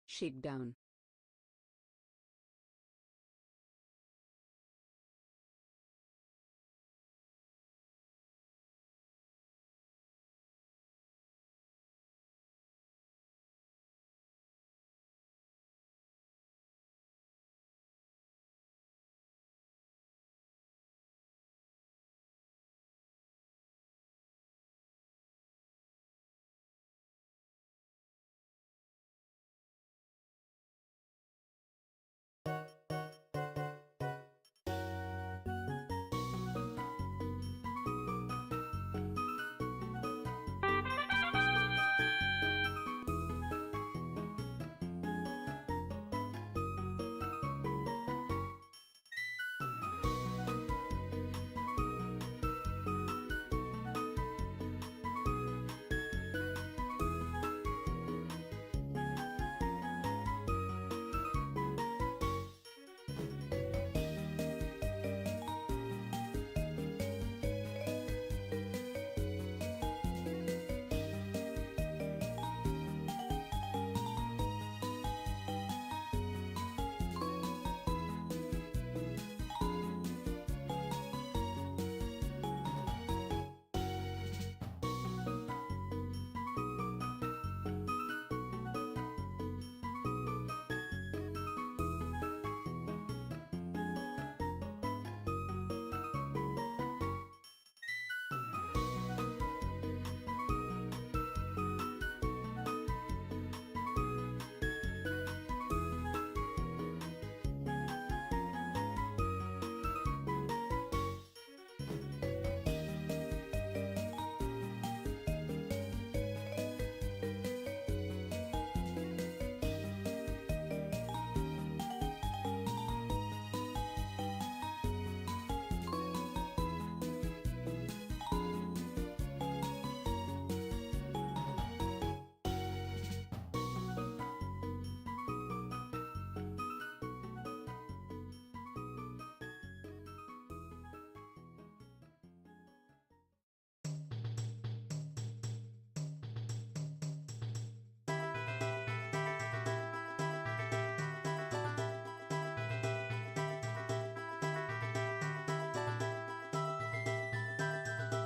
Shakedown.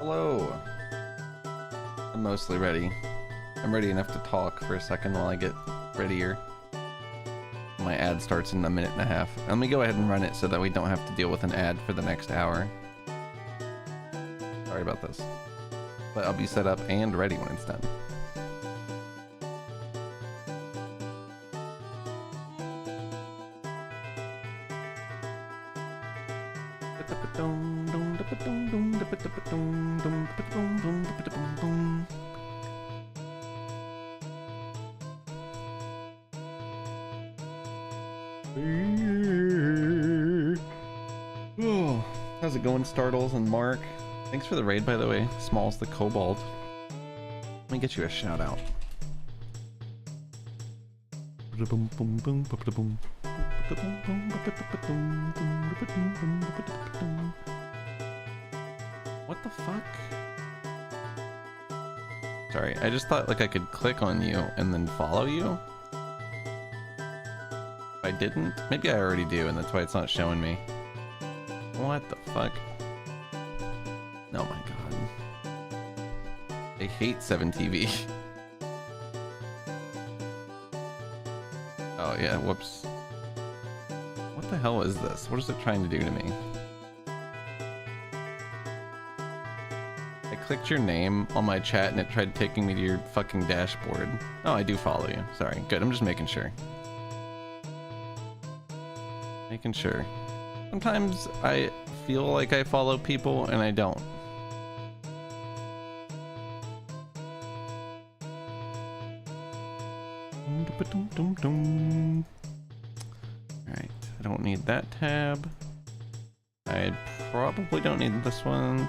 Hello. I'm mostly ready. I'm ready enough to talk for a second while I get readier. My ad starts in a minute and a half. Let me go ahead and run it so that we don't have to deal with an ad for the next hour. Sorry about this. But I'll be set up and ready when it's done. Oh, how's it going, Startles and Mark? Thanks for the raid, by the way. Smalls the Kobold. Let me get you a shout out. What the fuck? Sorry, I just thought like I could click on you and then follow you. If I didn't, maybe I already do and that's why it's not showing me. What the fuck? Oh my god. I hate 7TV. Oh yeah, whoops. What the hell is this? What is it trying to do to me? I clicked your name on my chat and it tried taking me to your fucking dashboard. Oh, I do follow you. Sorry. Good, I'm just making sure. Making sure. Sometimes I feel like I follow people and I don't. Alright, I don't need that tab. I probably don't need this one.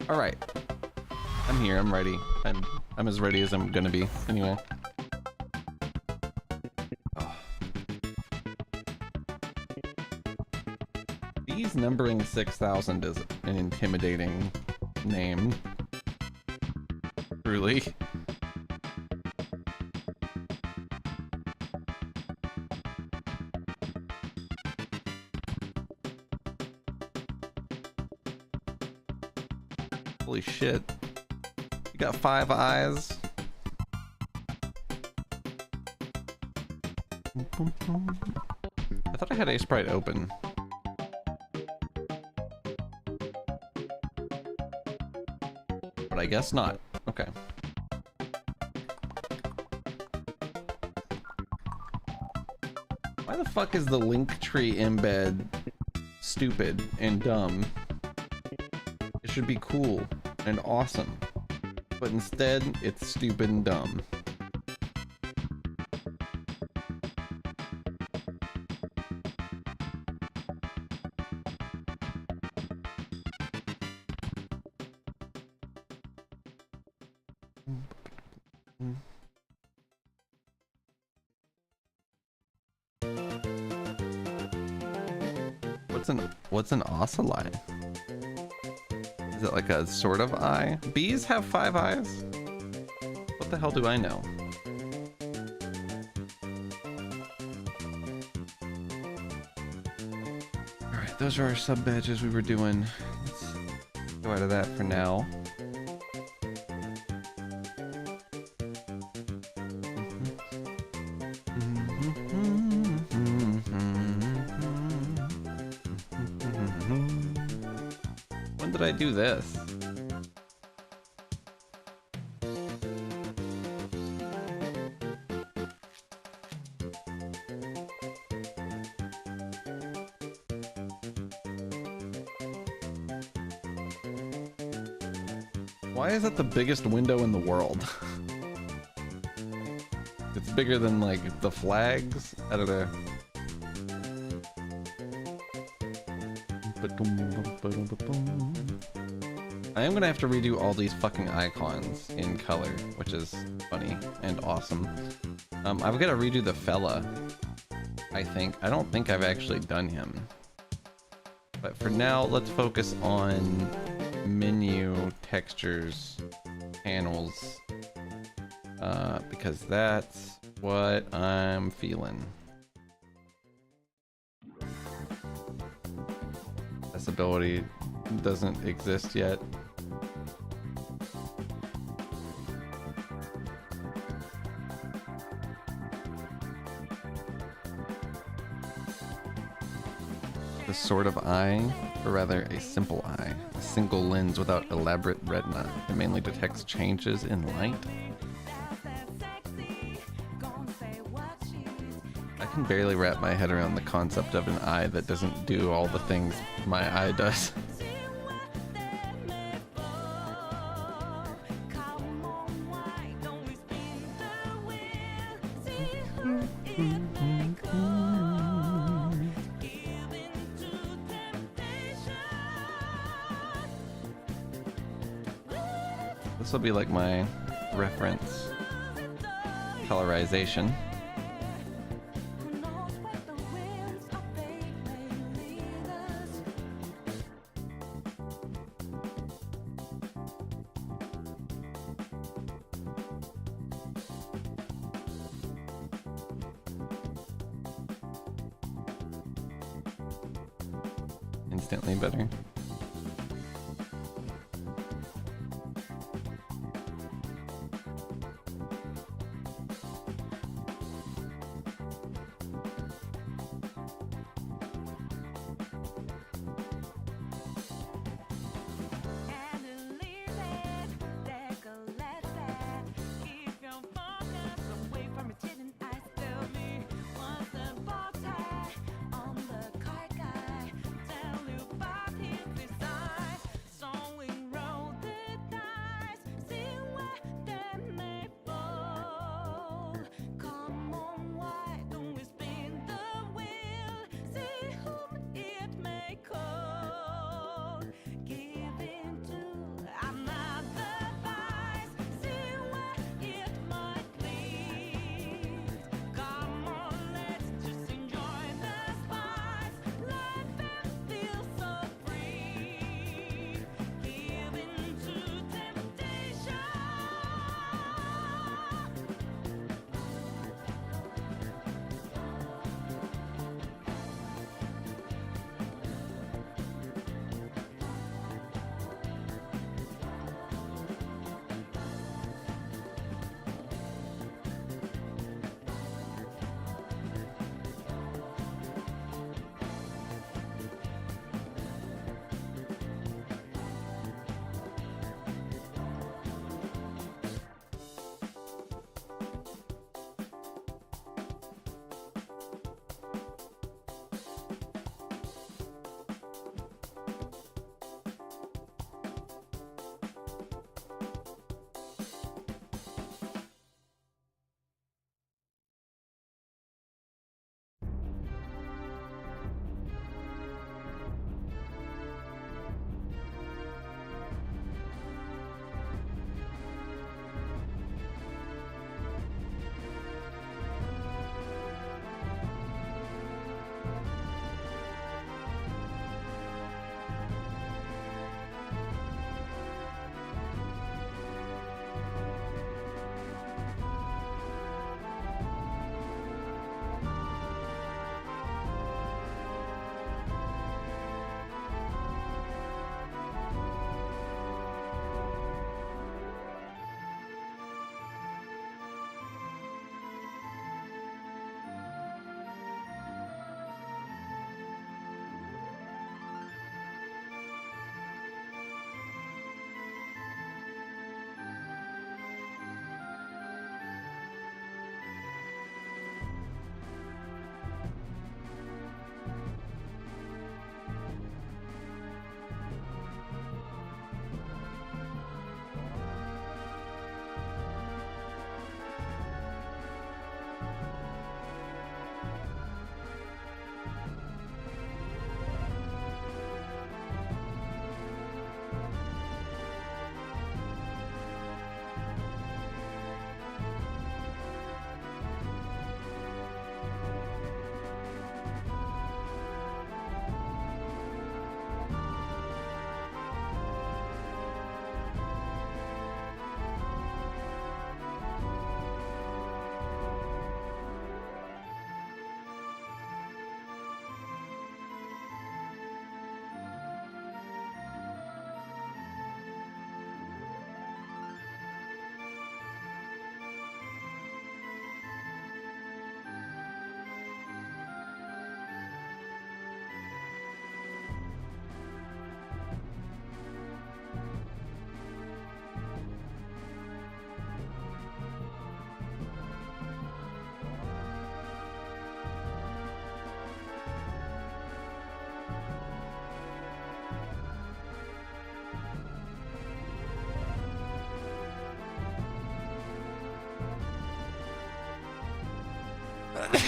All right, I'm here. I'm ready. I'm as ready as I'm gonna be. Anyway. Oh. Bees numbering 6,000 is an intimidating name. Truly. Holy shit. You got 5 eyes. I thought I had a sprite open. But I guess not. Okay. Why the fuck is the Linktree embed stupid and dumb? It should be cool and awesome. But instead, it's stupid and dumb. What's an ocelot? Is it like a sort of eye? Bees have 5 eyes? What the hell do I know? Alright, those are our sub badges we were doing. Let's go out of that for now. When did I do this? Why is that the biggest window in the world? It's bigger than, like, the flags? I don't know. I am gonna have to redo all these fucking icons in color, which is funny and awesome. I've gotta redo the fella, I think. I don't think I've actually done him. But for now, let's focus on menu, textures, panels, because that's what I'm feeling. Accessibility doesn't exist yet. The sort of eye, or rather a simple eye, a single lens without elaborate retina. It mainly detects changes in light. I can barely wrap my head around the concept of an eye that doesn't do all the things my eye does. This will be like my reference colorization. Instantly better.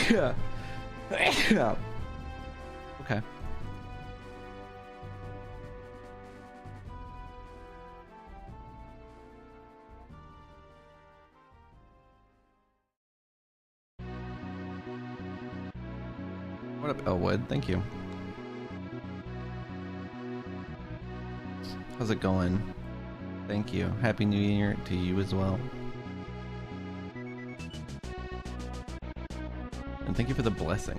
Yeah. Yeah. Okay. What up, Elwood? Thank you. How's it going? Thank you. Happy New Year to you as well. And thank you for the blessing.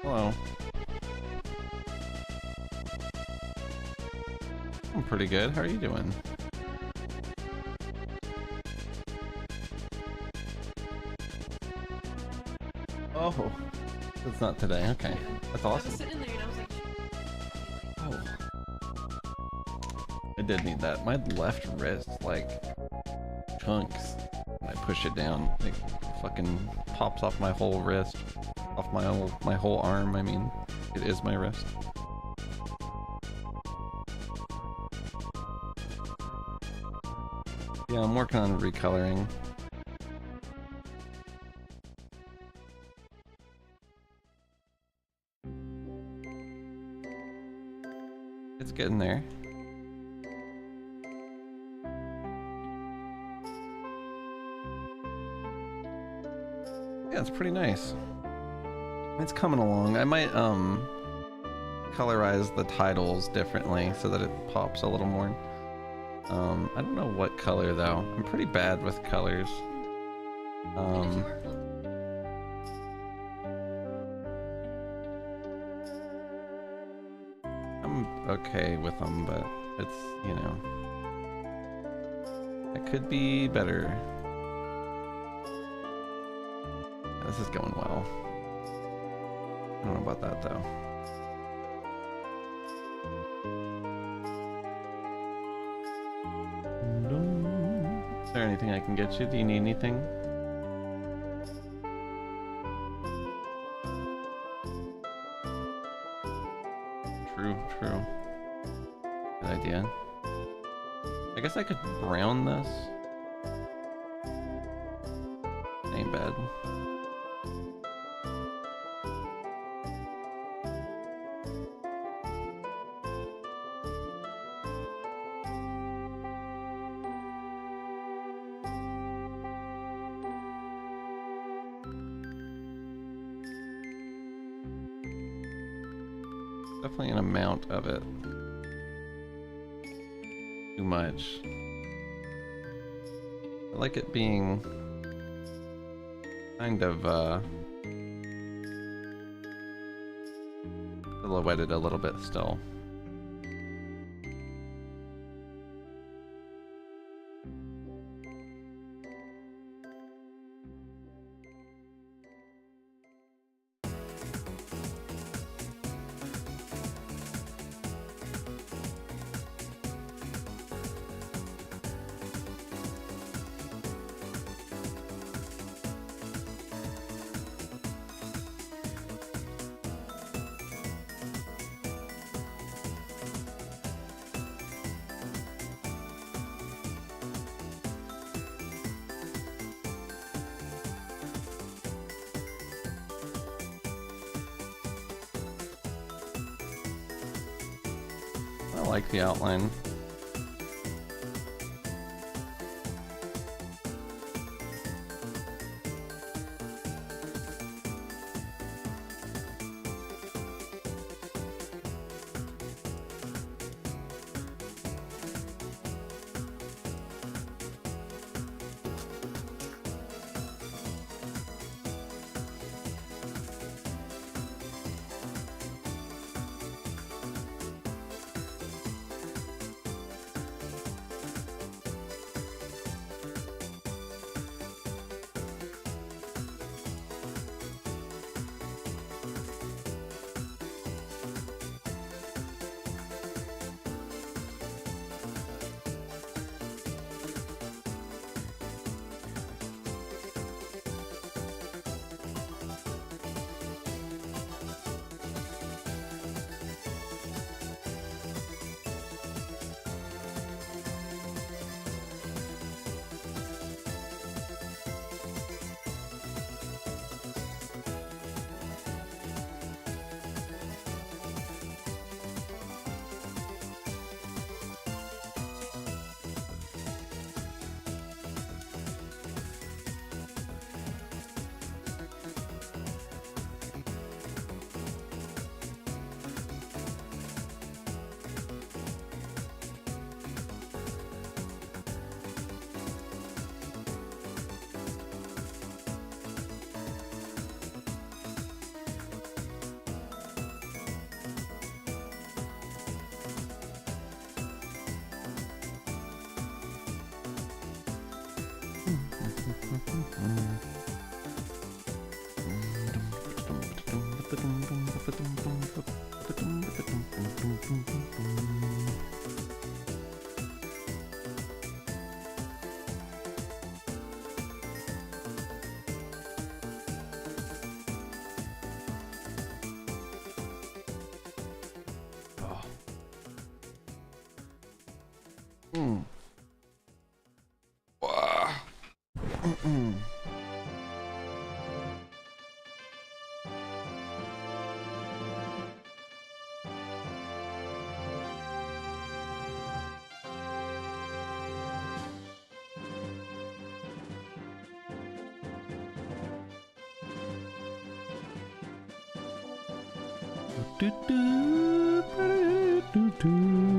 Hello. I'm pretty good. How are you doing? Oh, it's not today. Okay, that's awesome. I was sitting there and I was like, oh, I did need that. My left wrist like chunks. When I push it down, it fucking pops off my whole wrist, off my whole arm. I mean, it is my wrist. Yeah, I'm working on recoloring. It's getting there. Yeah, it's pretty nice. It's coming along. I might colorize the titles differently so that it pops a little more. I don't know what color though. I'm pretty bad with colors. I'm okay with them, but it's, you know, it could be better. Yeah, this is going well. I don't know about that though. Is there anything I can get you? Do you need anything? True, true. Good idea. I guess I could brown this. Ain't bad. Definitely an amount of it. Too much. I like it being kind of silhouetted a little bit still. I like the outline.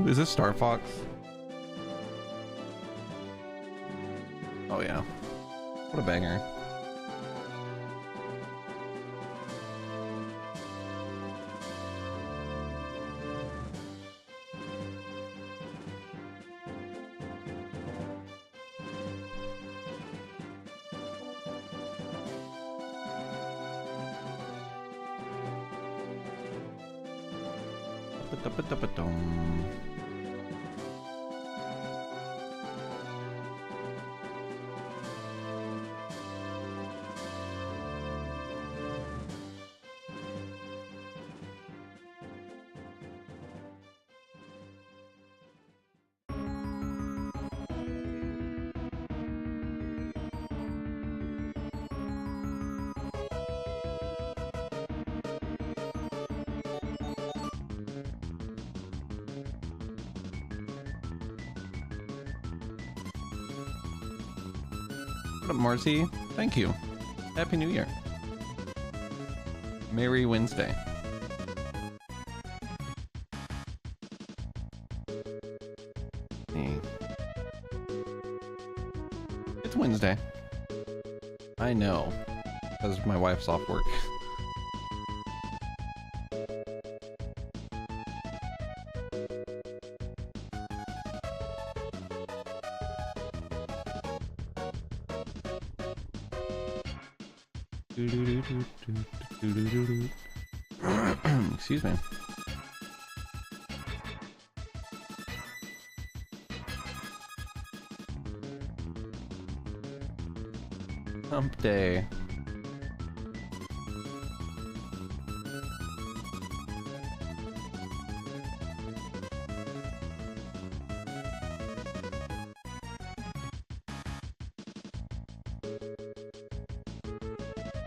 Is this Star Fox? Oh yeah. What a banger. What up, Marcy? Thank you. Happy New Year. Merry Wednesday. Hey. It's Wednesday. I know. Because my wife's off work. Excuse me. Hump day.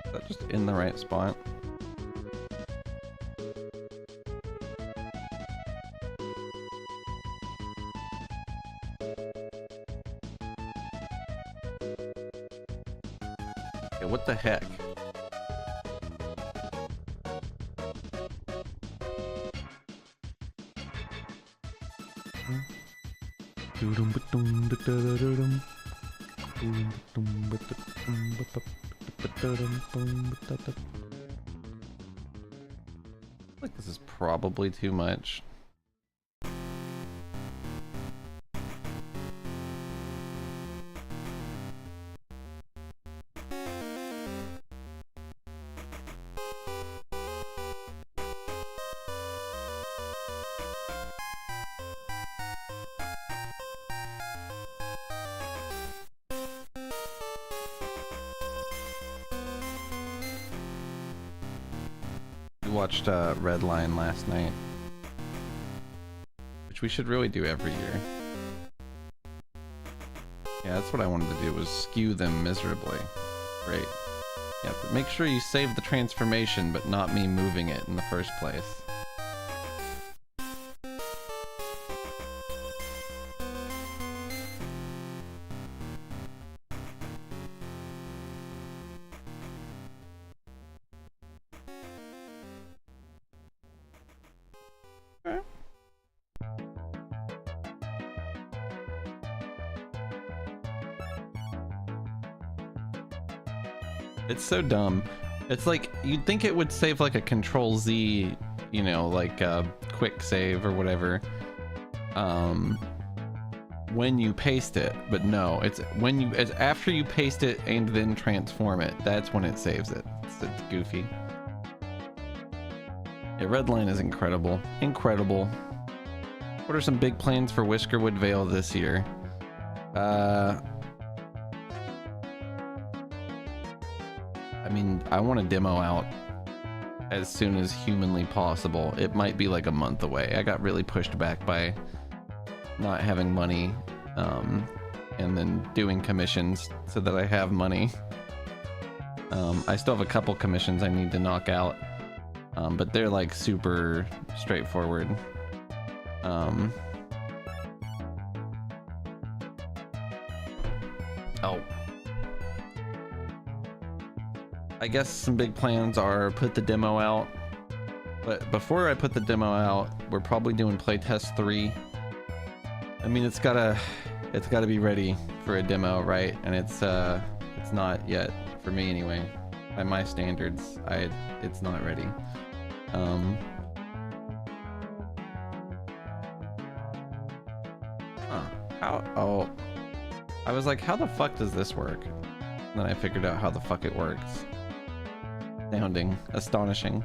Is that just in the right spot? heck? Like this is probably too much. Watched Red Line last night, which we should really do every year. Yeah, that's what I wanted to do, was skew them miserably. Great. Yeah, but make sure you save the transformation, but not me moving it in the first place. It's so dumb. It's like, you'd think it would save like a Control Z, you know, like a quick save or whatever, when you paste it, but no, it's after you paste it and then transform it, that's when it saves it. It's goofy. Yeah, Redline is incredible. Incredible. What are some big plans for Whiskerwood Vale this year? I mean, I want to demo out as soon as humanly possible. It might be like a month away. I got really pushed back by not having money, and then doing commissions so that I have money. I still have a couple commissions I need to knock out, but they're like super straightforward. Oh. I guess some big plans are put the demo out, but before I put the demo out, we're probably doing playtest 3. I mean, it's gotta be ready for a demo, right? And it's not yet, for me anyway. By my standards, it's not ready. Oh, I was like, how the fuck does this work? And then I figured out how the fuck it works. Astounding. Astonishing.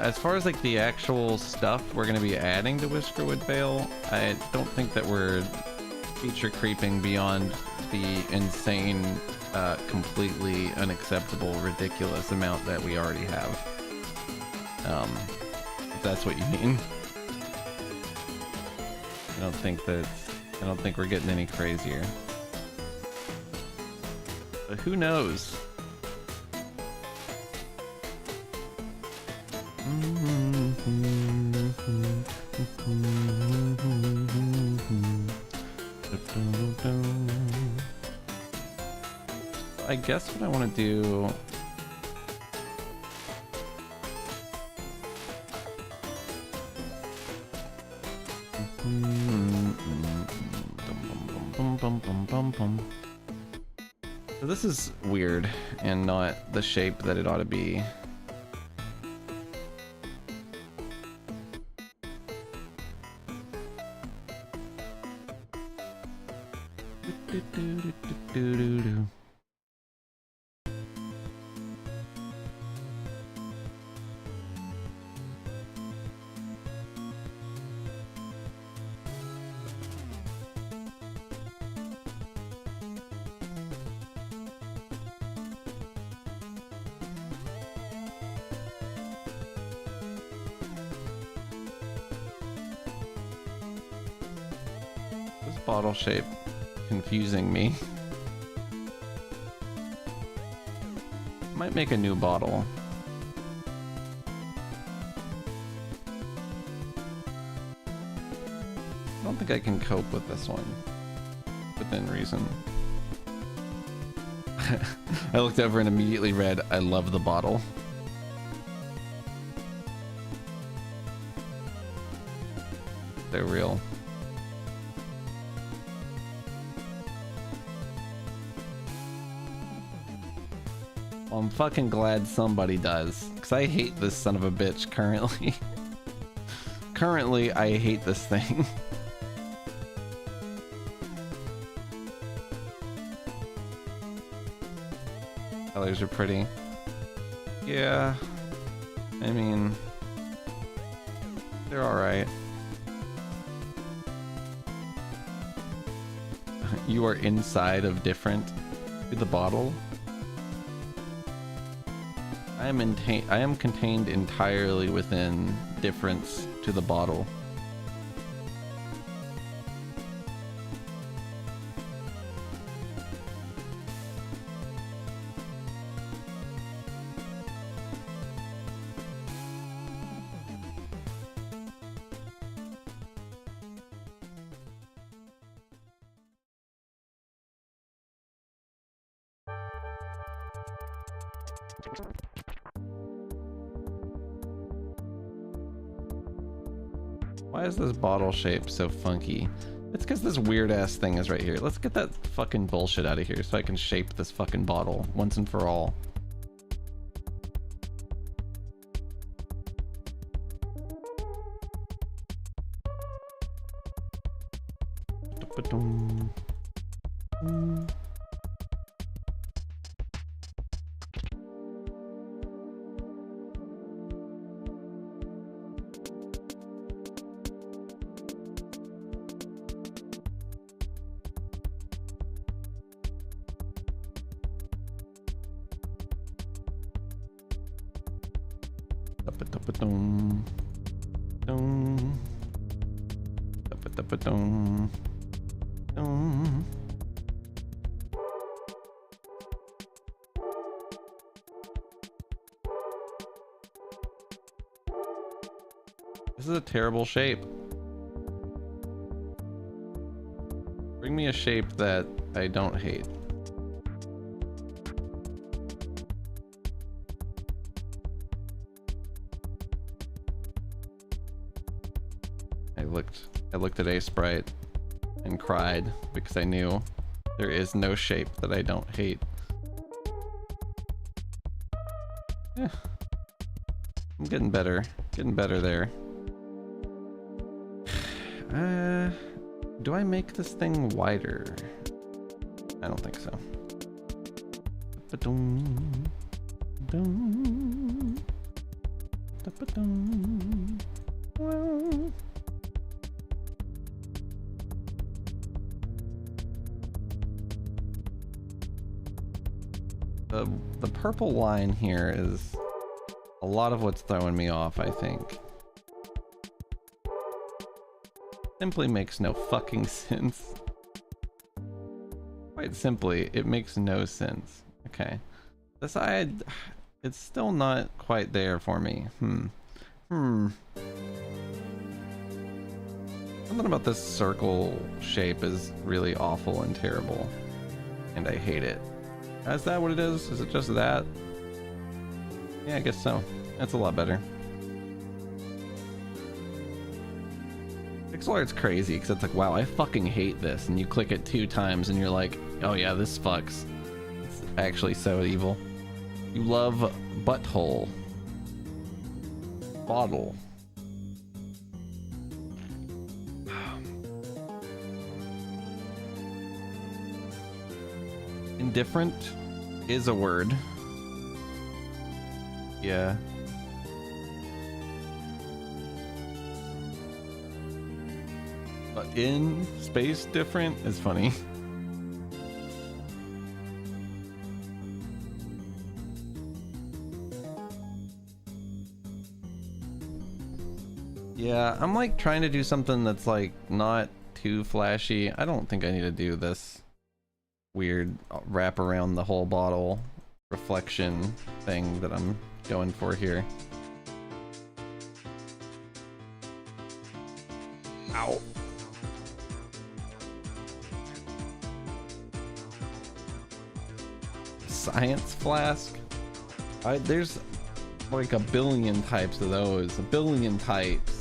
As far as like the actual stuff we're going to be adding to Whiskerwood Vale, I don't think that we're feature creeping beyond the insane, completely unacceptable, ridiculous amount that we already have. If that's what you mean. I don't think we're getting any crazier. But who knows? I guess what I want to do... So this is weird and not the shape that it ought to be. Bottle shape confusing me. Might make a new bottle. I don't think I can cope with this one within reason. I looked over and immediately read, I love the bottle. They're real. I'm fucking glad somebody does, because I hate this son of a bitch currently. Currently, I hate this thing. Colors are pretty. Yeah, I mean, they're alright. You are inside of different to the bottle. I am contained entirely within difference to the bottle. Why is this bottle shape so funky? It's because this weird ass thing is right here. Let's get that fucking bullshit out of here so I can shape this fucking bottle once and for all. This is a terrible shape. Bring me a shape that I don't hate. I looked at A Sprite and cried because I knew there is no shape that I don't hate. Yeah. I'm getting better there. Do I make this thing wider? I don't think so. The purple line here is a lot of what's throwing me off, I think. Simply makes no fucking sense. Quite simply, it makes no sense. Okay. This side, it's still not quite there for me. Something about this circle shape is really awful and terrible. And I hate it. Is that what it is? Is it just that? Yeah, I guess so. That's a lot better. Pixel art's crazy because it's like, wow, I fucking hate this. And you click it 2 times and you're like, oh yeah, this fucks. It's actually so evil. You love butthole. Bottle. Indifferent is a word. Yeah. But in space different is funny. Yeah, I'm like trying to do something that's like not too flashy. I don't think I need to do this weird wrap around the whole bottle reflection thing that I'm going for here. Ow. Science flask? There's like a billion types of those. A billion types.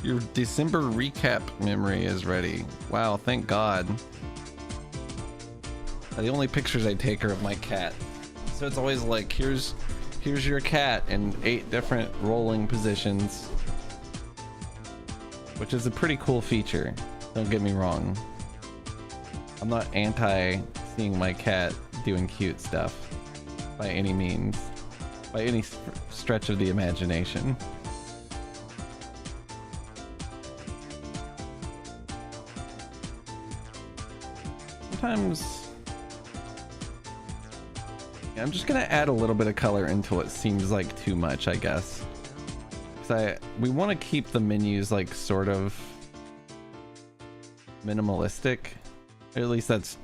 Your December recap memory is ready. Wow, thank God. The only pictures I take are of my cat. So it's always like, here's your cat in 8 different rolling positions. Which is a pretty cool feature. Don't get me wrong. I'm not anti seeing my cat doing cute stuff by any means. By any stretch of the imagination. Sometimes... yeah, I'm just gonna add a little bit of color into what seems like too much, I guess. Because we want to keep the menus like sort of minimalistic. Or at least that's...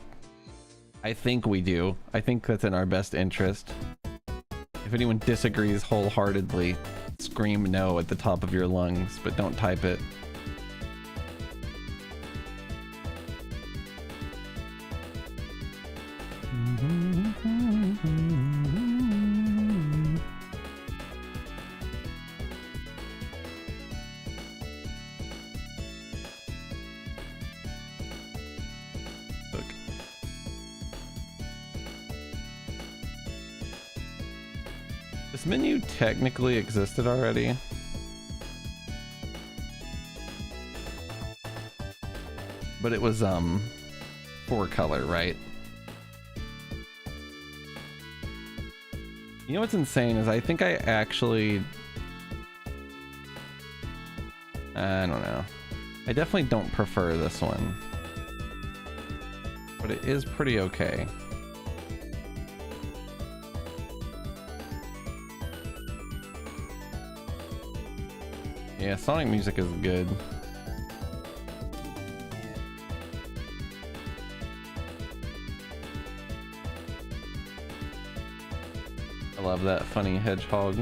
I think we do. I think that's in our best interest. If anyone disagrees wholeheartedly, scream no at the top of your lungs, but don't type it. This menu technically existed already. But it was 4 color, right? You know what's insane is I think I actually... I don't know. I definitely don't prefer this one. But it is pretty okay. Yeah, Sonic music is good. I love that funny hedgehog.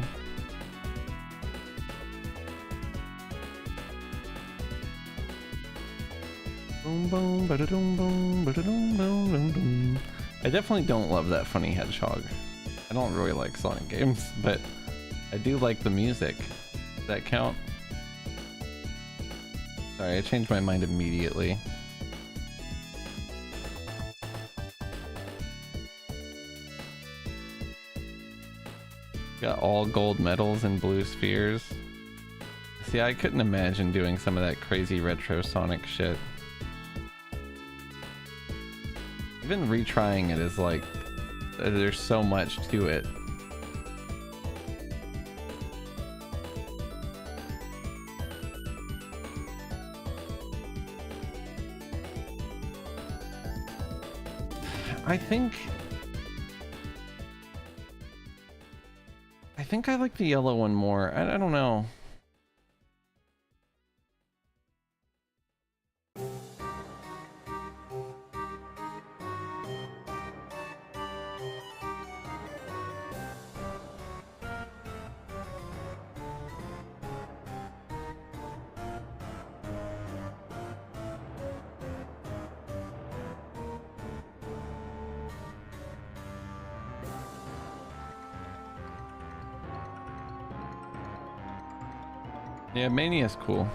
Boom boom ba-da-dum boom ba-da-dum boom boom boom. I definitely don't love that funny hedgehog. I don't really like Sonic games, but I do like the music. Does that count? Sorry, I changed my mind immediately. Got all gold medals and blue spheres. See, I couldn't imagine doing some of that crazy retro Sonic shit. Even retrying it is like, there's so much to it. I think I like the yellow one more. I don't know. Yeah, Mania's cool.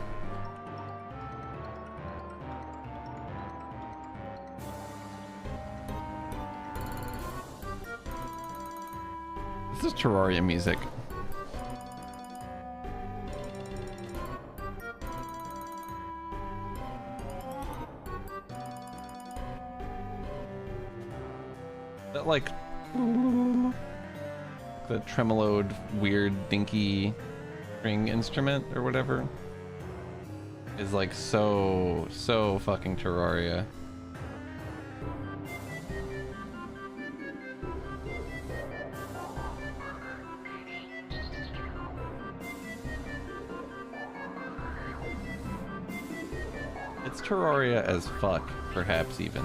This is Terraria music. That like the tremoloed weird dinky string instrument or whatever is like so fucking Terraria. It's Terraria as fuck, perhaps even.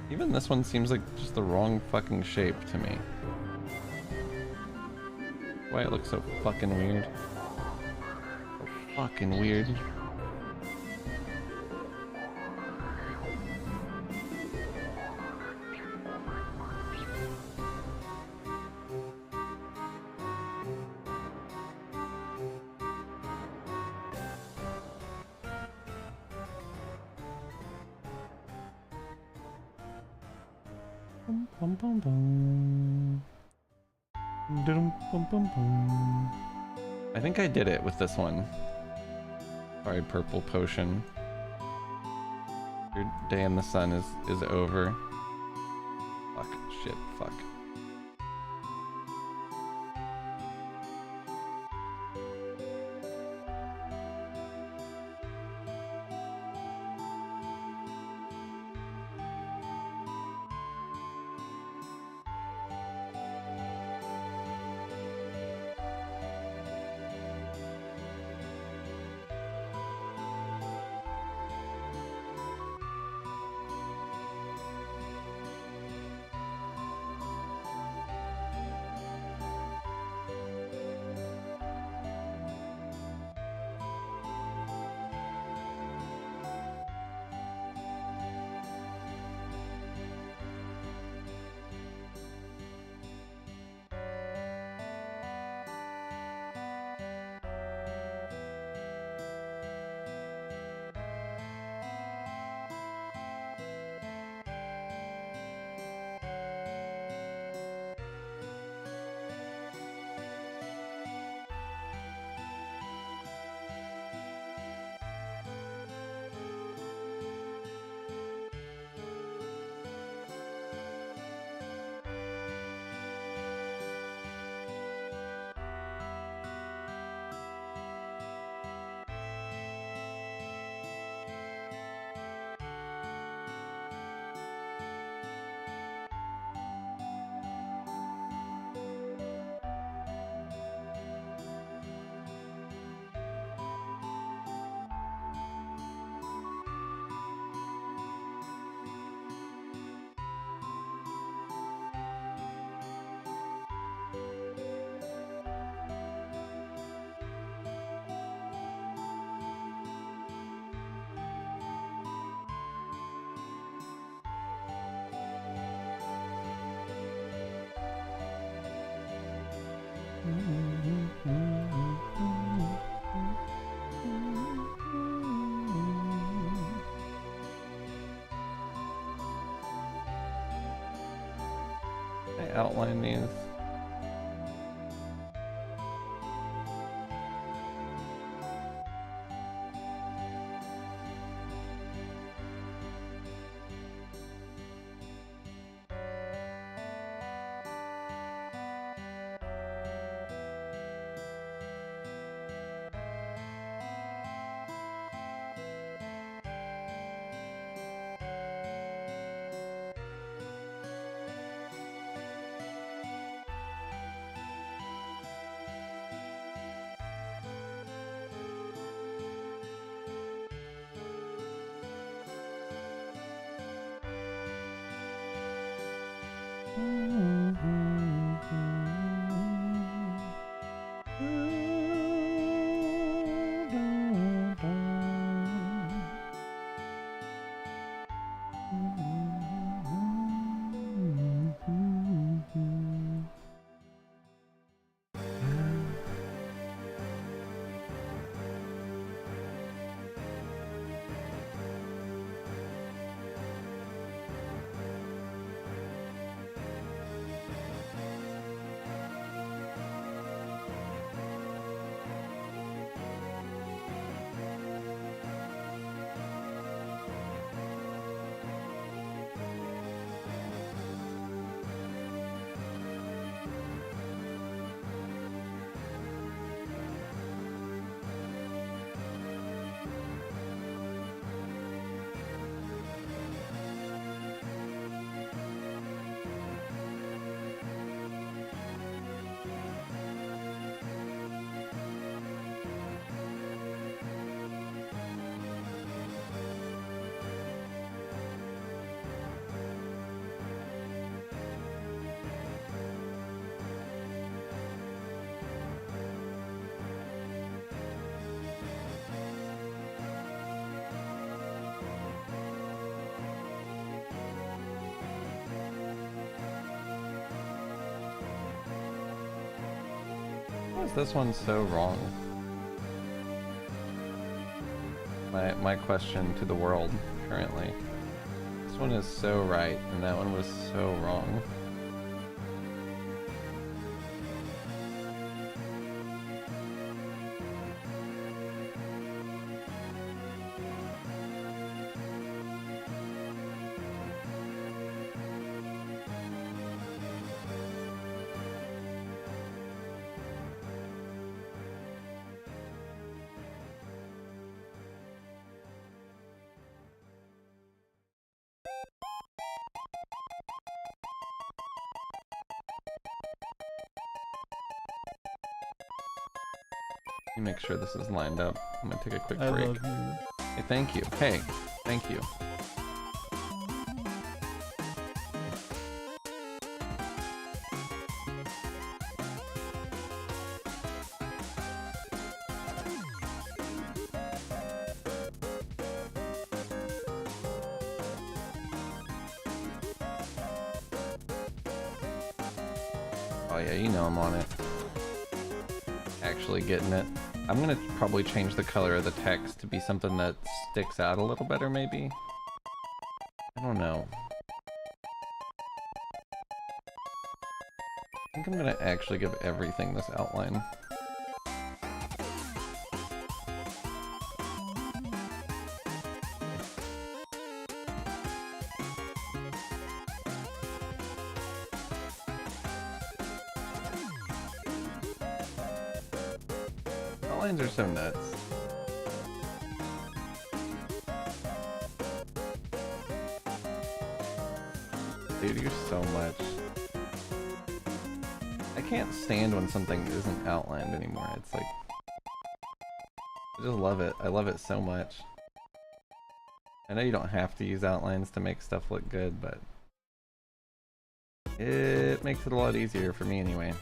Even this one seems like just the wrong fucking shape to me. Why it looks so fucking weird. So fucking weird. I think I did it with this one. Sorry, purple potion. Your day in the sun is over. Fuck, shit, fuck. outline these. Why is this one so wrong? My question to the world currently. This one is so right, and that one was so wrong. Let me make sure this is lined up. I'm gonna take a quick break. I love you. Hey, thank you. Hey, thank you. Oh yeah, you know I'm on it. Actually getting it. I'm gonna probably change the color of the text to be something that sticks out a little better, maybe? I don't know. I think I'm gonna actually give everything this outline. Outlines are so nuts. They do so much. I can't stand when something isn't outlined anymore. It's like... I just love it. I love it so much. I know you don't have to use outlines to make stuff look good, but... it makes it a lot easier for me anyway.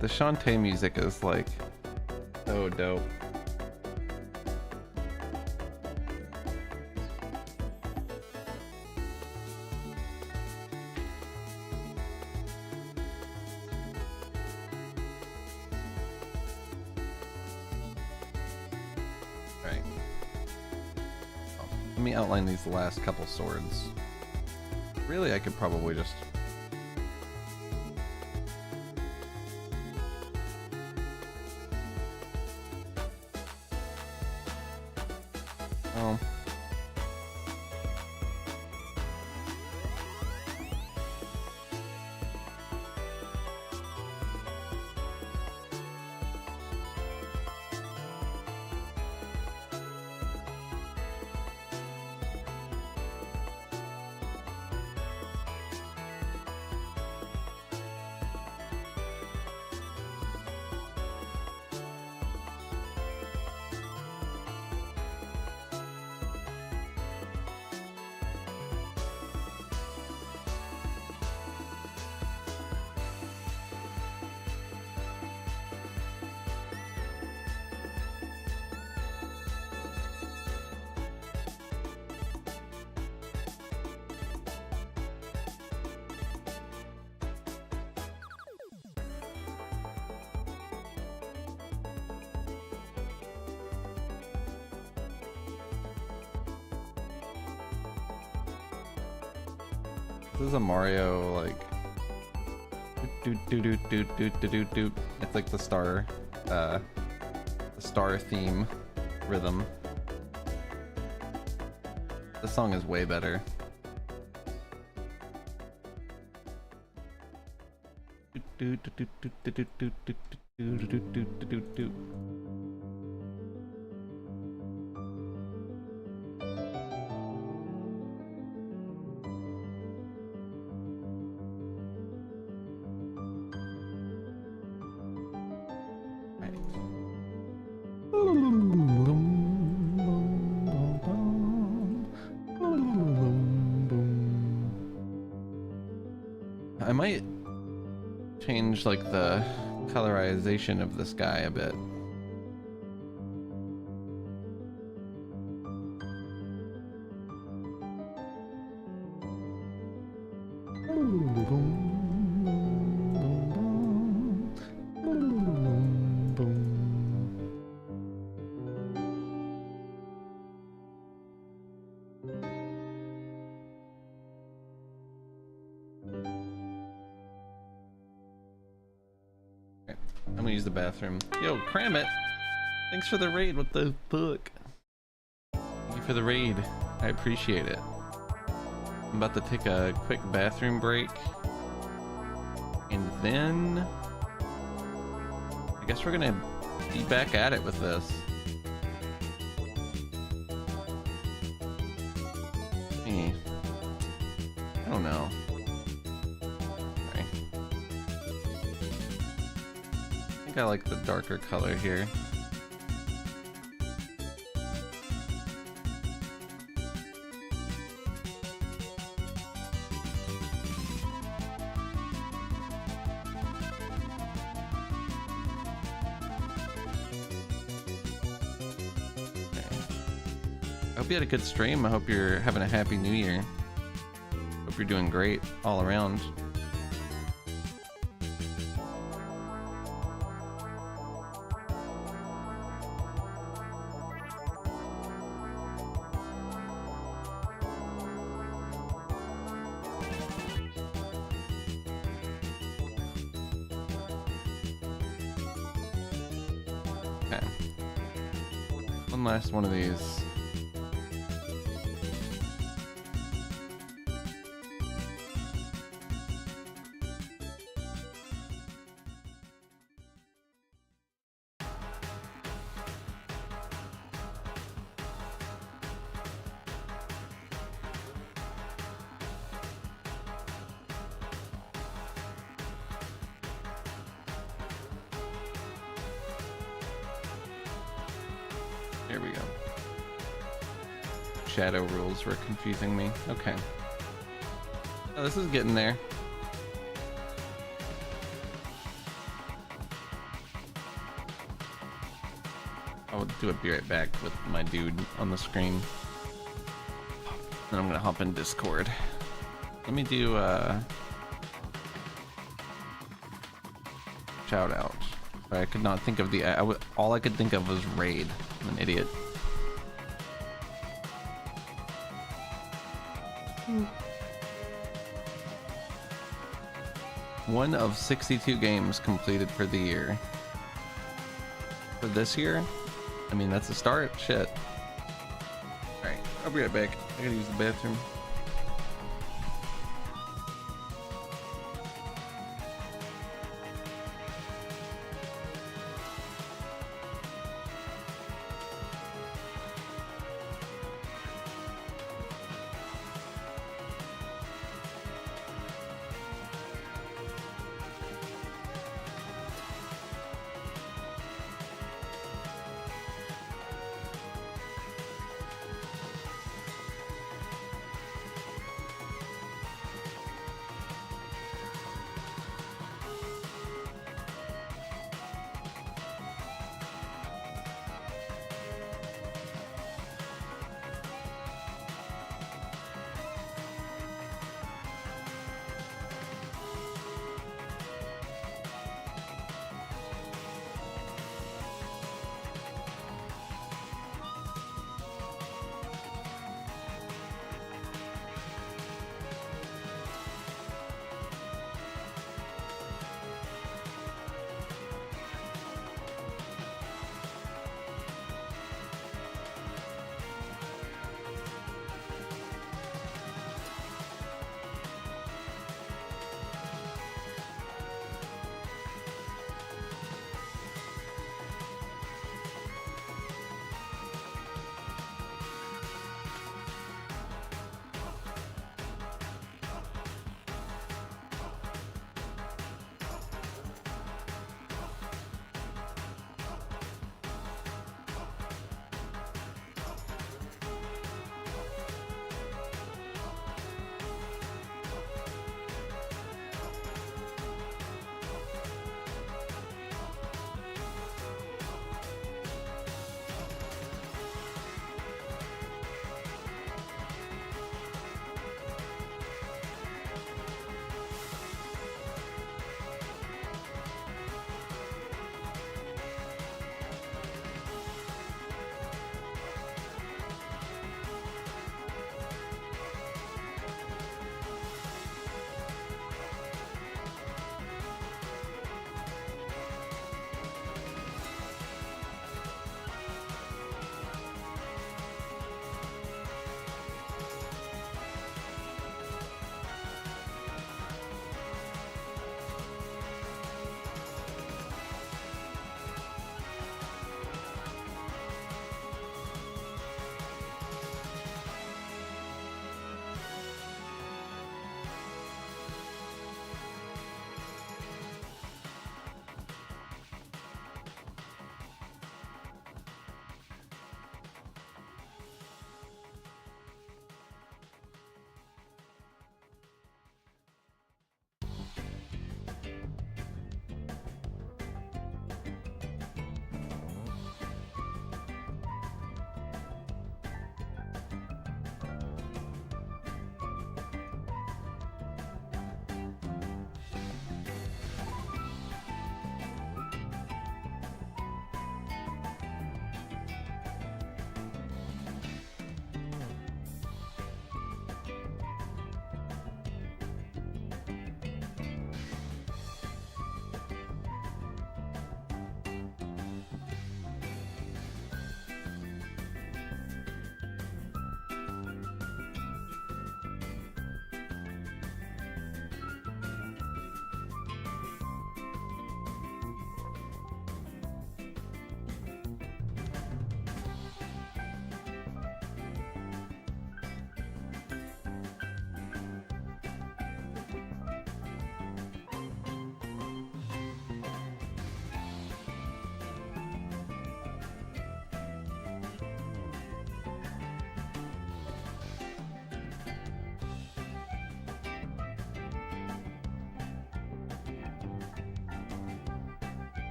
The Shantae music is like so dope. Right. Let me outline these last couple swords. Really, I could probably just... Oh. This is a Mario, like, doot doot doot doot doot doot doot doot. It's like the star theme rhythm. The song is way better. Doot doot doot doot doot doot doot doot doot doot doot doot doot. I might change like the colorization of this guy a bit. I'm gonna use the bathroom. Yo, cram it! Thanks for the raid, what the fuck? Thank you for the raid. I appreciate it. I'm about to take a quick bathroom break. And then... I guess we're gonna be back at it with this. Hey. I don't know. I like the darker color here. Okay. I hope you had a good stream. I hope you're having a happy new year. Hope you're doing great all around. Last one of these. There we go. Shadow rules were confusing me. Okay. Oh, this is getting there. do a be right back with my dude on the screen. Then I'm gonna hop in Discord. Let me do shout out. Sorry, I could not think of the all I could think of was raid. I'm an idiot. One of 62 games completed for the year. For this year? I mean, that's a start. Shit. Alright, I'll be right back. I gotta use the bathroom.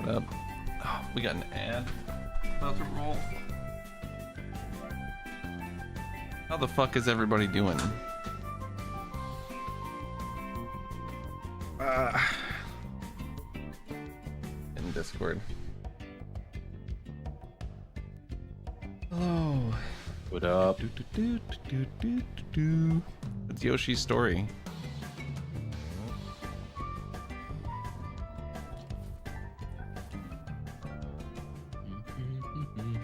What up? Oh, we got an ad about to roll. How the fuck is everybody doing? In Discord. Hello. What up? It's Yoshi's story.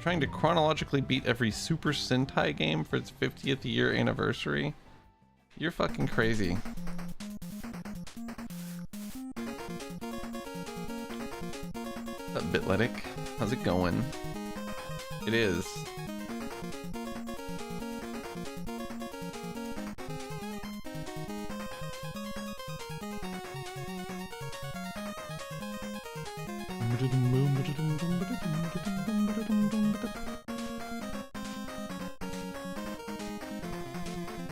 Trying to chronologically beat every Super Sentai game for its 50th year anniversary. You're fucking crazy. What's up, Bitletic? How's it going? It is.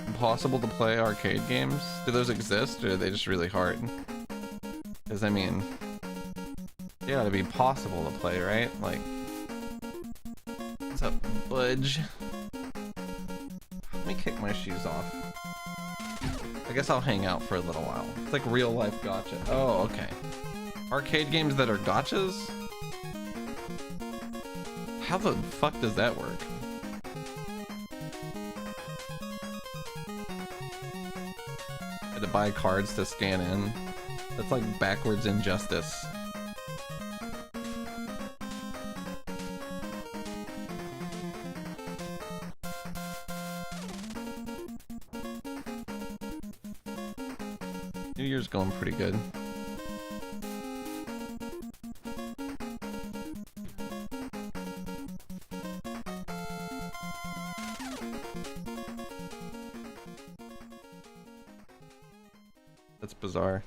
Impossible to play arcade games? Do those exist, or are they just really hard? Because, I mean, they gotta be possible to play, right? Like, what's up, Budge? Let me kick my shoes off. I guess I'll hang out for a little while. It's like real life gacha. Oh, okay. Arcade games that are gachas? How the fuck does that work? To buy cards to scan in. That's like backwards injustice. New Year's going pretty good. That's bizarre.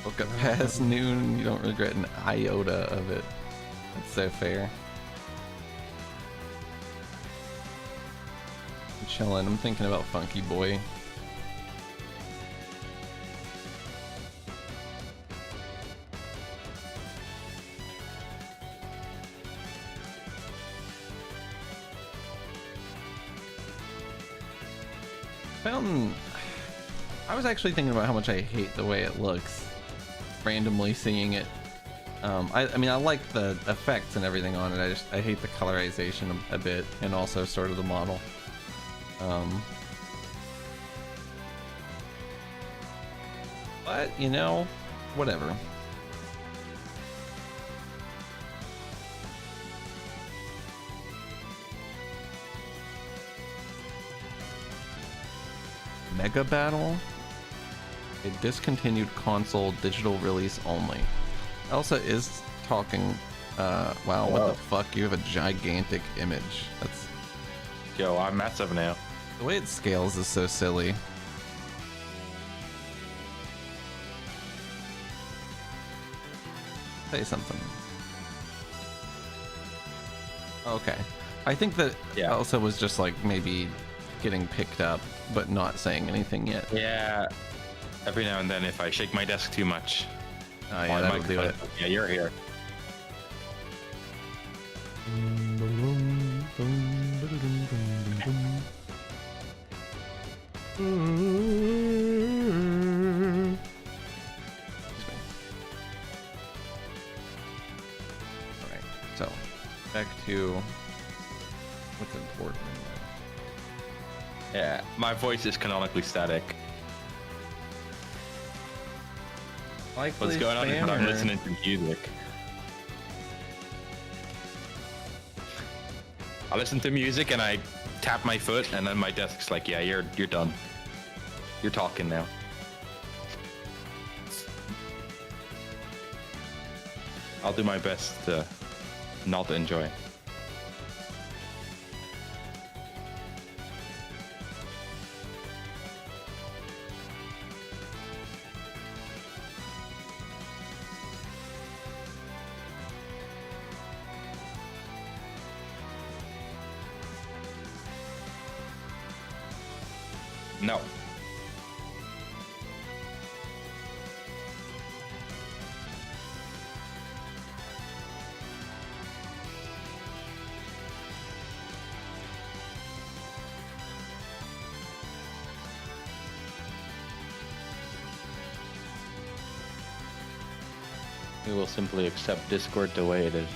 Woke up past noon, you don't regret an iota of it. That's so fair. I'm chilling, I'm thinking about Funky Boy. I was actually thinking about how much I hate the way it looks, randomly seeing it. I mean, I like the effects and everything on it. I hate the colorization a bit, and also sort of the model. But you know, whatever. Mega Battle? A discontinued console digital release only. Elsa is talking. Wow, what the fuck? You have a gigantic image. That's. Yo, I'm massive now. The way it scales is so silly. Say something. Okay. I think that Elsa was just like maybe getting picked up, but not saying anything yet. Yeah. Every now and then, if I shake my desk too much. Oh yeah, that'll do it. Yeah, you're here. Alright, so back to what's important in life. Yeah, my voice is canonically static. Likely What's going on is that I'm spammer. listening to music. I listen to music and I tap my foot, and then my desk's like, "Yeah, you're done. You're talking now." I'll do my best to not enjoy. No. We will simply accept Discord the way it is.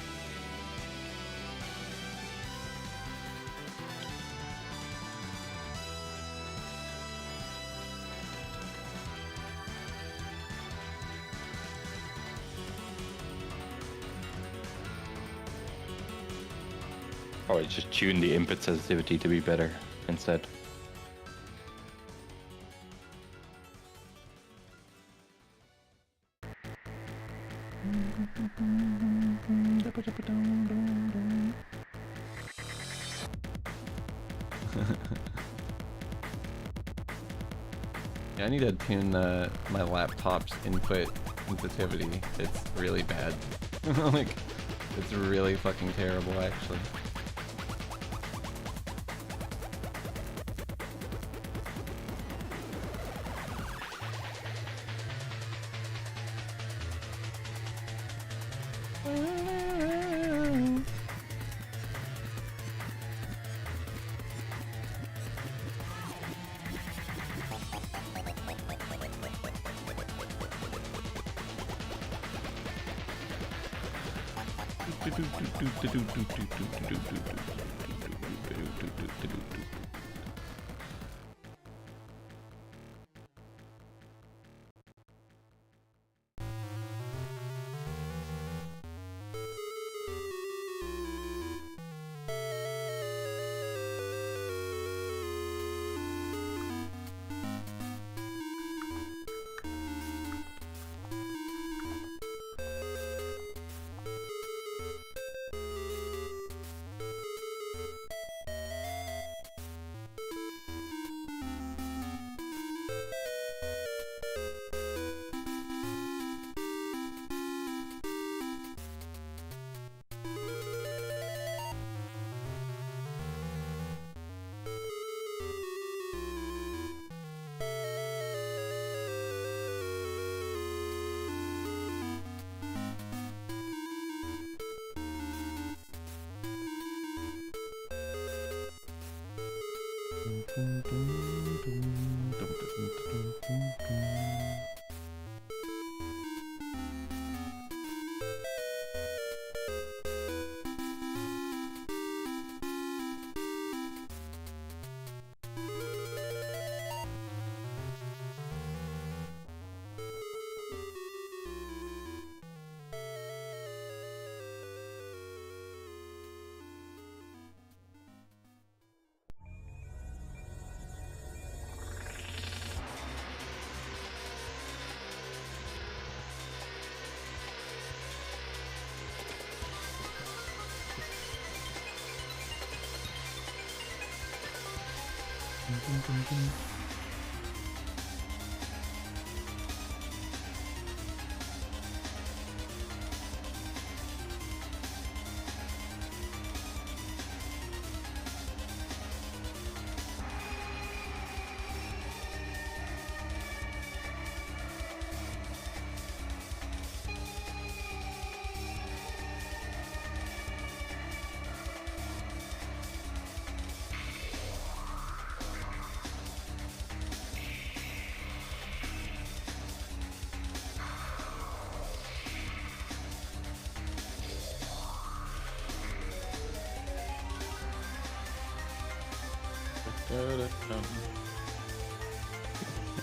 Or just tune the input sensitivity to be better instead. Yeah, I need to tune my laptop's input sensitivity. It's really bad. Like, it's really fucking terrible, actually.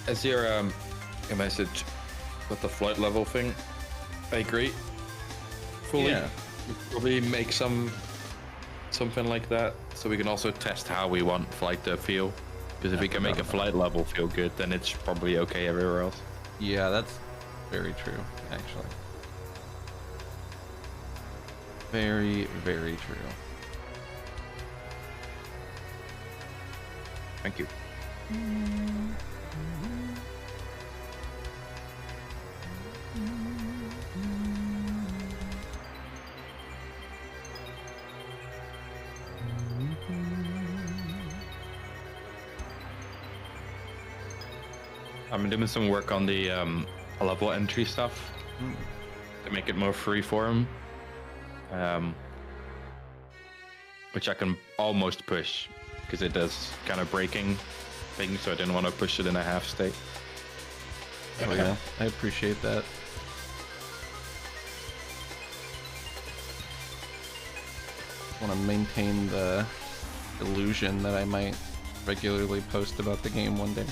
As your message with the flight level thing, I agree. Fully. Yeah. Probably make something like that, so we can also test how we want flight to feel. Because if we can make a flight level feel good, then it's probably okay everywhere else. Yeah, that's very true, actually. Very, very true. Thank you. I'm doing some work on the level entry stuff to make it more freeform, which I can almost push because it does kind of breaking things, so I didn't want to push it in a half state. Oh yeah, I appreciate that. Want to maintain the illusion that I might regularly post about the game one day.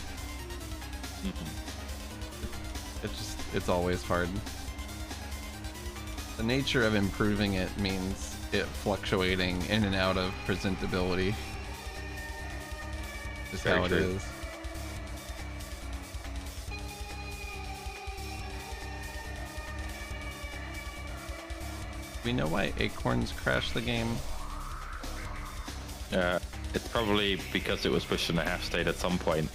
It's always hard. The nature of improving it means it fluctuating in and out of presentability. Just how it is. We know why Acorns crashed the game? It's probably because it was pushed in a half state at some point.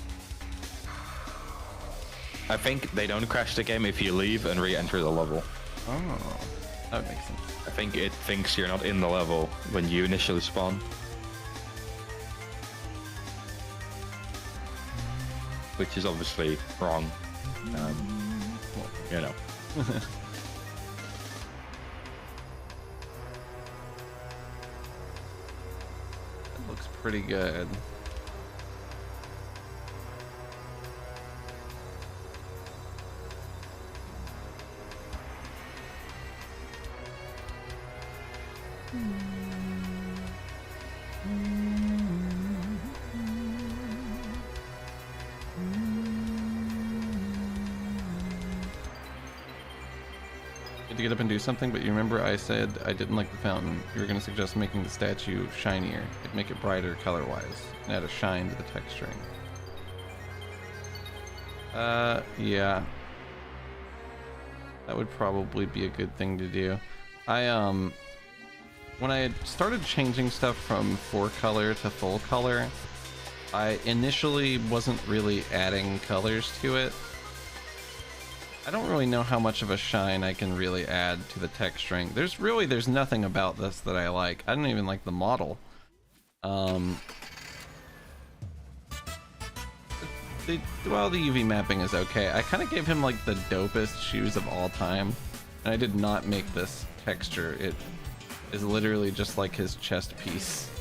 I think they don't crash the game if you leave and re-enter the level. Oh, that would make sense. I think it thinks you're not in the level when you initially spawn. Which is obviously wrong. Well, you know. That looks pretty good. To get up and do something, but you remember I said I didn't like the fountain. You were going to suggest making the statue shinier. It'd make it brighter color-wise and add a shine to the texturing. Yeah. That would probably be a good thing to do. When I started changing stuff from 4-color to full color, I initially wasn't really adding colors to it. I don't really know how much of a shine I can really add to the texturing. There's nothing about this that I like. I don't even like the model. Well, the UV mapping is okay. I kind of gave him like the dopest shoes of all time, and I did not make this texture. It is literally just like his chest piece,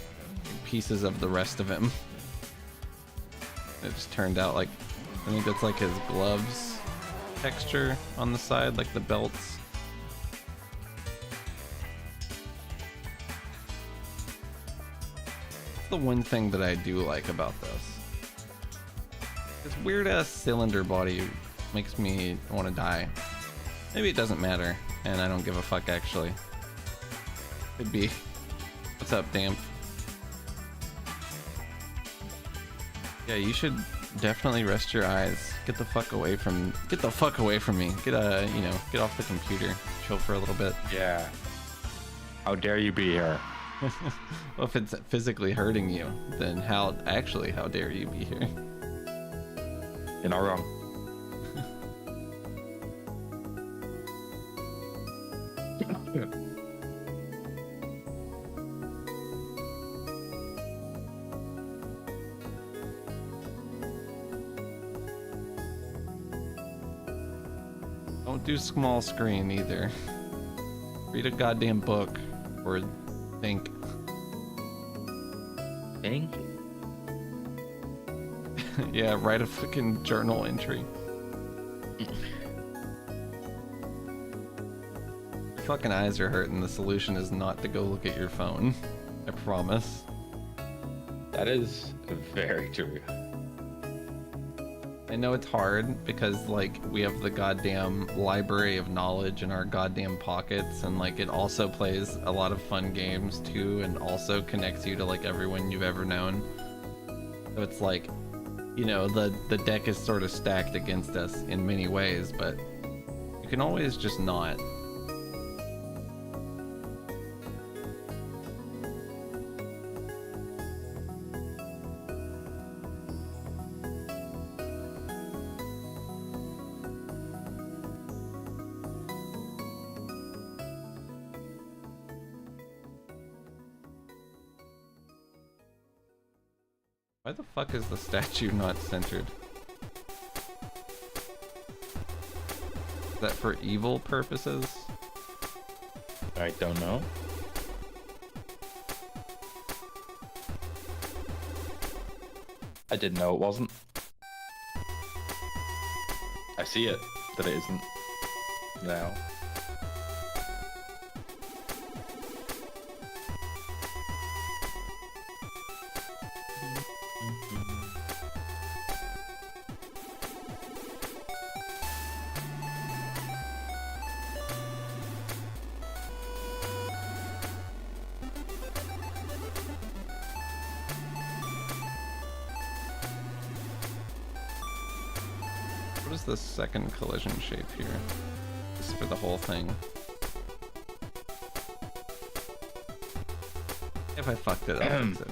pieces of the rest of him. It just turned out like, I think that's like his gloves texture on the side, like the belts. That's the one thing that I do like about this. This weird ass cylinder body makes me want to die. Maybe it doesn't matter, and I don't give a fuck actually. Could be. What's up, Damp? Yeah, you should definitely rest your eyes. Get the fuck away from me. Get off the computer. Chill for a little bit. Yeah. How dare you be here? Well, if it's physically hurting you, then how dare you be here? You're not wrong. Don't do small screen either. Read a goddamn book or think. Think? Yeah, write a fucking journal entry. Your fucking eyes are hurting. The solution is not to go look at your phone. I promise. That is very true. I know it's hard because like we have the goddamn library of knowledge in our goddamn pockets, and like it also plays a lot of fun games too, and also connects you to like everyone you've ever known. So it's like, you know, the deck is sort of stacked against us in many ways, but you can always just not. Why the fuck is the statue not centered? Is that for evil purposes? I don't know. I didn't know it wasn't. I see it, but it isn't now. What is the second collision shape here? This is for the whole thing. If I fucked it up, fix it.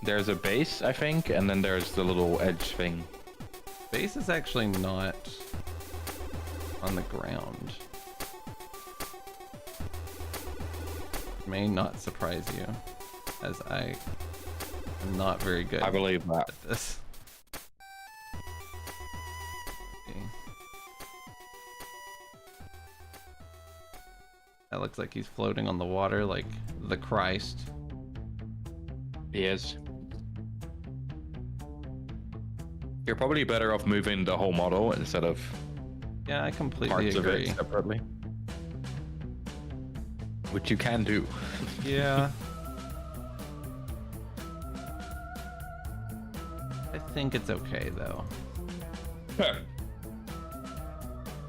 There's a base, I think, and then there's the little edge thing. Base is actually not on the ground. May not surprise you, as I am not very good I believe that. at this. Okay. That looks like he's floating on the water like the Christ. He is. You're probably better off moving the whole model instead of Yeah, I completely parts of agree. it separately. Which you can do. Yeah. I think it's okay though.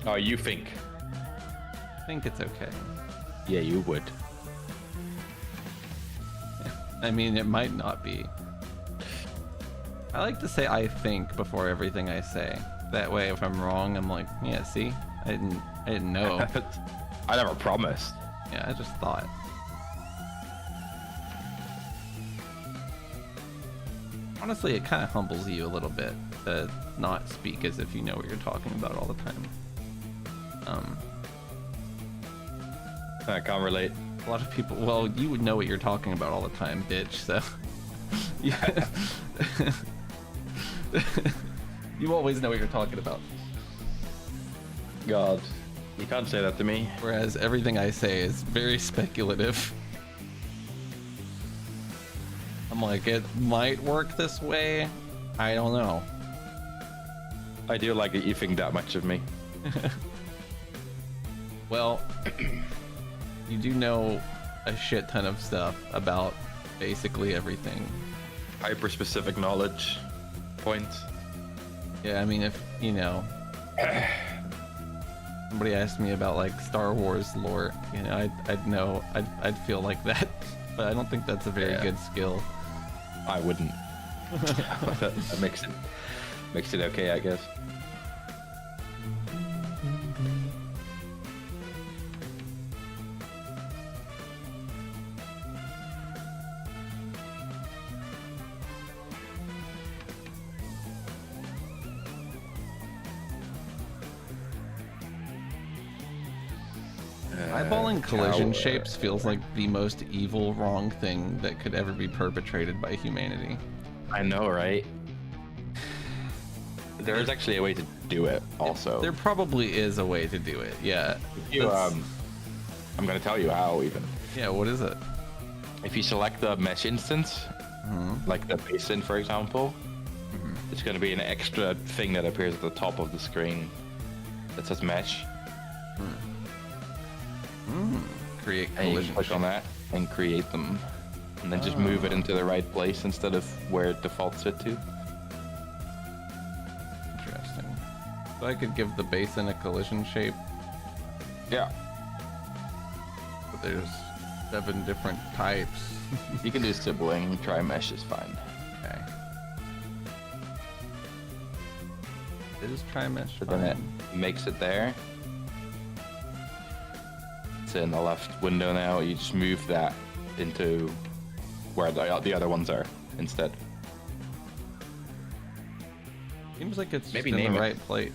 Oh, you think? I think it's okay. Yeah, you would. I mean, it might not be. I like to say I think before everything I say. That way, if I'm wrong, I'm like, yeah, see, I didn't know. I never promised. Yeah, I just thought. Honestly, it kind of humbles you a little bit to not speak as if you know what you're talking about all the time. I can't relate. A lot of people, well, you would know what you're talking about all the time, bitch, so. Yeah. You always know what you're talking about. God, you can't say that to me. Whereas everything I say is very speculative. I'm like, it might work this way. I don't know. I do like that you think that much of me. Well, you do know a shit ton of stuff about basically everything. Hyper specific knowledge points. Yeah, I mean, if, you know, somebody asked me about like Star Wars lore, you know, I'd know, I'd feel like that, but I don't think that's a very good skill. I wouldn't. that makes it okay, I guess. Eyeballing collision shapes feels like the most evil, wrong thing that could ever be perpetrated by humanity. I know, right? There is actually a way to do it, also. There probably is a way to do it, yeah. You, I'm gonna tell you how, even. Yeah, what is it? If you select the mesh instance, like the basin, for example, it's gonna be an extra thing that appears at the top of the screen that says mesh. Create And you collision can click on that and create them. and then just move it into the right place instead of where it defaults it to. Interesting. So I could give the basin a collision shape, Yeah. but there's 7 different types. You can do sibling, try mesh is fine. Okay. Is tri-mesh But then it fine? makes it there. It's in the left window now. You just move that into where the other ones are instead. Seems like it's Maybe just in name the it. right place.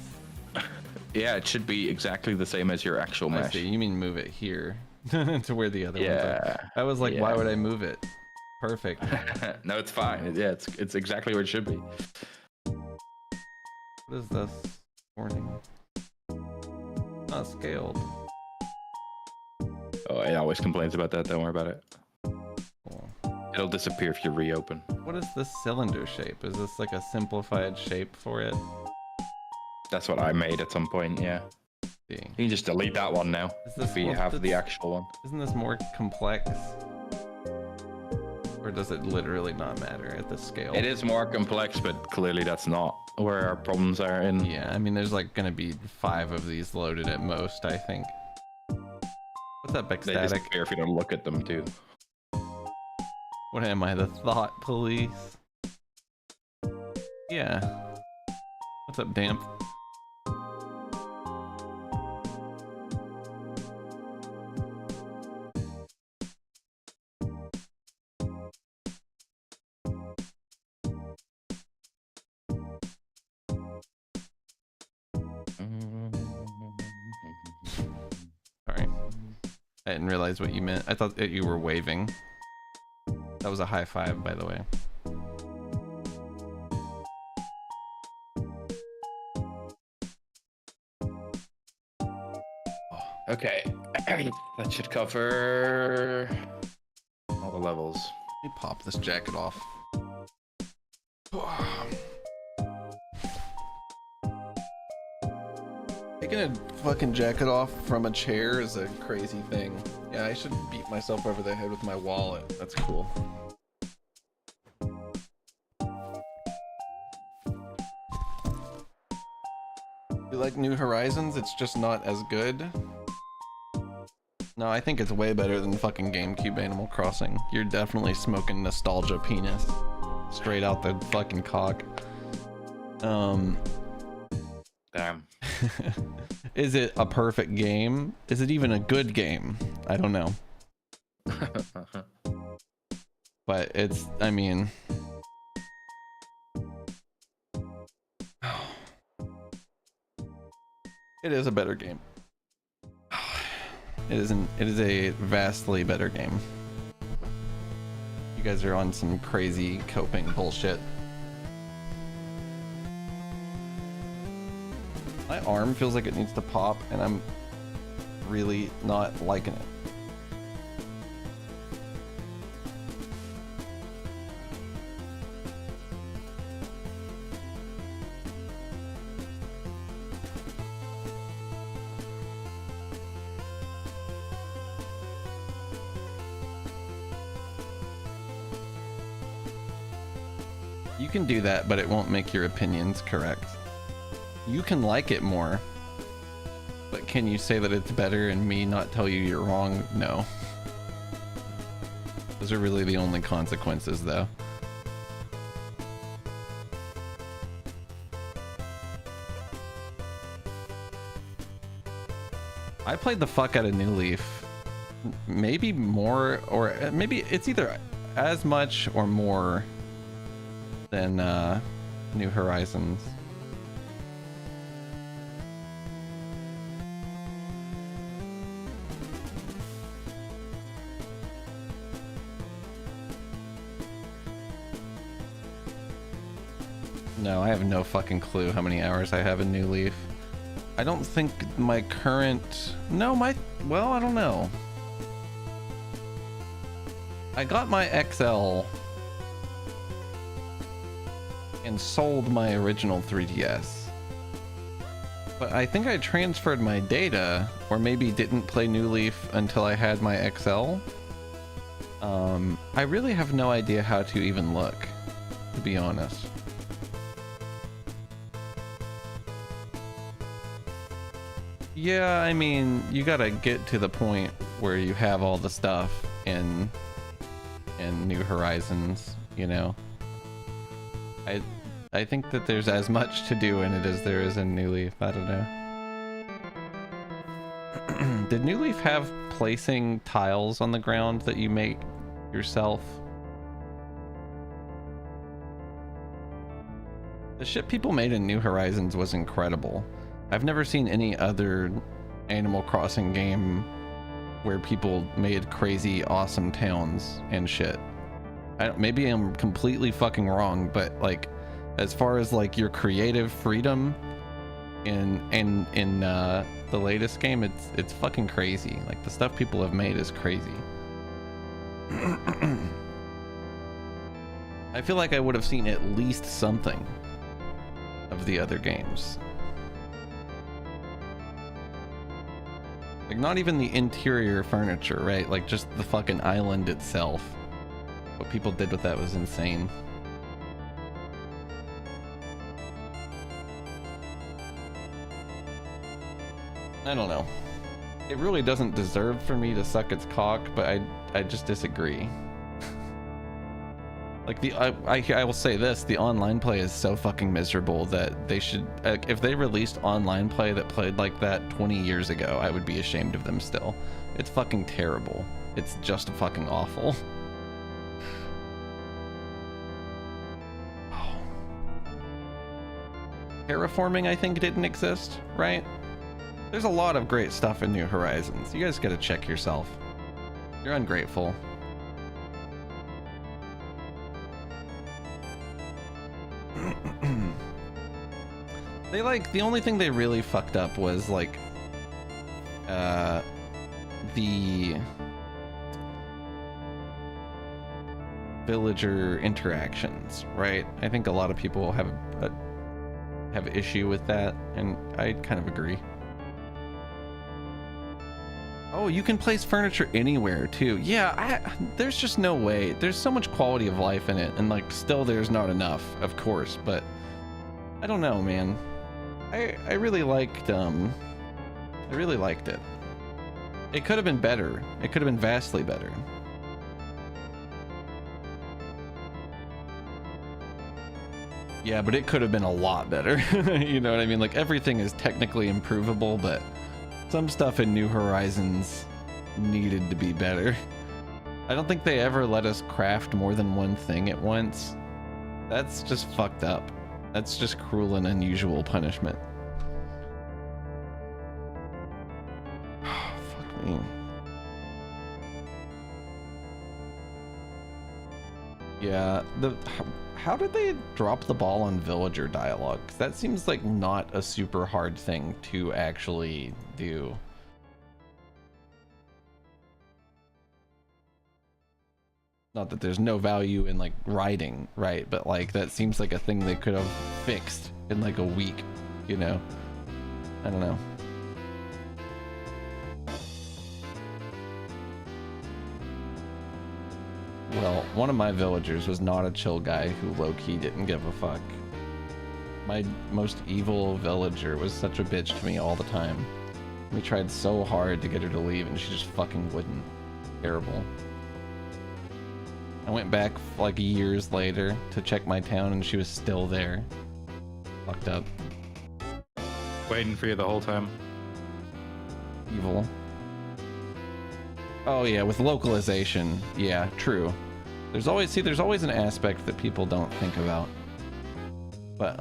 Yeah, it should be exactly the same as your actual I mesh. see. You mean move it here to where the other ones Yeah. are. I was like, why Yeah. would I move it? Perfect. No, it's fine. Yeah, it's exactly where it should be. What is this? Warning. Not scaled. Oh, it always complains about that. Don't worry about it. Cool. It'll disappear if you reopen. What is this cylinder shape? Is this like a simplified shape for it? That's what I made at some point. Yeah. See. You can just delete that one now Is this if you well, have the that's- actual one. Isn't this more complex? Or does it literally not matter at this scale? It is more complex, but clearly that's not where our problems are in. Yeah, I mean, there's like gonna be 5 of these loaded at most, I think. What's up, They ecstatic? disappear if you don't look at them too. What am I, the thought police? Yeah. What's up, Damp? Sorry. I didn't realize what you meant. I thought that you were waving. That was a high five, by the way. Okay, that should cover all the levels. Let me pop this jacket off. Taking a fucking jacket off from a chair is a crazy thing. Yeah, I should beat myself over the head with my wallet. That's cool. You like New Horizons? It's just not as good. No, I think it's way better than fucking GameCube Animal Crossing. You're definitely smoking nostalgia penis. Straight out the fucking cock. Damn. Is it a perfect game? Is it even a good game? I don't know. But it's, I mean... It is a better game. It isn't. It is a vastly better game. You guys are on some crazy coping bullshit. My arm feels like it needs to pop, and I'm really not liking it. You can do that, but it won't make your opinions correct. You can like it more, but can you say that it's better and me not tell you you're wrong? No. Those are really the only consequences, though. I played the fuck out of New Leaf. Maybe more, or maybe it's either as much or more than New Horizons. No, I have no fucking clue how many hours I have in New Leaf. I don't think my current... No, well, I don't know. I got my XL and sold my original 3DS. But I think I transferred my data, or maybe didn't play New Leaf until I had my XL. I really have no idea how to even look, to be honest. Yeah, I mean, you gotta get to the point where you have all the stuff in New Horizons, you know? I think that there's as much to do in it as there is in New Leaf. I don't know. Did New Leaf have placing tiles on the ground that you make yourself? The shit people made in New Horizons was incredible. I've never seen any other Animal Crossing game where people made crazy awesome towns and shit. Maybe I'm completely fucking wrong, but like, as far as like your creative freedom in the latest game, it's fucking crazy. Like the stuff people have made is crazy. I feel like I would have seen at least something of the other games. Like not even the interior furniture, right? Like just the fucking island itself. What people did with that was insane. I don't know. It really doesn't deserve for me to suck its cock, but I just disagree. Like I will say this, the online play is so fucking miserable that they should, if they released online play that played like that 20 years ago, I would be ashamed of them still. It's fucking terrible. It's just fucking awful. Terraforming, I think, didn't exist, right? There's a lot of great stuff in New Horizons. You guys gotta check yourself. You're ungrateful. They like, the only thing they really fucked up was like, the villager interactions, right? I think a lot of people have issue with that, and I kind of agree. Oh, you can place furniture anywhere too. Yeah, there's just no way. There's so much quality of life in it, and like still there's not enough, of course, but I don't know, man. I really liked it. It could have been better. It could have been vastly better. Yeah, but it could have been a lot better. You know what I mean? Like everything is technically improvable, but some stuff in New Horizons needed to be better. I don't think they ever let us craft more than one thing at once. That's just fucked up. That's just cruel and unusual punishment. Fuck me. Yeah, how did they drop the ball on villager dialogue? 'Cause that seems like not a super hard thing to actually do. Not that there's no value in like writing, right? But like that seems like a thing they could have fixed in like a week, you know? I don't know. Well, one of my villagers was not a chill guy who low-key didn't give a fuck. My most evil villager was such a bitch to me all the time. We tried so hard to get her to leave and she just fucking wouldn't. Terrible. I went back like years later to check my town and she was still there. Fucked up. Waiting for you the whole time. Evil. Oh yeah, with localization. Yeah, true. There's always an aspect that people don't think about. But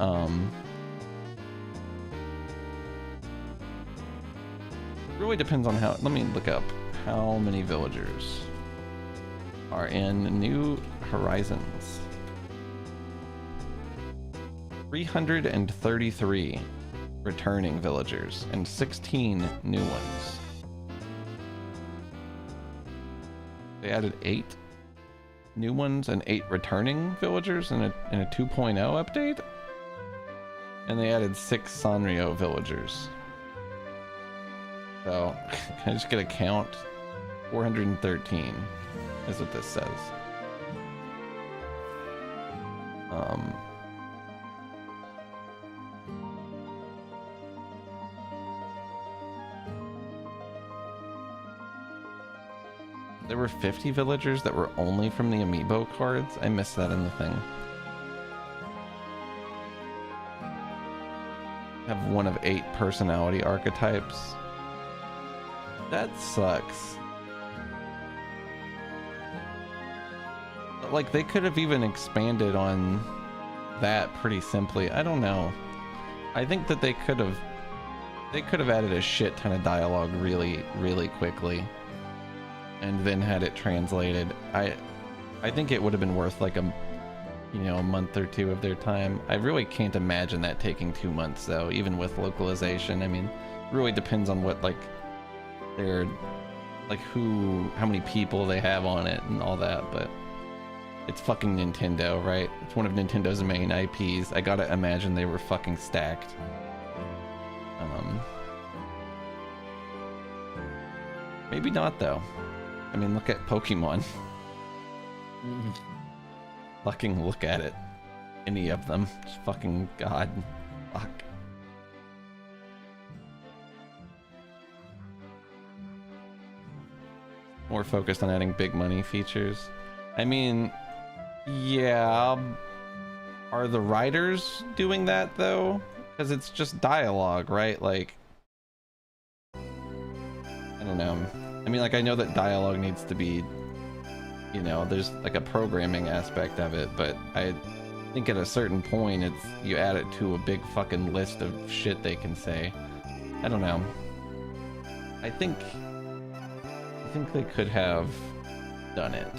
it really depends on how. Let me look up how many villagers are in New Horizons. 333 returning villagers and 16 new ones. They added 8 new ones and 8 returning villagers in a 2.0 update. And they added 6 Sanrio villagers. So, can I just get a count? 413. is what this says. There were 50 villagers that were only from the amiibo cards. I missed that in the thing. Have one of 8 personality archetypes. That sucks. Like, they could have even expanded on that pretty simply. I don't know. I think that they could have added a shit ton of dialogue really quickly and then had it translated. I think it would have been worth like a month or 2 of their time. I really can't imagine that taking 2 months though, even with localization. I mean, it really depends on what like their how many people they have on it and all that, but it's fucking Nintendo, right? It's one of Nintendo's main IPs. I gotta imagine they were fucking stacked. Maybe not though. I mean, look at Pokemon. Fucking look at it. Any of them. Just fucking God. Fuck. More focused on adding big money features. I mean, yeah. Are the writers doing that though? Because it's just dialogue, right? Like, I don't know. I mean, like, I know that dialogue needs to be, there's like a programming aspect of it, but I think at a certain point you add it to a big fucking list of shit they can say. I don't know. I think they could have done it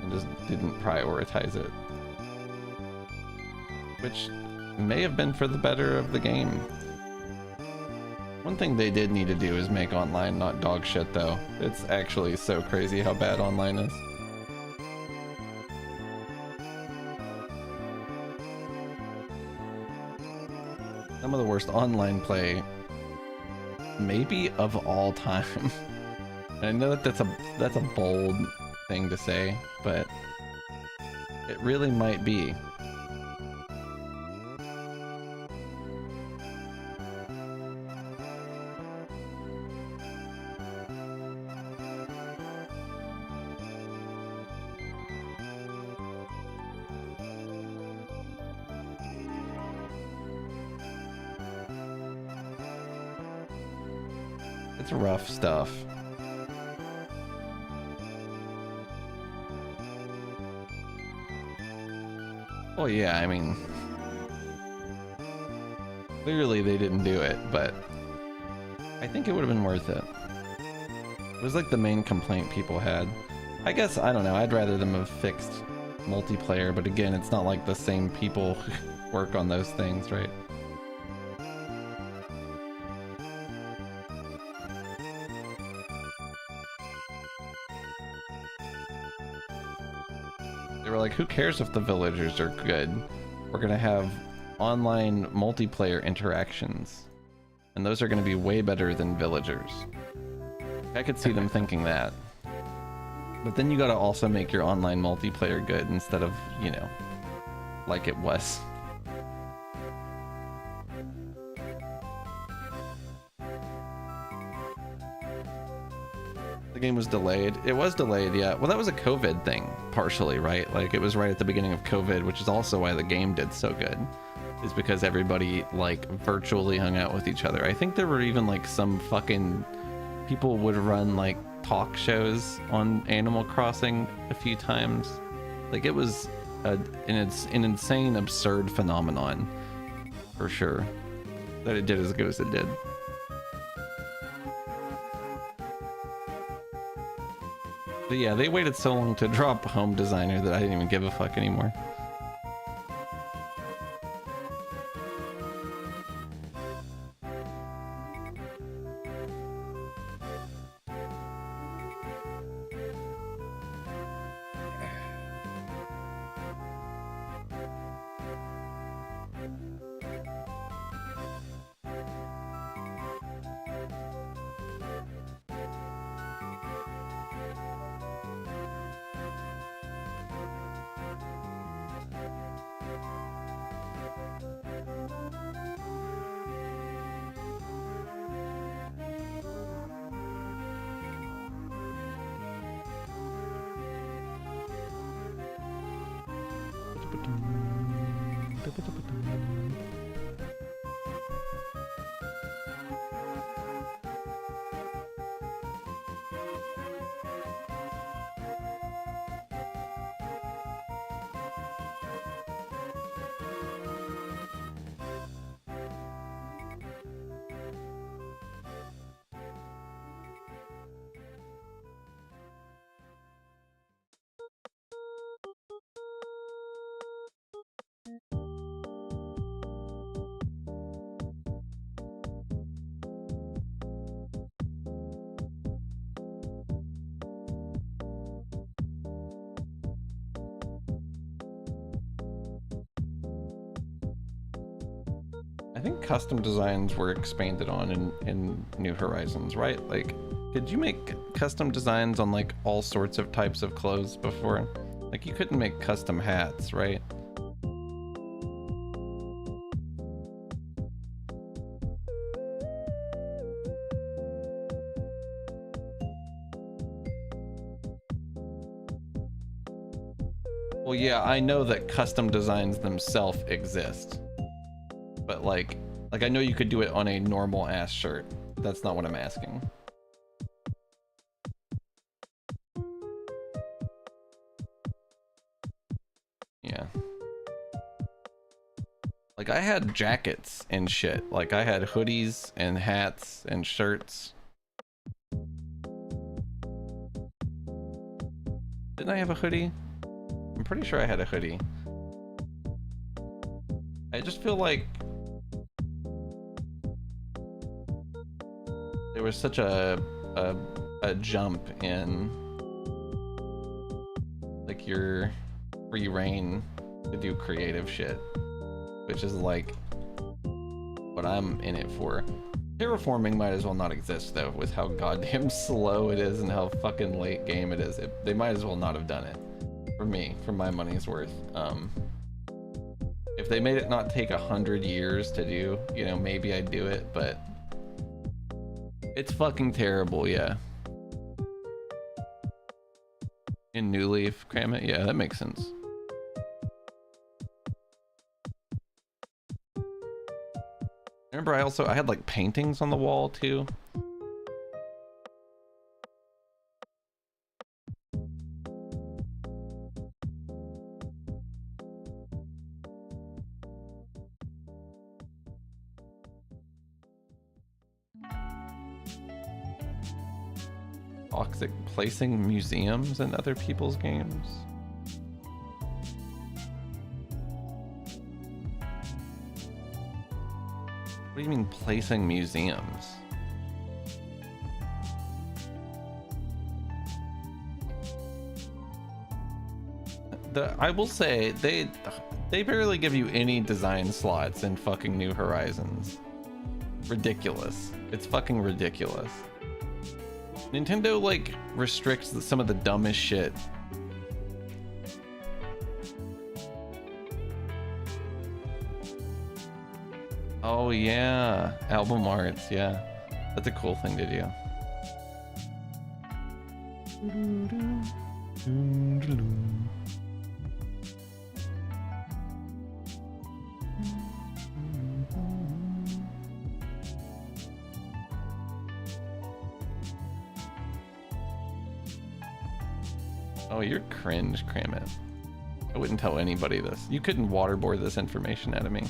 and just didn't prioritize it, which may have been for the better of the game. One thing they did need to do is make online not dog shit though. It's actually so crazy how bad online is. Some of the worst online play maybe of all time. I know that that's a bold thing to say, but it really might be. It's rough stuff. Well, yeah, I mean, clearly they didn't do it, but I think it would have been worth it. It was like the main complaint people had. I guess, I don't know, I'd rather them have fixed multiplayer, but again, it's not like the same people work on those things, right? They were like, who cares if the villagers are good? We're gonna have online multiplayer interactions, and those are gonna be way better than villagers. I could see them thinking that. But then you gotta also make your online multiplayer good instead of, like it was. The game was delayed. It was delayed, yeah. Well, that was a COVID thing, partially, right? Like, it was right at the beginning of COVID, which is also why the game did so good. Is because everybody, like, virtually hung out with each other. I think there were even, like, some fucking... people would run, like, talk shows on Animal Crossing a few times. Like, it was an insane, absurd phenomenon, for sure. That it did as good as it did. But yeah, they waited so long to drop Home Designer that I didn't even give a fuck anymore. I think custom designs were expanded on in New Horizons, right? Like, could you make custom designs on like all sorts of types of clothes before? Like, you couldn't make custom hats, right? Well, yeah, I know that custom designs themselves exist. But like I know you could do it on a normal ass shirt. That's not what I'm asking. Yeah. Like, I had jackets and shit. Like, I had hoodies and hats and shirts. Didn't I have a hoodie? I'm pretty sure I had a hoodie. I just feel like there was such a jump in like your free reign to do creative shit, which is like what I'm in it for. Terraforming might as well not exist though, with how goddamn slow it is and how fucking late game it is. They might as well not have done it for me, for my money's worth. If they made it not take 100 years to do, you know, maybe I'd do it, but it's fucking terrible, yeah. In New Leaf, cram it? Yeah, that makes sense. Remember, I had like paintings on the wall too. Toxic placing museums in other people's games. What do you mean placing museums? I will say they barely give you any design slots in fucking New Horizons. Ridiculous. It's fucking ridiculous. Nintendo like restricts some of the dumbest shit. Oh yeah, album arts, yeah. That's a cool thing to do. Oh, you're cringe, cram it. I wouldn't tell anybody this. You couldn't waterboard this information out of me.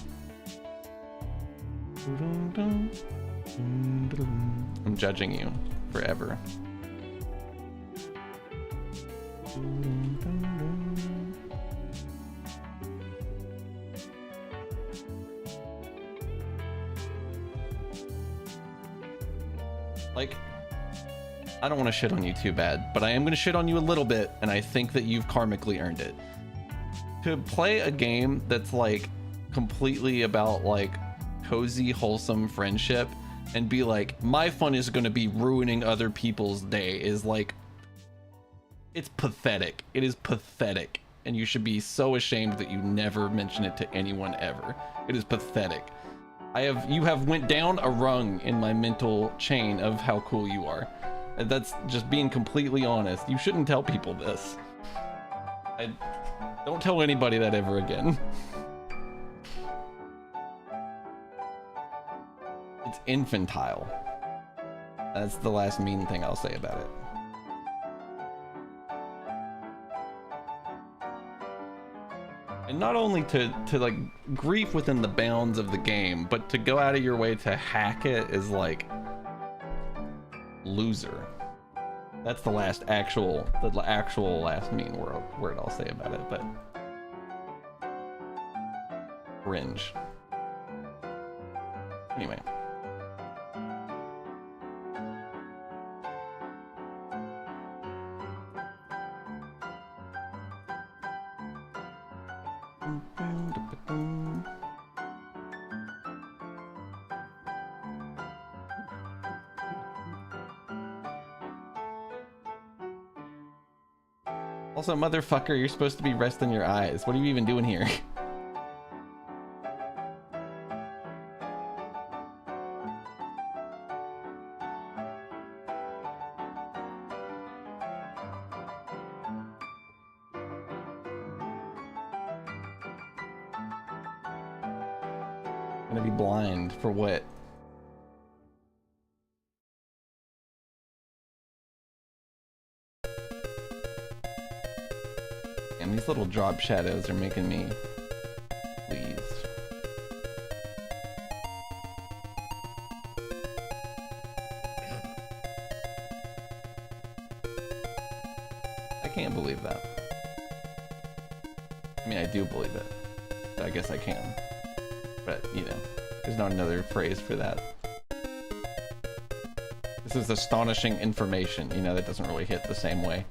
I'm judging you forever. Like, I don't want to shit on you too bad, but I am going to shit on you a little bit, and I think that you've karmically earned it. To play a game that's like completely about like cozy, wholesome friendship and be like, my fun is going to be ruining other people's day is like, it's pathetic. It is pathetic. And you should be so ashamed that you never mention it to anyone ever. It is pathetic. You have went down a rung in my mental chain of how cool you are. And that's just being completely honest. You shouldn't tell people this. I don't tell anybody that ever again. It's infantile. That's the last mean thing I'll say about it. And not only to like grief within the bounds of the game, but to go out of your way to hack it is like loser. That's the actual last mean word I'll say about it, but cringe. Anyway. Also, motherfucker, you're supposed to be resting your eyes. What are you even doing here? Gonna be blind for what? And these little drop shadows are making me pleased. I can't believe that. I mean, I do believe it. I guess I can. But, you know, there's not another phrase for that. This is astonishing information, you know, that doesn't really hit the same way.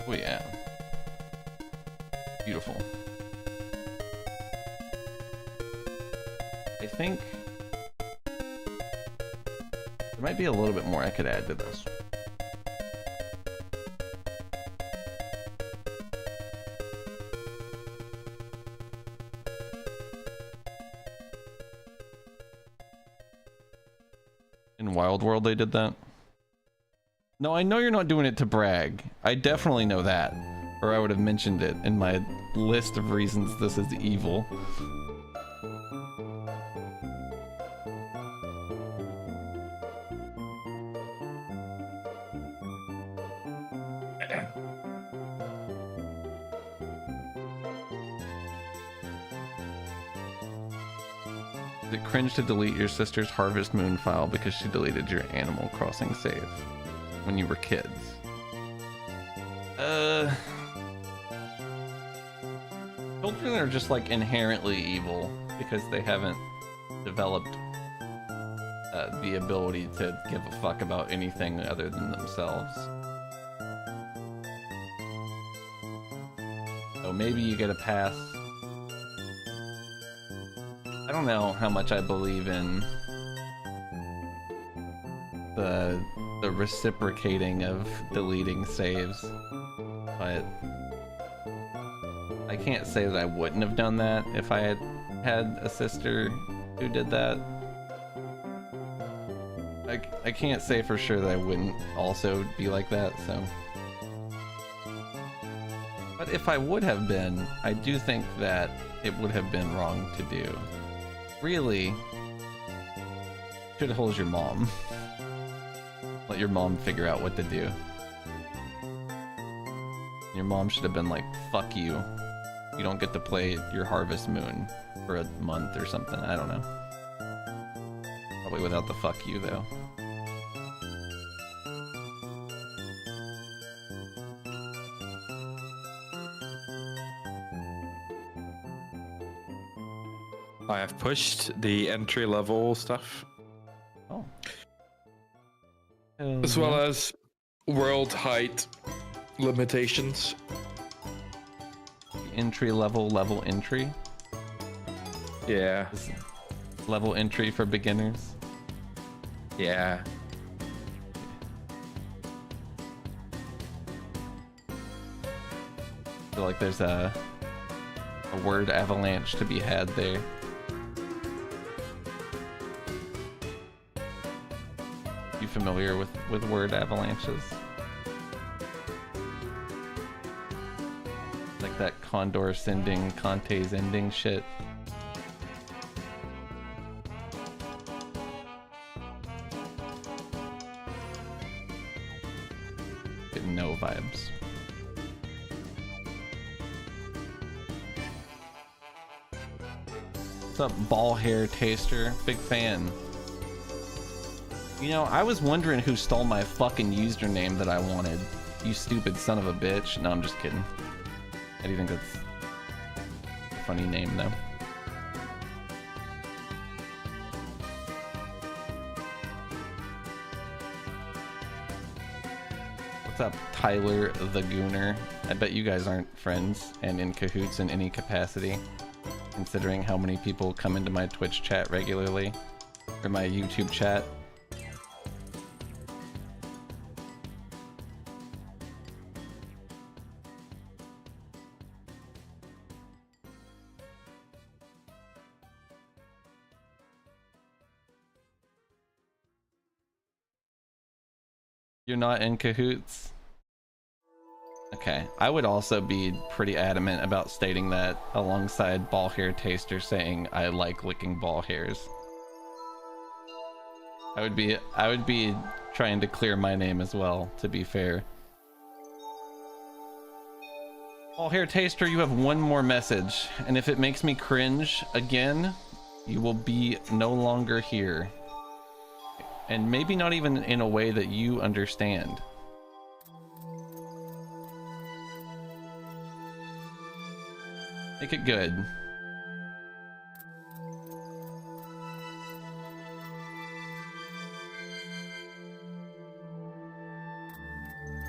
Oh yeah. Beautiful. I think there might be a little bit more I could add to this. In Wild World they did that? No, I know you're not doing it to brag. I definitely know that. Or I would have mentioned it in my list of reasons this is evil. Is it cringe to delete your sister's Harvest Moon file because she deleted your Animal Crossing save when you were kids? Children are just like inherently evil because they haven't developed the ability to give a fuck about anything other than themselves. So maybe you get a pass. I don't know how much I believe in the reciprocating of deleting saves, but I can't say that I wouldn't have done that if I had a sister who did that. I can't say for sure that I wouldn't also be like that, so. But if I would have been, I do think that it would have been wrong to do. Really, should hold your mom. Let your mom figure out what to do. Your mom should have been like, fuck you. You don't get to play your Harvest Moon for a month or something. I don't know. Probably without the fuck you, though. I have pushed the entry level stuff. Oh. As well as world height limitations. Entry level entry? Yeah. Level entry for beginners. Yeah. I feel like there's a word avalanche to be had there. You familiar with word avalanches? Like that Condor sending Conte's ending shit. Getting no vibes. What's up, ball hair taster? Big fan. You know, I was wondering who stole my fucking username that I wanted. You stupid son of a bitch. No, I'm just kidding. I do think that's a funny name, though. What's up, Tyler the Gooner? I bet you guys aren't friends and in cahoots in any capacity, considering how many people come into my Twitch chat regularly, or my YouTube chat. You're not in cahoots? Okay, I would also be pretty adamant about stating that alongside ball hair taster saying I like licking ball hairs. I would be trying to clear my name as well, to be fair. Ball hair taster, you have one more message, and if it makes me cringe again, you will be no longer here. And maybe not even in a way that you understand. Make it good.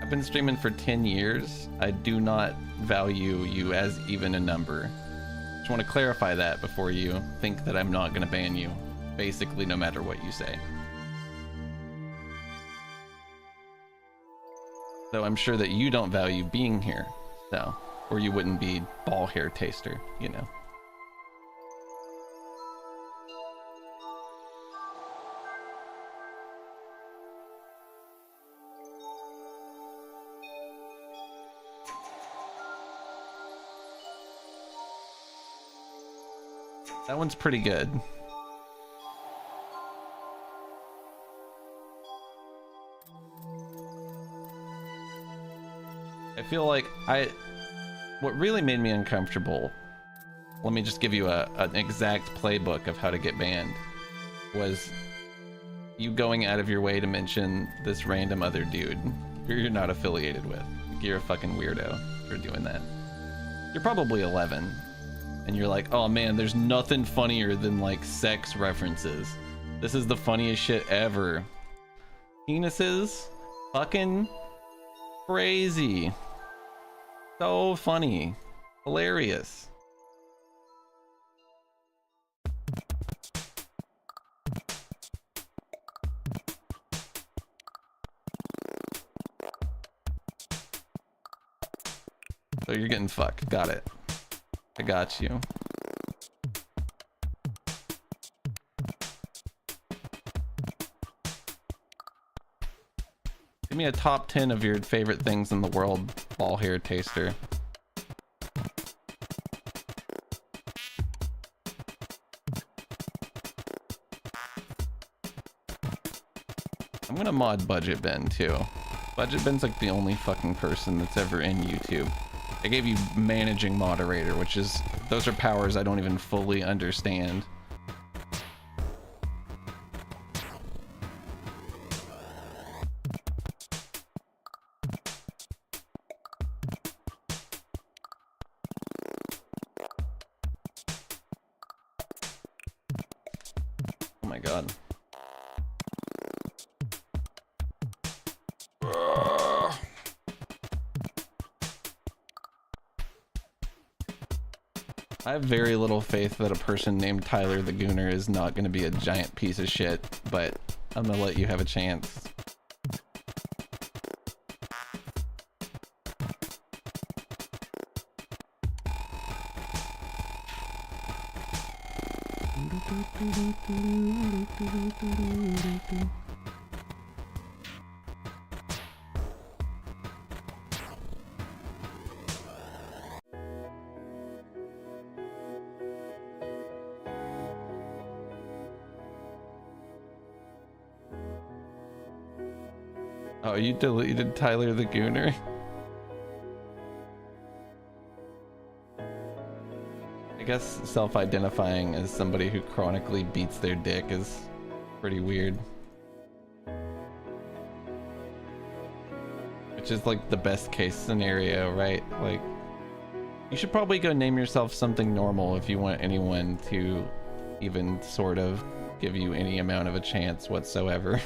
I've been streaming for 10 years. I do not value you as even a number. Just want to clarify that before you think that I'm not going to ban you. Basically, no matter what you say. Though I'm sure that you don't value being here, so, or you wouldn't be ball hair taster, you know. That one's pretty good. I feel like what really made me uncomfortable, let me just give you an exact playbook of how to get banned, was you going out of your way to mention this random other dude who you're not affiliated with. You're a fucking weirdo for doing that. You're probably 11, and you're like, oh man, there's nothing funnier than like sex references. This is the funniest shit ever. Penises? Fucking crazy. So funny. Hilarious. So you're getting fucked. Got it. I got you. Give me a top 10 of your favorite things in the world, ball hair taster. I'm gonna mod Budget Ben too. Budget Ben's like the only fucking person that's ever in YouTube. I gave you managing moderator, which is, those are powers I don't even fully understand. Oh my god. I have very little faith that a person named Tyler the Gooner is not going to be a giant piece of shit, but I'm gonna let you have a chance. Oh, you deleted Tyler the Gooner? I guess self-identifying as somebody who chronically beats their dick is pretty weird. Which is like the best case scenario, right? Like, you should probably go name yourself something normal if you want anyone to even sort of give you any amount of a chance whatsoever.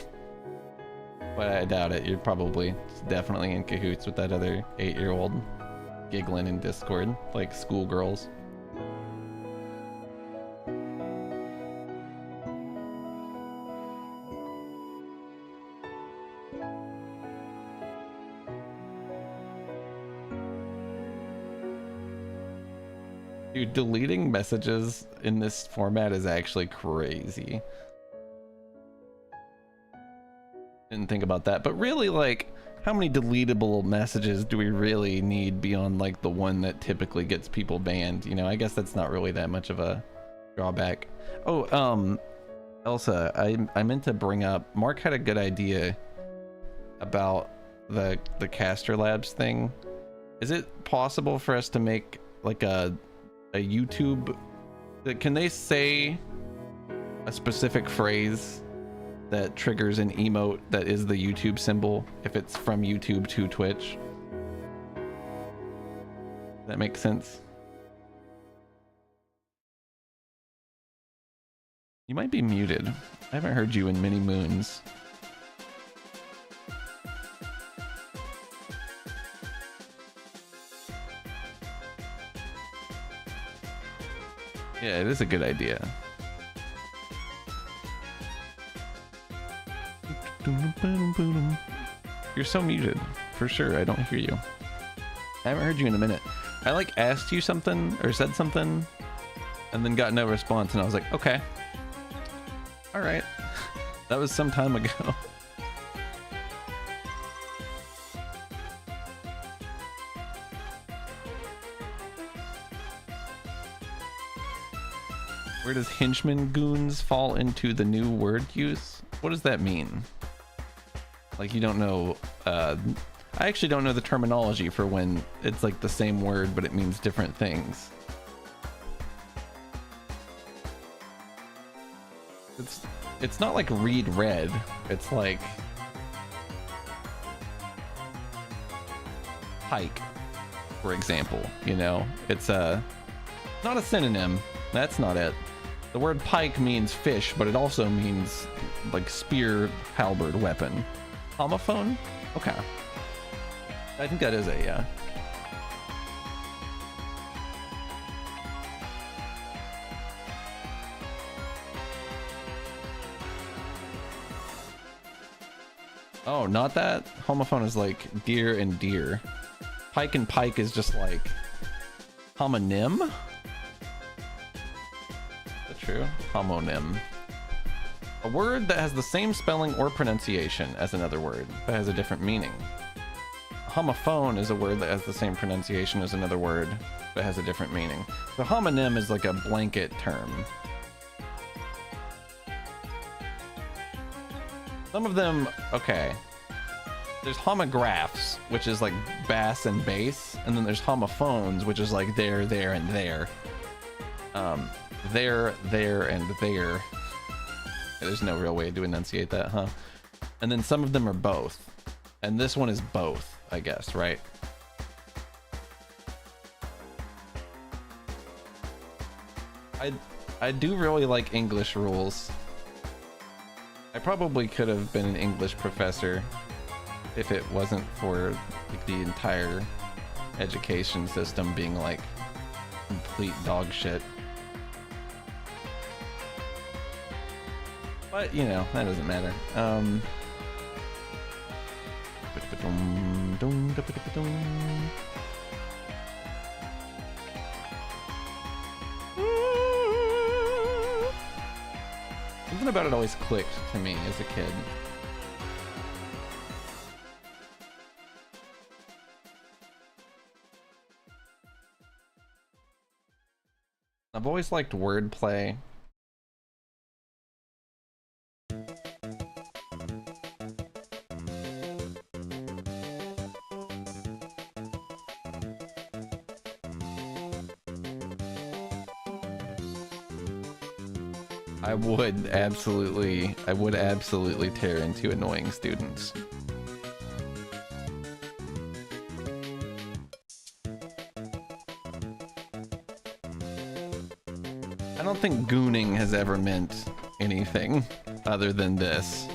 But I doubt it. You're probably definitely in cahoots with that other 8-year-old giggling in Discord like schoolgirls. Dude, deleting messages in this format is actually crazy. Didn't think about that, but really, like, how many deletable messages do we really need beyond like the one that typically gets people banned? You know, I guess that's not really that much of a drawback. Oh, Elsa, I meant to bring up, Mark had a good idea about the Caster Labs thing. Is it possible for us to make like a YouTube, can they say a specific phrase that triggers an emote that is the YouTube symbol if it's from YouTube to Twitch? That makes sense. You might be muted. I haven't heard you in many moons. Yeah, it is a good idea. You're so muted. For sure, I don't hear you. I haven't heard you in a minute. I like asked you something or said something and then got no response and I was like, okay. All right. That was some time ago. Where does henchman goons fall into the new word use? What does that mean? Like, you don't know, I actually don't know the terminology for when it's like the same word, but it means different things. It's not like read red. It's like pike, for example, you know? It's not a synonym. That's not it. The word pike means fish, but it also means like spear, halberd, weapon. Homophone? Okay. I think that is a, yeah. Oh, not that? Homophone is like deer and deer. Pike and pike is just like homonym? True. Homonym. A word that has the same spelling or pronunciation as another word, but has a different meaning. Homophone is a word that has the same pronunciation as another word, but has a different meaning. So homonym is like a blanket term. Some of them, okay. There's homographs, which is like bass and bass, and then there's homophones, which is like there, and there. There, and there. There's no real way to enunciate that, huh? And then some of them are both. And this one is both, I guess, right? I do really like English rules. I probably could have been an English professor if it wasn't for like the entire education system being like complete dog shit. But, you know, that doesn't matter. Something about it always clicked to me as a kid. I've always liked wordplay. I would absolutely tear into annoying students. I don't think gooning has ever meant anything other than this.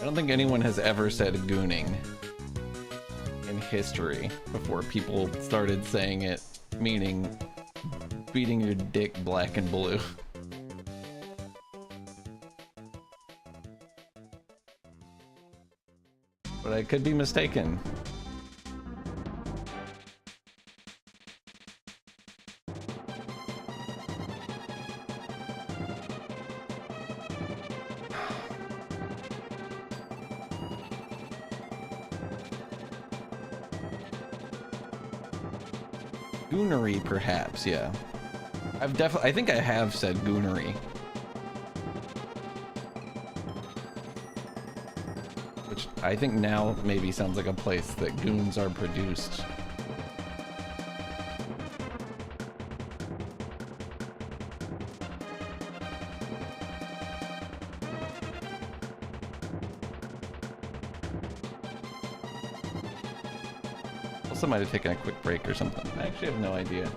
I don't think anyone has ever said gooning in history before people started saying it, meaning beating your dick black and blue. But I could be mistaken. Goonery, perhaps, yeah. I think I have said goonery. Which I think now maybe sounds like a place that goons are produced. Also might have taken a quick break or something. I actually have no idea.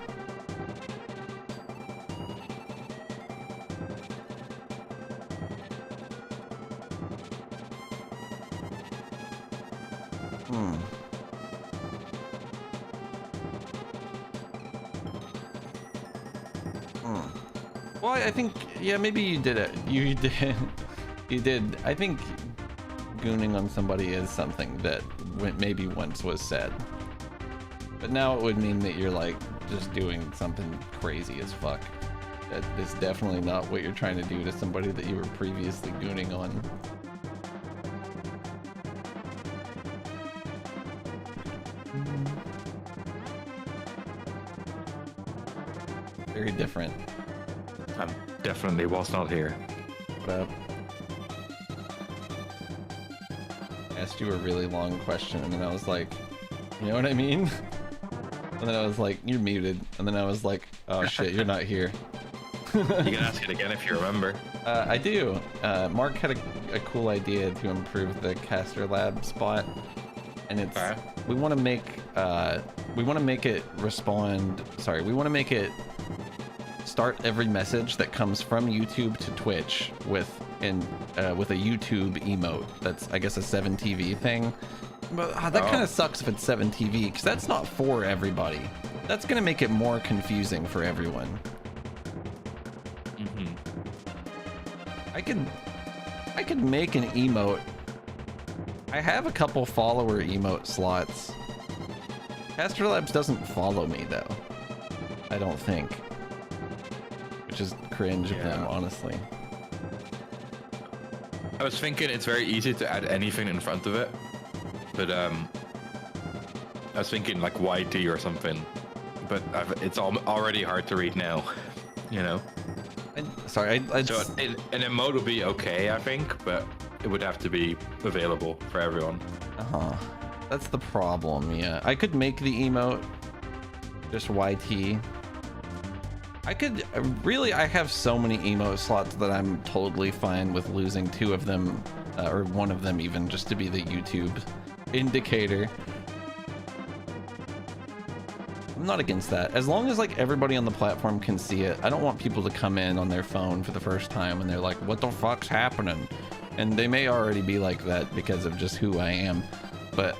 Well, I think, yeah, maybe you did it. You did. You did. I think gooning on somebody is something that maybe once was said. But now it would mean that you're like just doing something crazy as fuck. That is definitely not what you're trying to do to somebody that you were previously gooning on. Very different. I definitely was not here. What up? I asked you a really long question and then I was like, you know what I mean? And then I was like, you're muted. And then I was like, oh shit, you're not here. You can ask it again if you remember. I do. Mark had a cool idea to improve the caster lab spot. And it's, we want to make it respond, sorry, we want to make it start every message that comes from YouTube to Twitch with a YouTube emote. That's, I guess, a 7TV thing. But that kind of sucks if it's 7TV, because that's not for everybody. That's gonna make it more confusing for everyone. I could make an emote. I have a couple follower emote slots. Caster Labs doesn't follow me though. I don't think. Which is cringe of them, honestly. I was thinking it's very easy to add anything in front of it. But I was thinking like YT or something, but it's already hard to read now, you know. So an emote would be okay, I think, but it would have to be available for everyone. That's the problem. Yeah, I could make the emote just YT. I have so many emote slots that I'm totally fine with losing 2 of them, or 1 of them even, just to be the YouTube indicator. I'm not against that, as long as like everybody on the platform can see it. I don't want people to come in on their phone for the first time and they're like, what the fuck's happening? And they may already be like that because of just who I am, but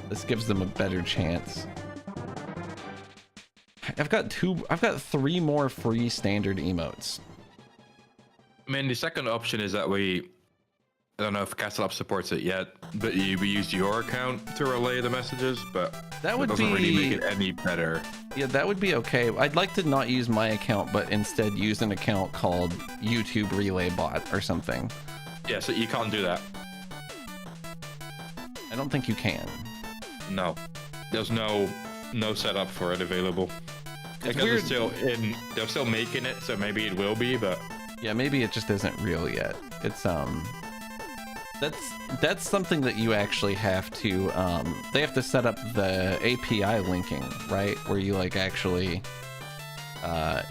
this gives them a better chance. I've got 3 more free standard emotes. I mean, the second option is that I don't know if Castle App supports it yet, but we use your account to relay the messages, but that doesn't really make it any better. Yeah, that would be okay. I'd like to not use my account, but instead use an account called YouTube Relay Bot or something. Yeah, so you can't do that. I don't think you can. No, there's no setup for it available. It's because weird. They're still making it, so maybe it will be, but yeah, maybe it just isn't real yet. It's that's something that you actually have to they have to set up the API linking, right? Where you like actually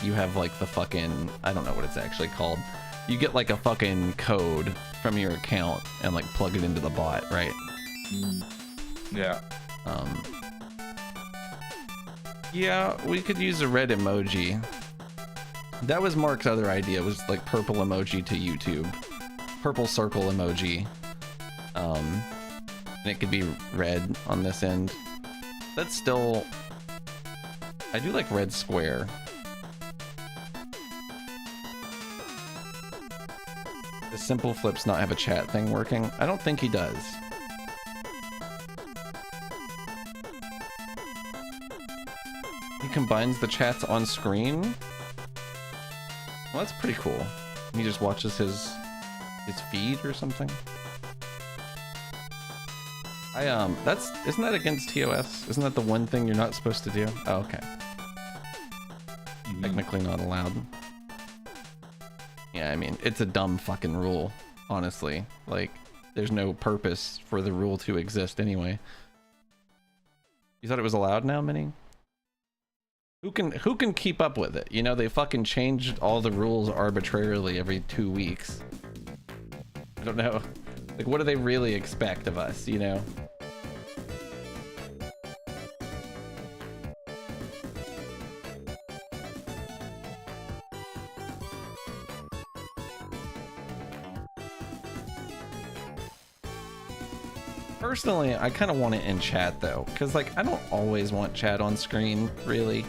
you have like the fucking, I don't know what it's actually called. You get like a fucking code from your account and like plug it into the bot, right? Yeah. Yeah, we could use a red emoji. That was Mark's other idea, was like purple emoji to YouTube. Purple circle emoji. And it could be red on this end. That's still... I do like red square. Does Simple Flips not have a chat thing working? I don't think he does. He combines the chats on screen? Well, that's pretty cool. He just watches his feed or something. Isn't that against TOS? Isn't that the one thing you're not supposed to do? Oh, okay. Technically not allowed. Yeah, I mean, it's a dumb fucking rule, honestly. Like, there's no purpose for the rule to exist anyway. You thought it was allowed now, Minnie? Who can keep up with it? You know, they fucking changed all the rules arbitrarily every 2 weeks. I don't know. Like, what do they really expect of us, you know? Personally, I kind of want it in chat though, because like I don't always want chat on screen, really.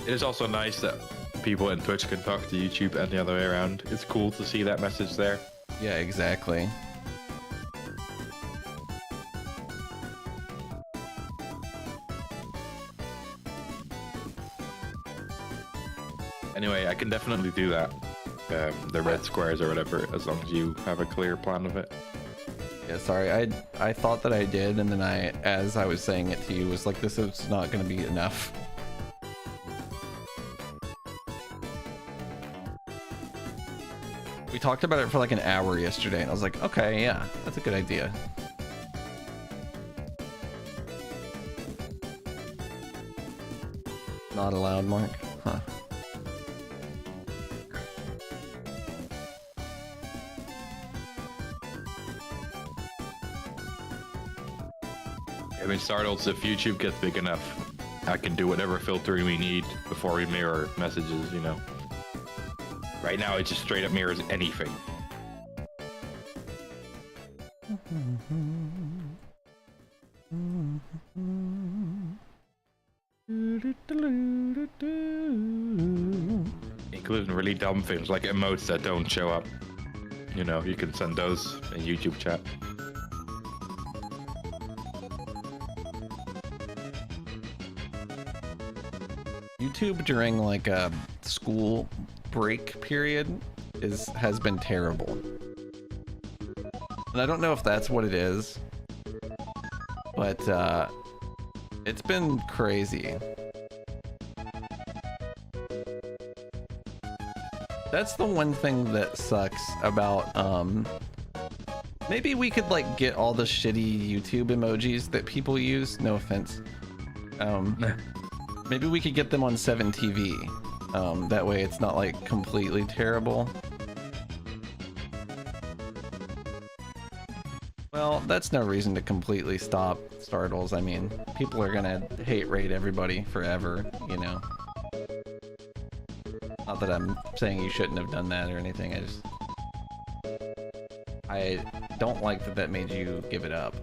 It is also nice that people in Twitch can talk to YouTube and the other way around. It's cool to see that message there. Yeah, exactly. Anyway, I can definitely do that. The red squares or whatever, as long as you have a clear plan of it. Yeah, sorry, I thought that I did, and then as I was saying it to you, was like, this is not going to be enough. We talked about it for like an hour yesterday, and I was like, okay, yeah, that's a good idea. Not allowed, Mark? Huh. I mean, Startles, if YouTube gets big enough, I can do whatever filtering we need before we mirror messages, you know. Right now, it just straight up mirrors anything. Including really dumb things like emotes that don't show up. You know, you can send those in YouTube chat. YouTube during like a school break period has been terrible. And I don't know if that's what it is, but it's been crazy. That's the one thing that sucks about maybe we could like get all the shitty YouTube emojis that people use, no offense. Maybe we could get them on 7TV. That way it's not like completely terrible. Well, that's no reason to completely stop Startles. I mean, people are gonna hate rate everybody forever, you know. Not that I'm saying you shouldn't have done that or anything, I don't like that made you give it up.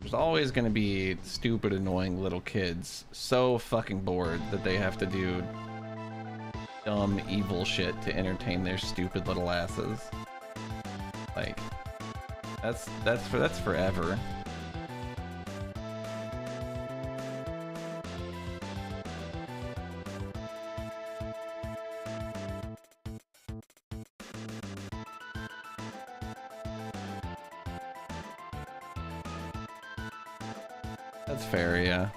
There's always gonna be stupid, annoying little kids so fucking bored that they have to do dumb, evil shit to entertain their stupid little asses. Like, that's forever. That's fair, yeah.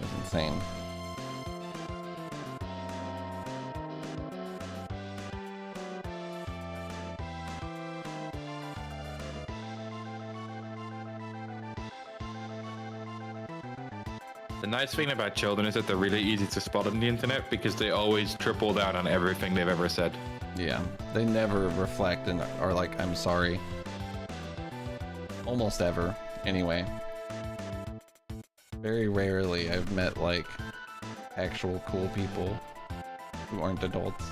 That's insane. The nice thing about children is that they're really easy to spot on the internet because they always triple down on everything they've ever said. Yeah, they never reflect and are like, I'm sorry. Almost ever, anyway. Very rarely I've met, like, actual cool people who aren't adults.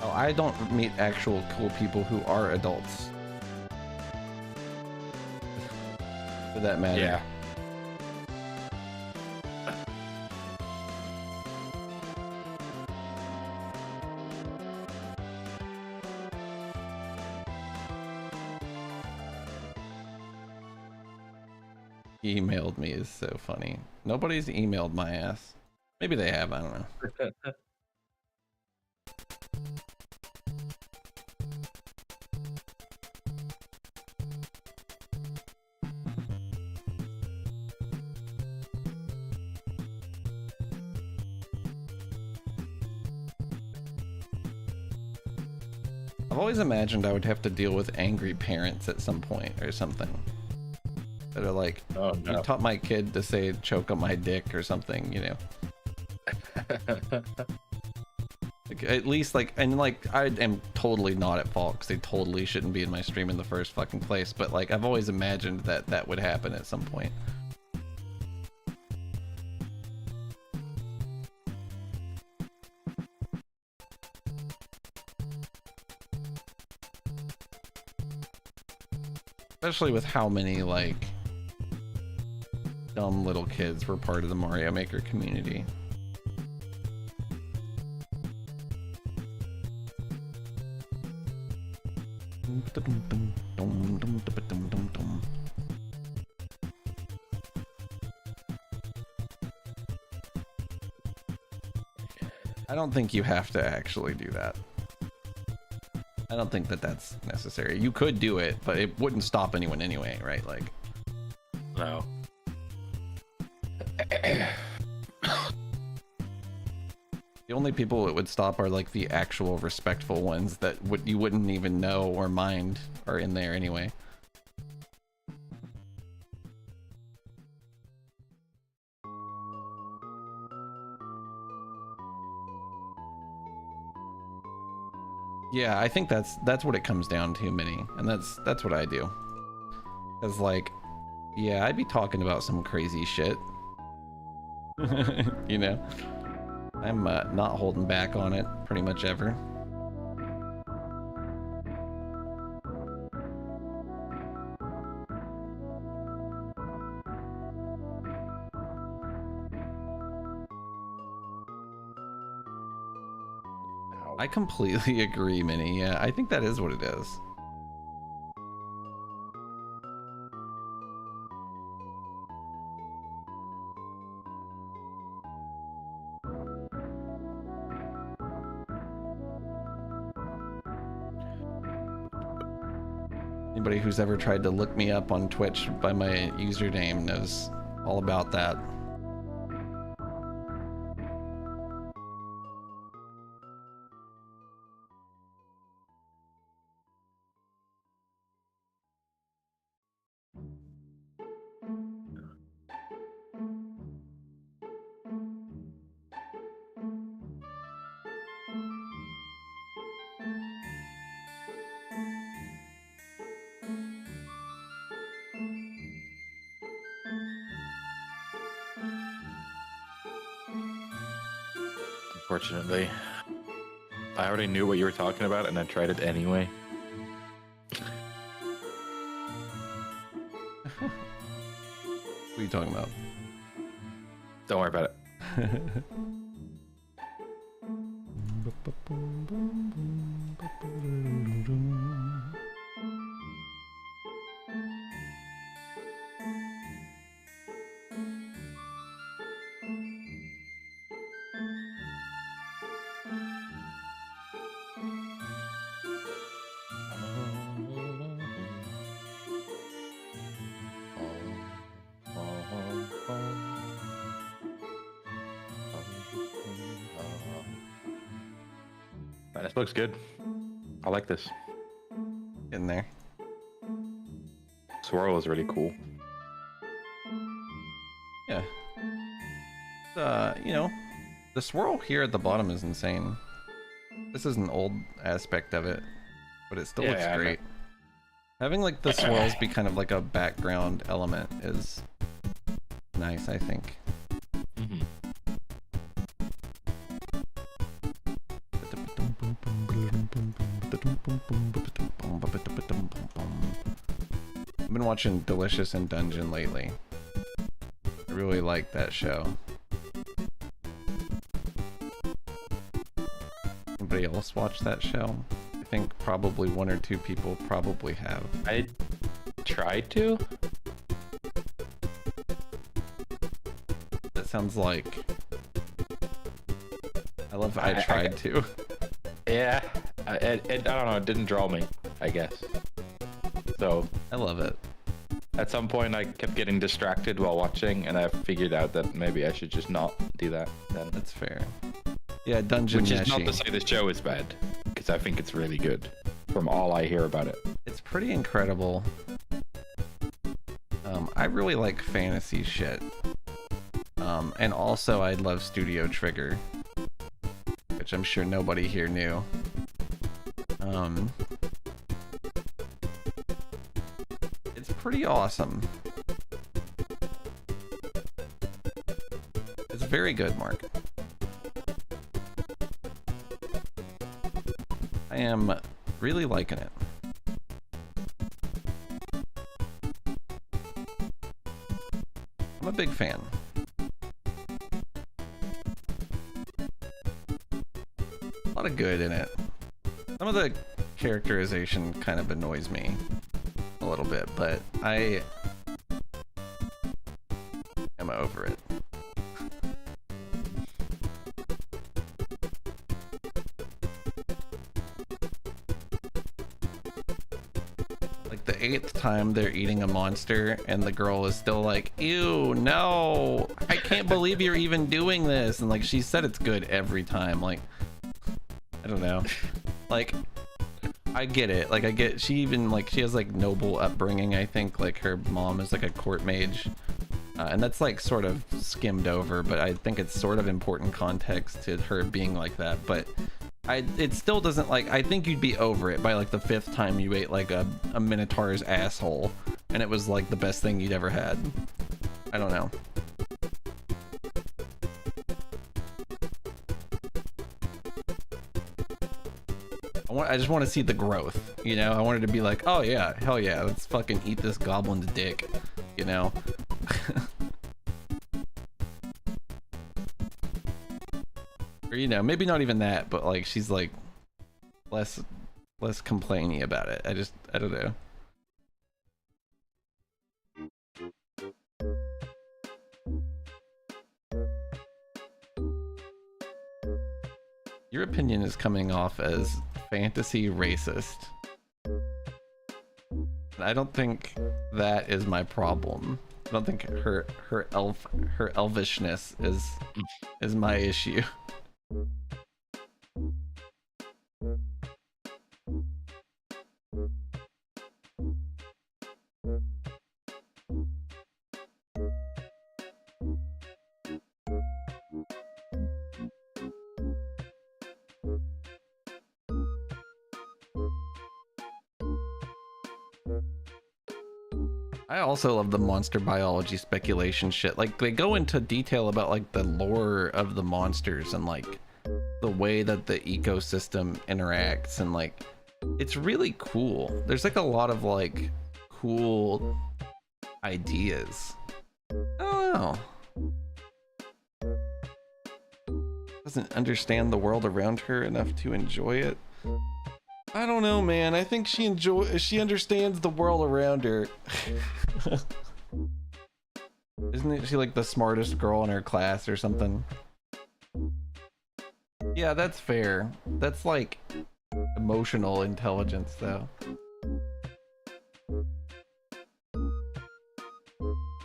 Oh, I don't meet actual cool people who are adults. For that matter. Yeah. Emailed me is so funny. Nobody's emailed my ass. Maybe they have, I don't know. I've always imagined I would have to deal with angry parents at some point or something. That are like, Oh, no. you taught my kid to say choke on my dick or something, you know. Like, at least like, and like, I am totally not at fault because they totally shouldn't be in my stream in the first fucking place, but like, I've always imagined that that would happen at some point. Especially with how many like dumb little kids were part of the Mario Maker community. I don't think you have to actually do that. I don't think that that's necessary. You could do it, but it wouldn't stop anyone anyway, right? Like, No. the only people it would stop are like the actual respectful ones that you wouldn't even know or mind are in there anyway. Yeah, I think that's what it comes down to, Minnie, and that's what I do. Cause like, yeah, I'd be talking about some crazy shit. You know, I'm not holding back on it pretty much ever. I completely agree, Minnie. Yeah, I think that is what it is. Anybody who's ever tried to look me up on Twitch by my username knows all about that. Fortunately. I already knew what you were talking about, and I tried it anyway. What are you talking about? Don't worry about it. Man, this looks good. I like this. In there. Swirl is really cool. Yeah. You know, the swirl here at the bottom is insane. This is an old aspect of it, but it still looks great. Having like the swirls be kind of like a background element is nice, I think. I've been watching Delicious in Dungeon lately. I really like that show. Anybody else watch that show? I think probably one or two people probably have. I tried to. That sounds like... I tried to. Yeah. I don't know, it didn't draw me, I guess. So I love it. At some point I kept getting distracted while watching, and I figured out that maybe I should just not do that then. That's fair. Yeah, Dungeon Which is Meshi. not to say the show is bad, because I think it's really good from all I hear about it. It's pretty incredible. I really like fantasy shit. And also I love Studio Trigger, which I'm sure nobody here knew. It's pretty awesome. It's very good, Mark. I am really liking it. I'm a big fan. A lot of good in it. Some of the characterization kind of annoys me a little bit, but I am over it. Like the 8th time they're eating a monster and the girl is still like, ew, no, I can't believe you're even doing this. And like she said it's good every time. Like, I don't know. Like, I get it. Like, I get, she even, like, she has, like, noble upbringing, I think. Like, her mom is, like, a court mage. And that's, like, sort of skimmed over, but I think it's sort of important context to her being like that. But it still doesn't, like, I think you'd be over it by, like, the 5th time you ate, like, a Minotaur's asshole. And it was, like, the best thing you'd ever had. I don't know. I just want to see the growth, you know? I wanted to be like, oh yeah, hell yeah, let's fucking eat this goblin's dick, you know? Or, you know, maybe not even that, but like, she's like, less complainy about it. I don't know. Your opinion is coming off as fantasy racist. I don't think that is my problem. I don't think her elvishness is my issue. I also love the monster biology speculation shit. Like, they go into detail about like the lore of the monsters and like the way that the ecosystem interacts, and like it's really cool. There's like a lot of like cool ideas. I don't know. Doesn't understand the world around her enough to enjoy it. I don't know, man. I think she understands the world around her. Isn't she like the smartest girl in her class or something? Yeah, that's fair. That's like emotional intelligence, though.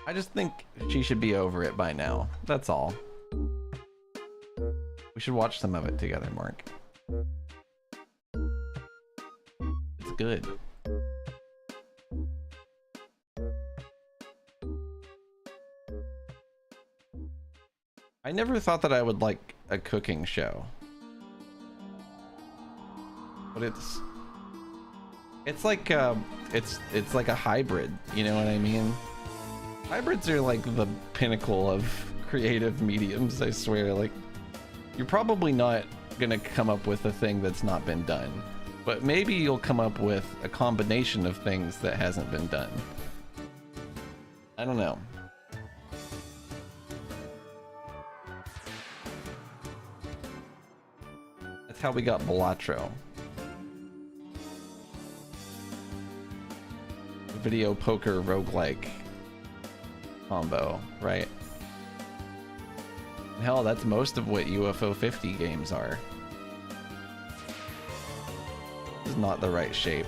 I just think she should be over it by now. That's all. We should watch some of it together, Mark. It's good. I never thought that I would like a cooking show. But it's like it's like a hybrid, you know what I mean? Hybrids are like the pinnacle of creative mediums, I swear. Like, you're probably not gonna come up with a thing that's not been done, but maybe you'll come up with a combination of things that hasn't been done. I don't know. That's how we got Balatro. Video poker roguelike combo, right? Hell, that's most of what UFO 50 games are. This is not the right shape.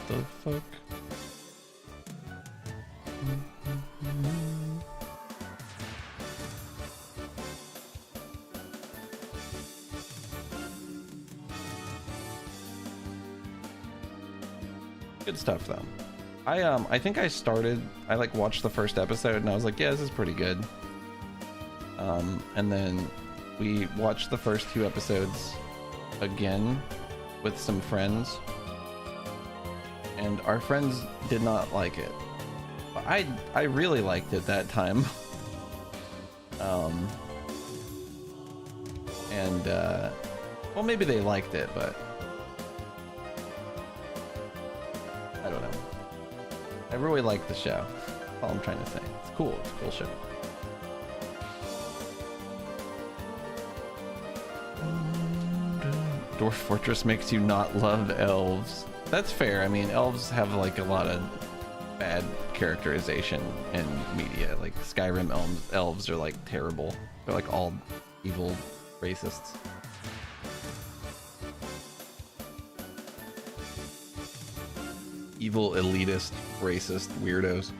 The fuck? Good stuff though. I think I like watched the first episode and I was like, yeah, this is pretty good. And then we watched the first 2 episodes again with some friends. And our friends did not like it. But I really liked it that time. Well, maybe they liked it, but I don't know. I really like the show. That's all I'm trying to say. It's cool. It's a cool show. Dwarf Fortress makes you not love elves. That's fair. I mean, elves have like a lot of bad characterization in media. Like Skyrim elves are like terrible. They're like all evil racists. Evil, elitist, racist weirdos.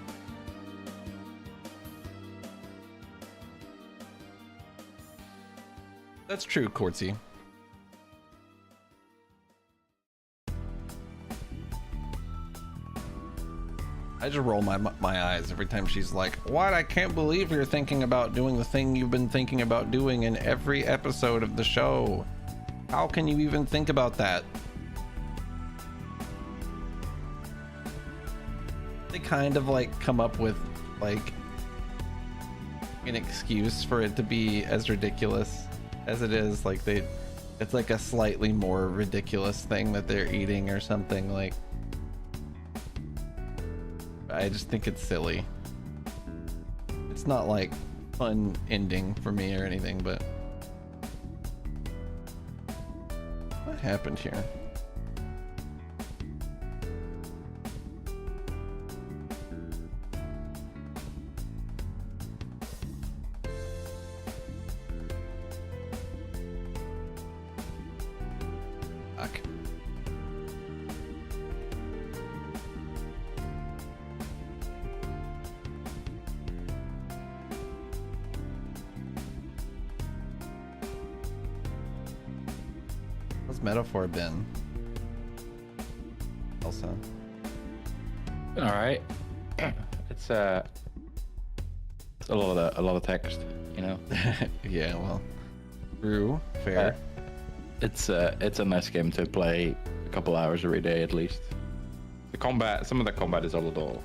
That's true, Quartzy. I just roll my eyes every time she's like, "What? I can't believe you're thinking about doing the thing you've been thinking about doing in every episode of the show. How can you even think about that?" They kind of like come up with like an excuse for it to be as ridiculous as it is. Like it's like a slightly more ridiculous thing that they're eating or something. Like, I just think it's silly. It's not like fun ending for me or anything, but what happened here? Fuck. metaphor been? Elsa. All right. It's a lot of text, you know. Yeah, well, true, fair. It's a nice game to play a couple hours every day at least. Some of the combat is a little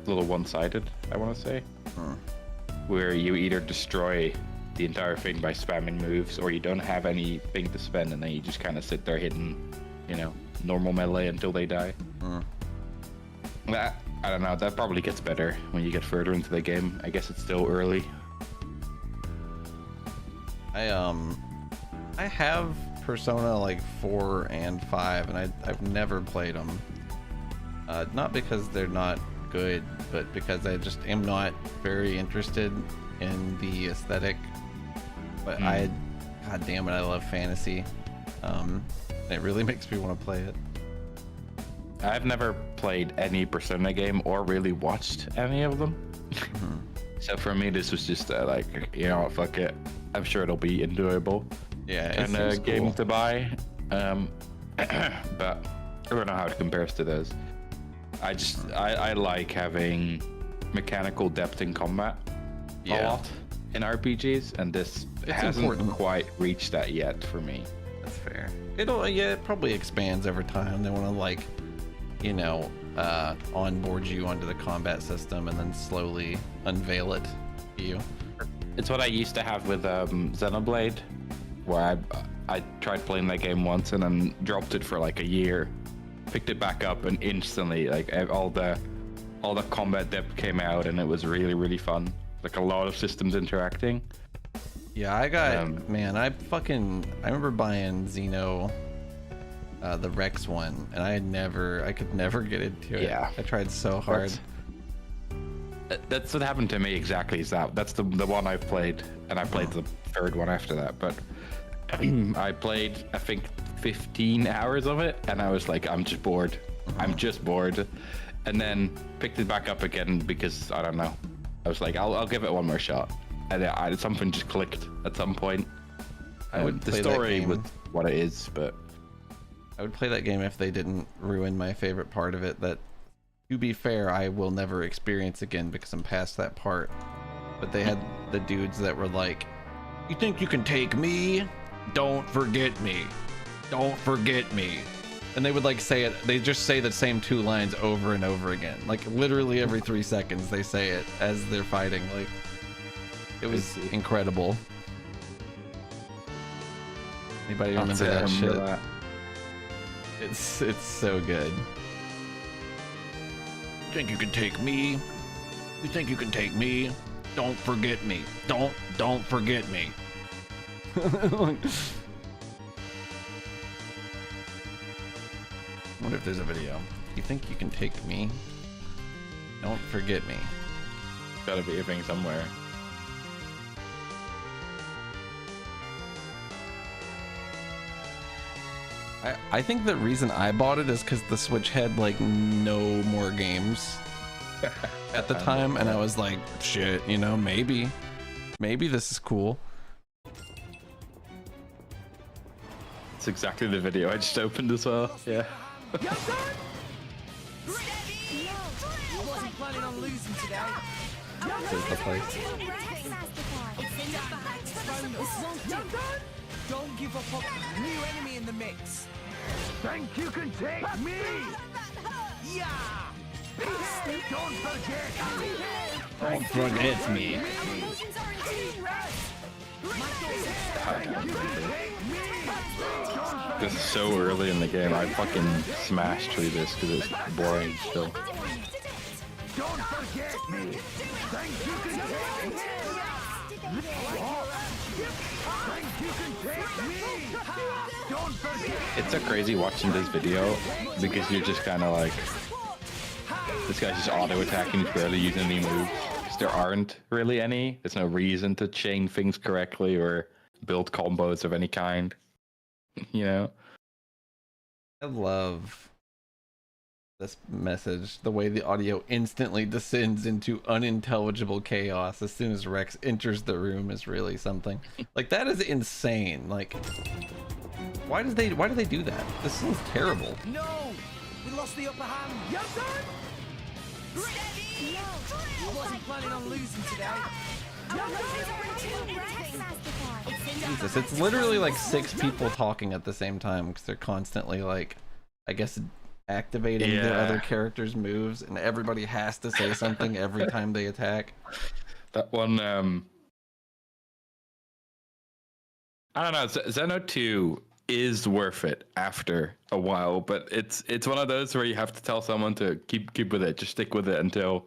one-sided, I want to say, where you either destroy the entire thing by spamming moves, or you don't have anything to spend, and then you just kind of sit there hitting, you know, normal melee until they die. That, I don't know, that probably gets better when you get further into the game. I guess it's still early. I have Persona like 4 and 5, and I've never played them. Not because they're not good, but because I just am not very interested in the aesthetic. But god damn it, I love fantasy. It really makes me want to play it. I've never played any Persona game or really watched any of them. So for me, this was just like, you know, fuck it. I'm sure it'll be enjoyable. Yeah, it and a seems game cool to buy. But I don't know how it compares to this. I like having mechanical depth in combat a lot in RPGs, and this hasn't quite reached that yet for me. That's fair. It probably expands over time. They want to, like, you know, onboard you onto the combat system and then slowly unveil it to you. It's what I used to have with Xenoblade, where I tried playing that game once and then dropped it for like a year, picked it back up, and instantly, like, all the combat depth came out, and it was really, really fun. Like a lot of systems interacting. Yeah, I got man, I remember buying Xeno, the Rex one, and I could never get into it. Yeah, I tried so hard. That's what happened to me exactly. That's the one I played, and I played the third one after that. But I played, I think, 15 hours of it, and I was like, I'm just bored. I'm just bored. And then picked it back up again because, I don't know. I was like, I'll give it one more shot. And something just clicked at some point. The story was what it is, but I would play that game if they didn't ruin my favorite part of it, that, to be fair, I will never experience again because I'm past that part. But they had the dudes that were like, you think you can take me? Don't forget me. Don't forget me. And they would like say it, they just say the same 2 lines over and over again. Like literally every 3 seconds they say it as they're fighting. Like, it was incredible. Anybody remember that shit? It's so good. You think you can take me? You think you can take me? Don't forget me. Don't forget me. I wonder if there's a video. You think you can take me? Don't forget me. Gotta be a thing somewhere. I think the reason I bought it is because the Switch had like no more games at the time, and I was like, shit, you know, maybe this is cool. It's exactly the video I just opened as well. Yeah. I wasn't planning on losing today. This is the place. Don't give up on new enemy in the mix. Think you can take me? Yeah! Don't forget me! Don't forget me. This is so early in the game. I fucking smashed through this because it's boring still. Don't forget me! Think you can take me? Think you can take me? Don't forget! It's so crazy watching this video because you're just kind of like, this guy's just auto-attacking, barely using any moves. There aren't really any. There's no reason to chain things correctly or build combos of any kind. You know? I love this message, the way the audio instantly descends into unintelligible chaos as soon as Rex enters the room is really something. Like, that is insane. Like, why do they do that? This seems terrible. No! We lost the upper hand. You done? I wasn't planning on losing today. Jesus, it's literally like 6 people talking at the same time because they're constantly like, I guess, activating the other character's moves, and everybody has to say something every time they attack. That one, I don't know. Xeno 2 is worth it after a while, but it's one of those where you have to tell someone to keep with it, just stick with it until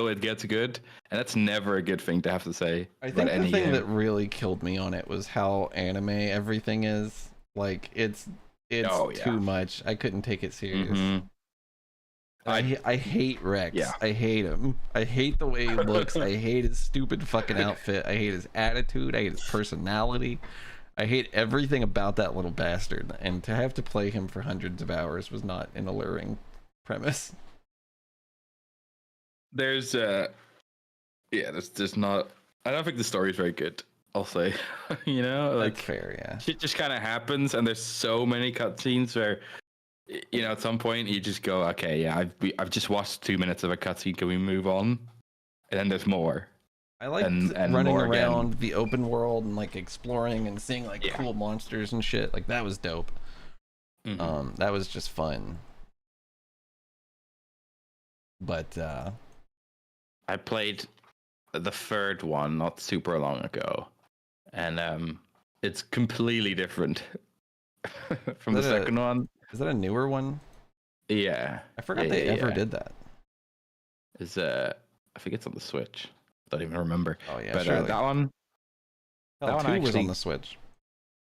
it gets good, and that's never a good thing to have to say. I think the thing that really killed me on it was how anime everything is. Like, it's too much. I couldn't take it serious. Mm-hmm. I hate Rex. Yeah. I hate him. I hate the way he looks. I hate his stupid fucking outfit. I hate his attitude. I hate his personality. I hate everything about that little bastard. And to have to play him for hundreds of hours was not an alluring premise. There's not. I don't think the story is very good. I'll say, you know, like, that's fair, yeah. Shit just kind of happens, and there's so many cutscenes where, you know, at some point you just go, okay, yeah, I've just watched 2 minutes of a cutscene. Can we move on? And then there's more. I like running around the open world and like exploring and seeing like cool monsters and shit. Like, that was dope. Mm-hmm. That was just fun. But I played the third one not super long ago, and it's completely different from the second one. Is that a newer one? Yeah, I forgot they ever did that. Is I think it's on the Switch. Don't even remember. Oh yeah, but surely. that one. That one was on the Switch.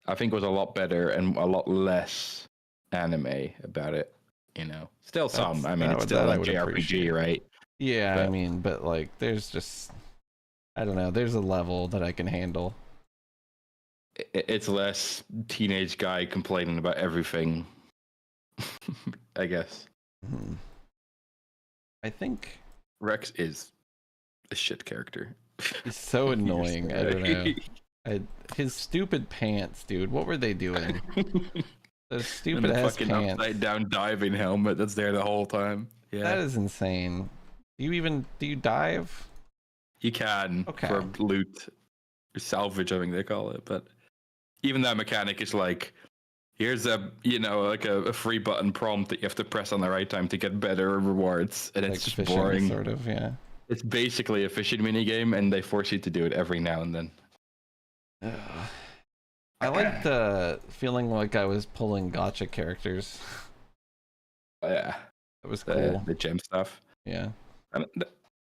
I think was a lot better and a lot less anime about it. You know, still some. I mean, it's still a JRPG, right? Yeah, I mean, but like, there's just, I don't know. There's a level that I can handle. It's less teenage guy complaining about everything. I guess. Mm-hmm. I think Rex is a shit character. He's so annoying. I don't know. His stupid pants, dude. What were they doing? Those stupid ass fucking pants. Upside down diving helmet that's there the whole time. Yeah, that is insane. Do you dive? You can for loot, or salvage, I think they call it. But even that mechanic is like, here's a like a free button prompt that you have to press on the right time to get better rewards, and it's just boring. Sort of, yeah. It's basically a fishing minigame, and they force you to do it every now and then. I liked feeling like I was pulling gacha characters. Yeah, that was cool. The gem stuff. Yeah.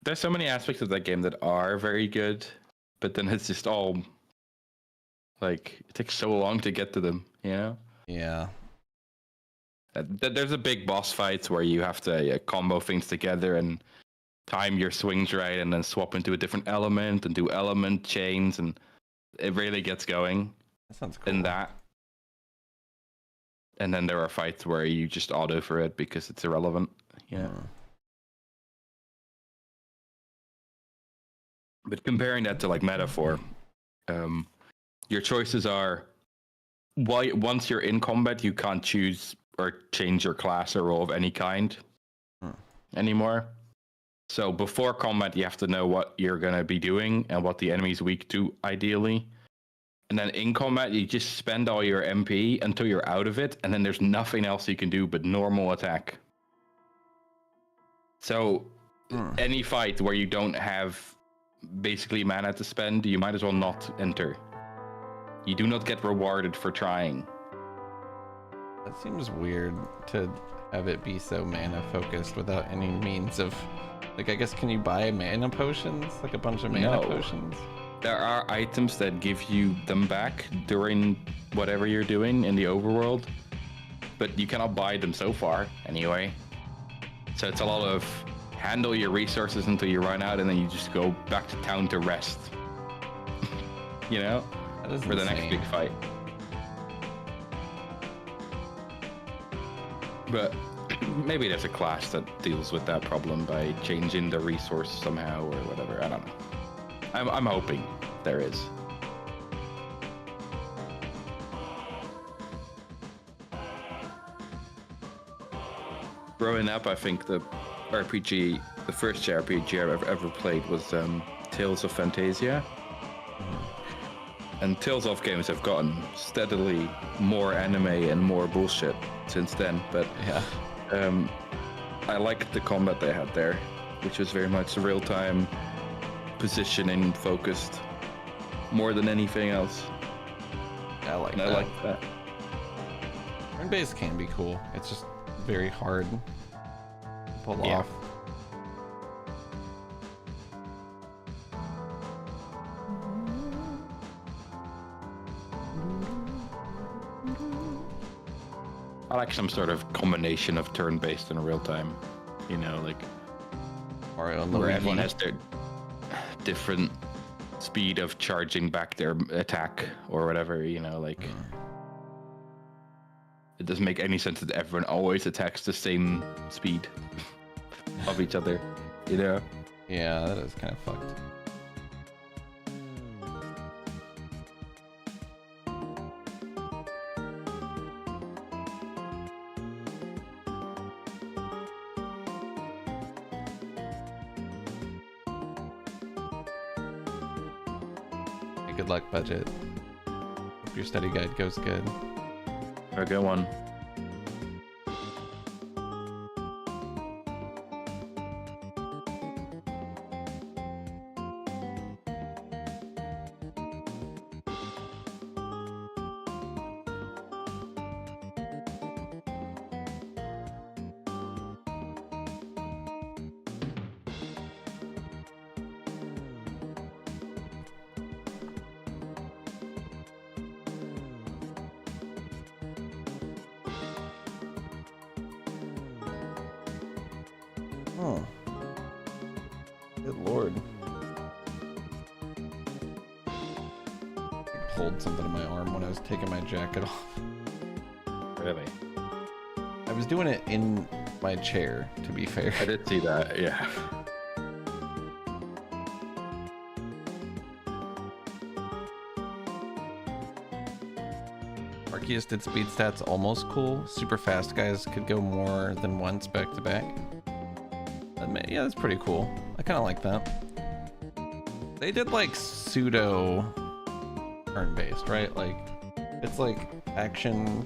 There's so many aspects of that game that are very good, but then it's just all like, it takes so long to get to them, you know? Yeah. There's a big boss fight where you have to combo things together and time your swings right, and then swap into a different element and do element chains, and it really gets going. That sounds cool. In that. And then there are fights where you just auto for it because it's irrelevant. Yeah. But comparing that to like Metaphor, your choices are, once you're in combat, you can't choose or change your class or role of any kind anymore. So before combat, you have to know what you're going to be doing and what the enemy's weak to, ideally. And then in combat, you just spend all your MP until you're out of it, and then there's nothing else you can do but normal attack. So any fight where you don't have basically mana to spend, you might as well not enter. You do not get rewarded for trying. That seems weird to have it be so mana focused without any means of, like, I guess, can you buy mana potions? Like a bunch of mana potions? There are items that give you them back during whatever you're doing in the overworld, but you cannot buy them so far anyway. So it's a lot of handle your resources until you run out, and then you just go back to town to rest. You know? For the next big fight. But maybe there's a class that deals with that problem by changing the resource somehow or whatever. I don't know. I'm hoping there is. Growing up, I think the first JRPG I've ever played was Tales of Phantasia. And Tales of games have gotten steadily more anime and more bullshit since then. But Yeah. I liked the combat they had there, which was very much real-time positioning focused more than anything else. I like And that. I like that. Turn-based can be cool. It's just very hard to pull Yeah. off. I like some sort of combination of turn-based and real-time. You know, like Mario and where Luigi. everyone has their different speed of charging back their attack or whatever. You know, like it doesn't make any sense that everyone always attacks the same speed of each other. You know. Yeah, that is kind of fucked. Hey, good luck, budget. Hope your study guide goes good. A good one. Oh. Good lord. I pulled something in my arm when I was taking my jacket off. Really? I was doing it in my chair, to be fair. I did see that. Yeah. Arceus did speed stats almost cool. Super fast guys could go more than once back to back. Yeah, that's pretty cool. I kind of like that. They did like pseudo turn-based, right? Like it's like actiony.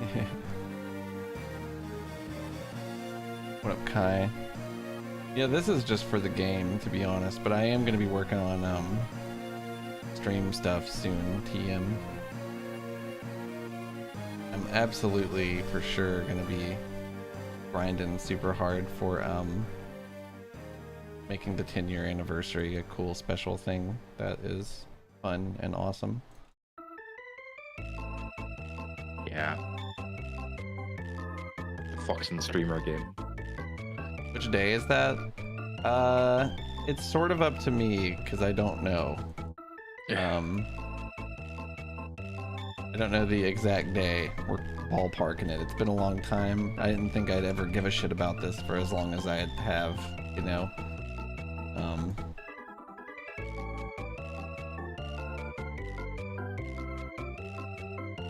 Okay. What up, Kai? Yeah, this is just for the game, to be honest, but I am going to be working on stream stuff soon, TM. I'm absolutely, for sure, going to be grinding super hard for making the 10-year anniversary a cool special thing that is fun and awesome. Yeah. Fox and Streamer game. Which day is that? It's sort of up to me because I don't know. I don't know the exact day. We're ballparking it. It's been a long time. I didn't think I'd ever give a shit about this for as long as I have, you know.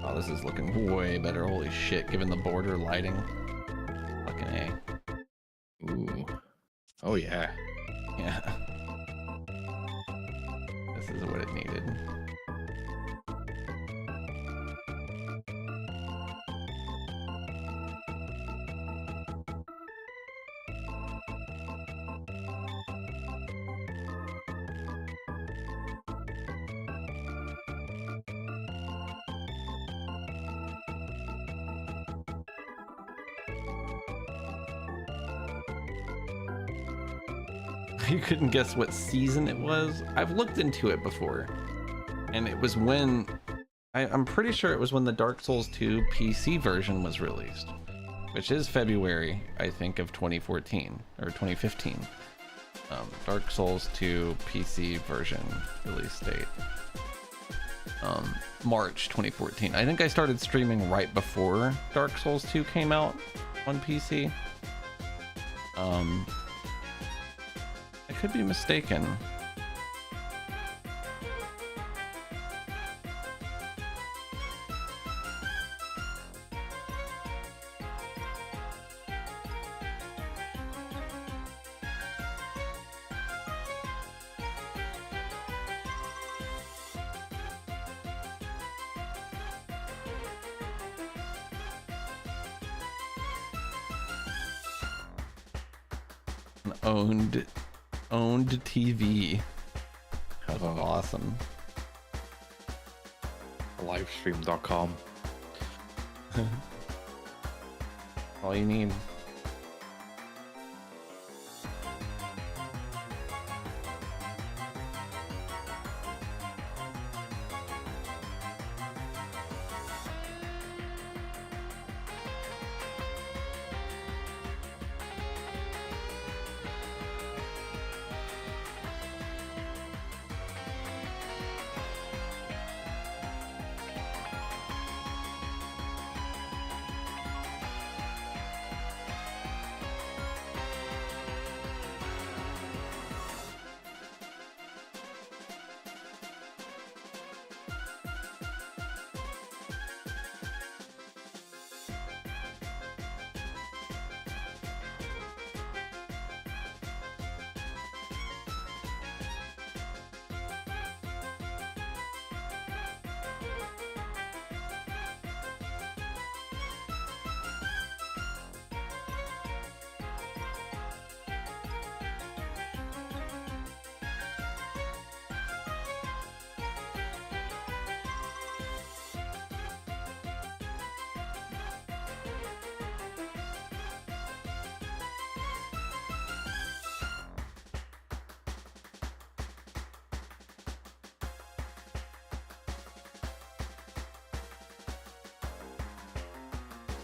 Oh, this is looking way better. Holy shit, given the border lighting. Fucking A. Ooh. Oh yeah. Yeah. This is what it needed. You couldn't guess what season it was? I've looked into it before, and it was when I'm pretty sure it was when the Dark Souls 2 PC version was released, which is February, I think, of 2014 or 2015. Dark Souls 2 PC version release date, March 2014. I think I started streaming right before Dark Souls 2 came out on PC. I could be mistaken. Owned TV. That's awesome. Livestream.com. All you need.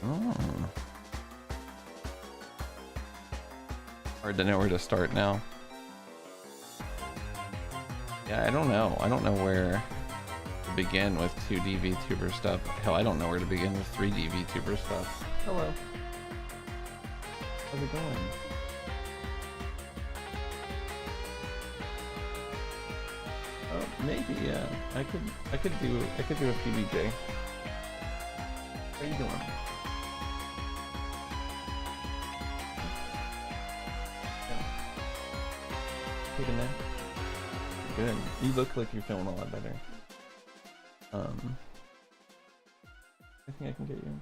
Oh. Hard to know where to start now. Yeah, I don't know. I don't know where to begin with 2D VTuber stuff. Hell, I don't know where to begin with 3D VTuber stuff. Hello. How's it going? Oh, maybe, yeah. I could do a PBJ. How you doing? Take a nap? Good. You look like you're feeling a lot better. I think I can get you.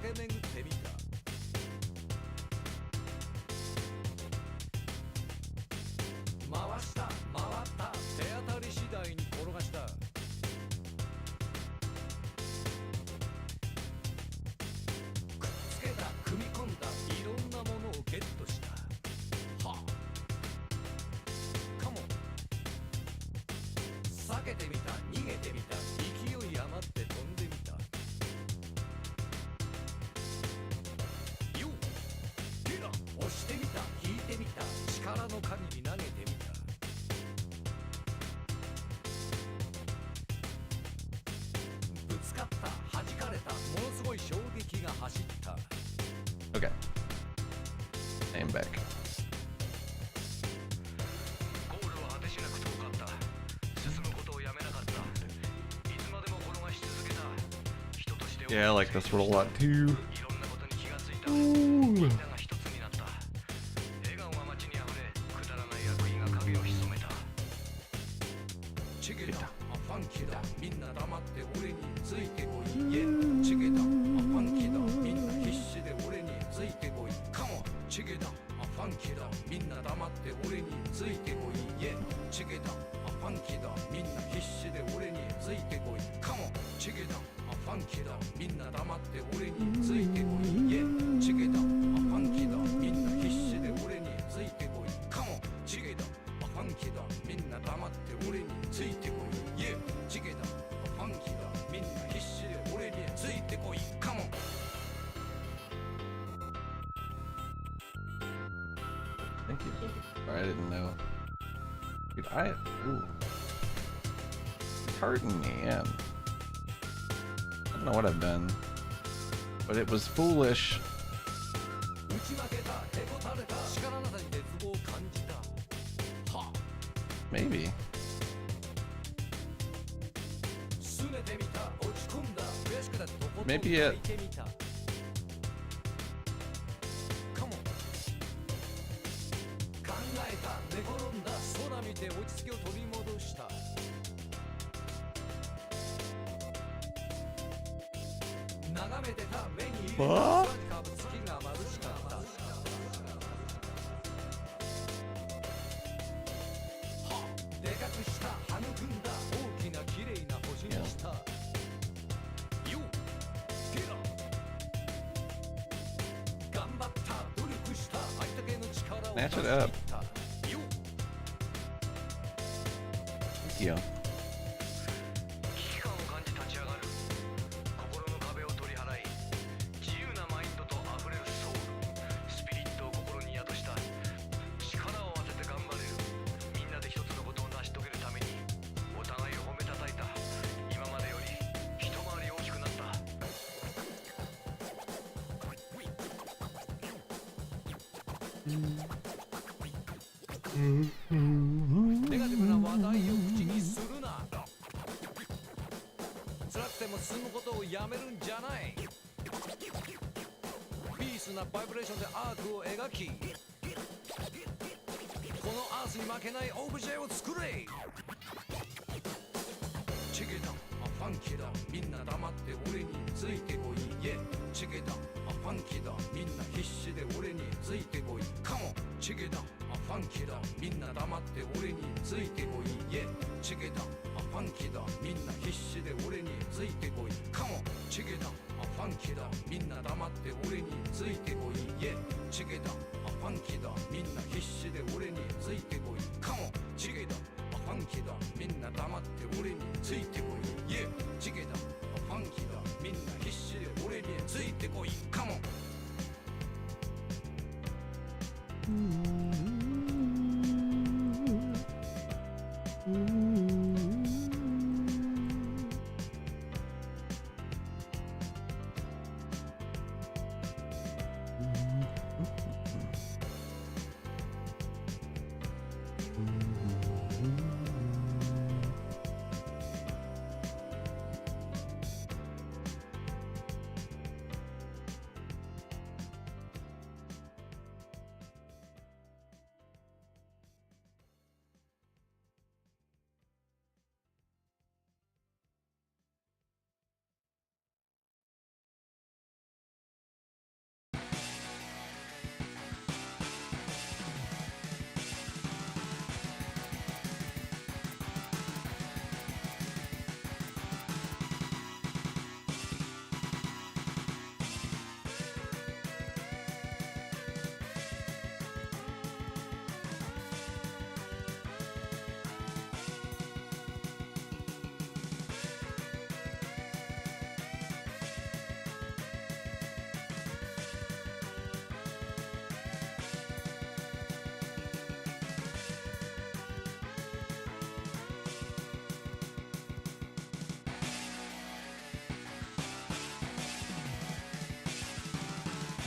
駆け巡ってみた。回した回った手当たり次第に転がした。くっつけた組み込んだいろんなものをゲットした。はあカモン。避けてみた逃げてみた勢い余って飛んでみた。よっヒラ押してみた引いてみた力の限り投げてみた。ぶつかった弾かれたものすごい衝撃が走った。 Okay. Aim back. ゴールは果てしなく遠かった。進むことをやめなかった。いつまでも転がし続けた。人として Yeah, I like this one a lot too. いろんなことに気がついた。みんなが一つになった。笑顔が街にあふれ、くだらない悪意が影を潜めた。チゲだ、ファンキーだ、みんな黙って俺についてこい。チゲだ、ファンキーだ、みんな必死で俺についてこい。カモン、チゲだ、ファンキーだ、みんな黙って俺についてこい。チゲだ、ファンキーだ、みんな必死で俺についてこい。カモン、チゲだ、ファンキーだ、みんな黙って俺についてこい。チゲだ、ファンキーだ、みんな必死で俺についてこい。カモン、チゲだ、ファンキーだ、みんな黙って俺についてこい。チゲだ、ファンキーだ、みんな必死で俺についてこい。カモン。Thank you. I didn't know. Dude, ooh. It's hurting me, yeah. I don't know what I've done. But it was foolish. 打ち負けた、へこたれた、力なさに絶望を感じた。はあ Maybe. 拗ねてみた、落ち込んだ、悔しくてとことん Maybe it- 泣いてみた。カモン。考えた、寝転んだ、空見て落ち着きを取り戻した。眺めてた目に入れた、はあ月が眩しかった。はあでかくした、育んだ、大きな綺麗な星にした。よゲラ頑張った努力したありったけの力を Snatch it 出し up. 切ったよ Thank you. 危機感を感じ立ち上がる心の壁を取り払い自由なマインドと溢れるソウルスピリットを心に宿した力を合わせて頑張れるみんなで一つのことを成し遂げるためにお互いを褒めたたいた今までより一回り大きくなったネガティブな話題を口にするな辛くても進むことをやめるんじゃないピースなバイブレーションでアークを描きこのアースに負けないオブジェを作れチゲだファンキーだみんな黙って俺についてこいチゲだファンキーだみんな必死で俺についてこいカモンチゲだファンキーだみんな黙って俺についてこいチゲだファンキーだみんな必死で俺についてこいカモンチゲだファンキーだみんな黙って俺についてこいチゲだファンキーだみんな必死で俺についてこいカモンチゲだファンキーだみんな黙って俺についてこいチゲだファンキーだみんな必死で俺についてこいカモン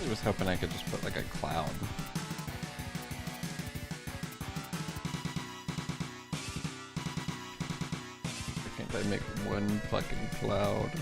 I was hoping I could just put like a cloud. Why can't I make one fucking cloud?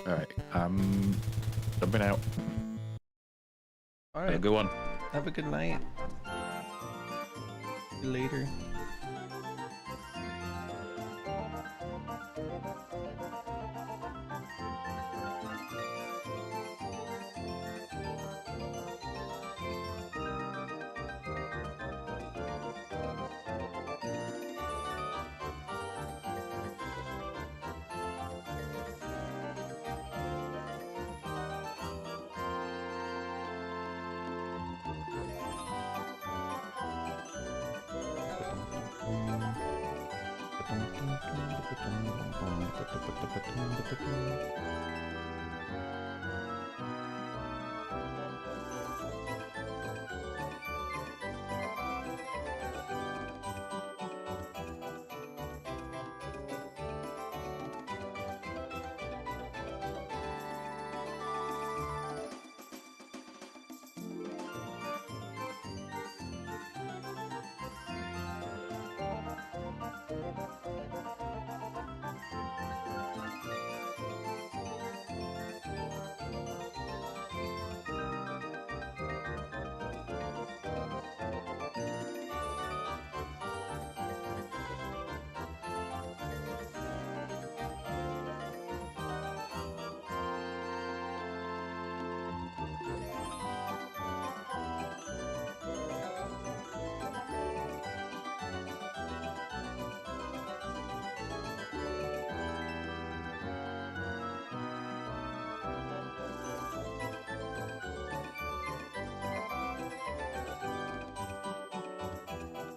All right, I'm jumping out. All Have a right. good one. Have a good night. See you later.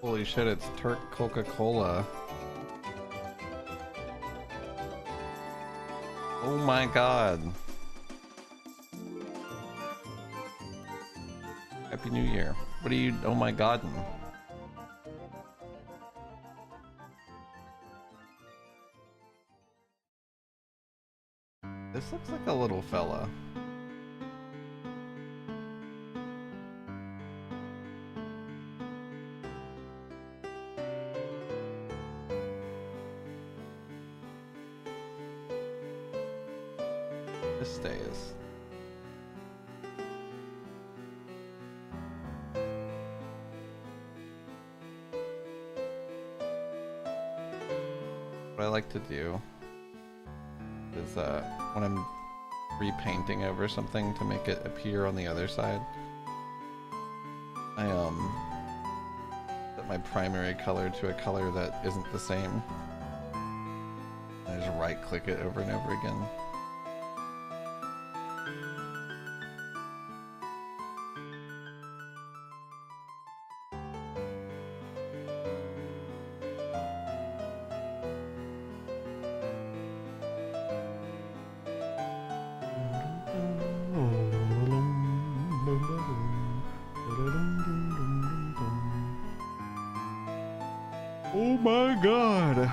Holy shit, it's Turk Coca-Cola. Oh my god. Happy New Year. What are you, oh my god. This looks like a little fella. This stays. What I like to do is when I'm repainting over something to make it appear on the other side, I set my primary color to a color that isn't the same. I just right click it over and over again. Oh my god.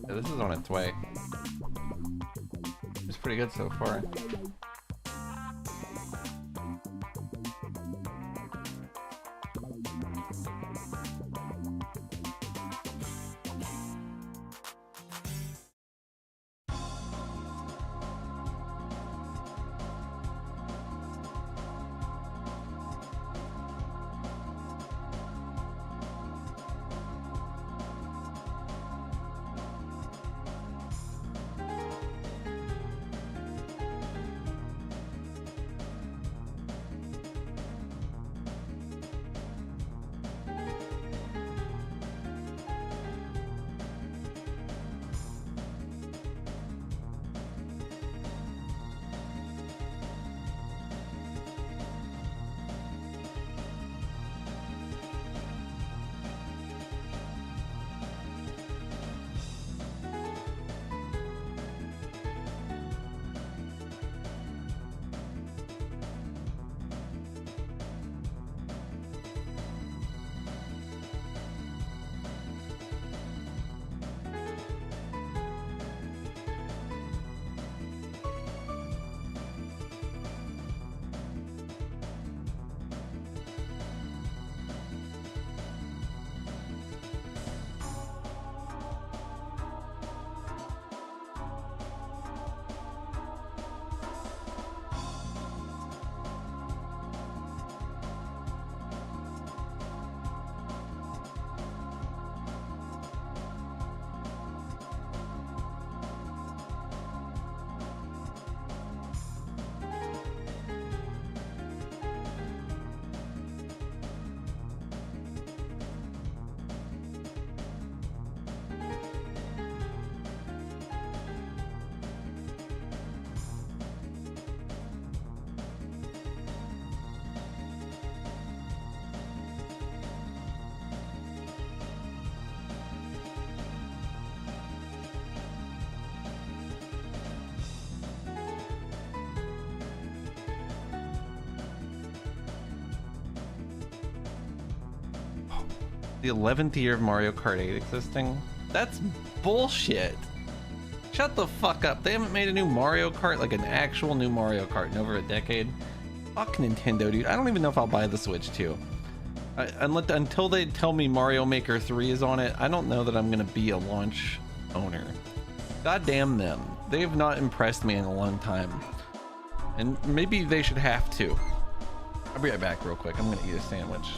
Yeah, this is on its way. It's pretty good so far. The 11th year of Mario Kart 8 existing? That's bullshit. Shut the fuck up. They haven't made a new Mario Kart, like an actual new Mario Kart, in over a decade. Fuck Nintendo, dude. I don't even know if I'll buy the Switch 2. Until they tell me Mario Maker 3 is on it, I don't know that I'm gonna be a launch owner. God damn them. They have not impressed me in a long time. And maybe they should have to. I'll be right back real quick. I'm gonna eat a sandwich.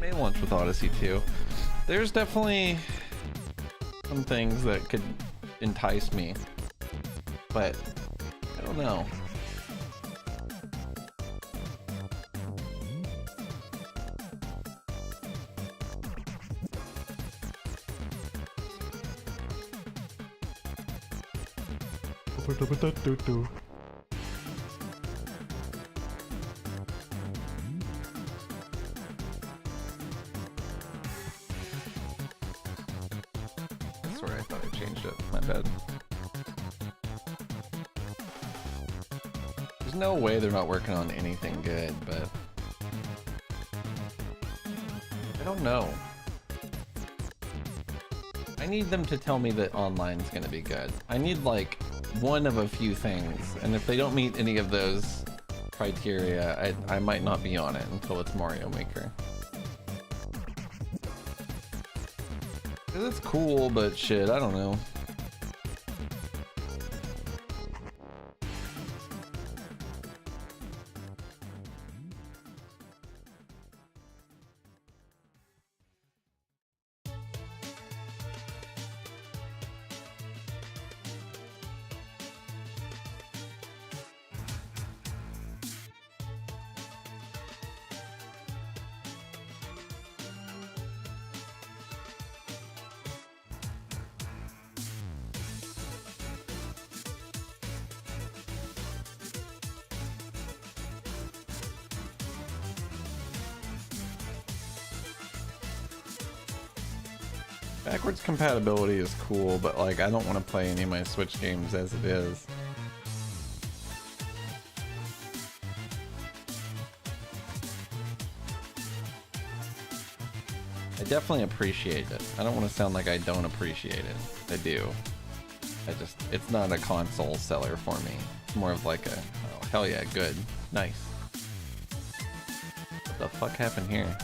May launch with Odyssey 2. There's definitely some things that could entice me, but I don't know. Sorry, I thought I changed it. My bad. There's no way they're not working on anything good, but I don't know. I need them to tell me that online's gonna be good. I need like one of a few things, and if they don't meet any of those criteria, I might not be on it until it's Mario Maker. 'Cause it's cool, but shit, I don't know. Backwards compatibility is cool, but like I don't want to play any of my Switch games as it is. I definitely appreciate it. I don't want to sound like I don't appreciate it. I do. It's not a console seller for me. It's more of like a, oh hell yeah, good, nice. What the fuck happened here?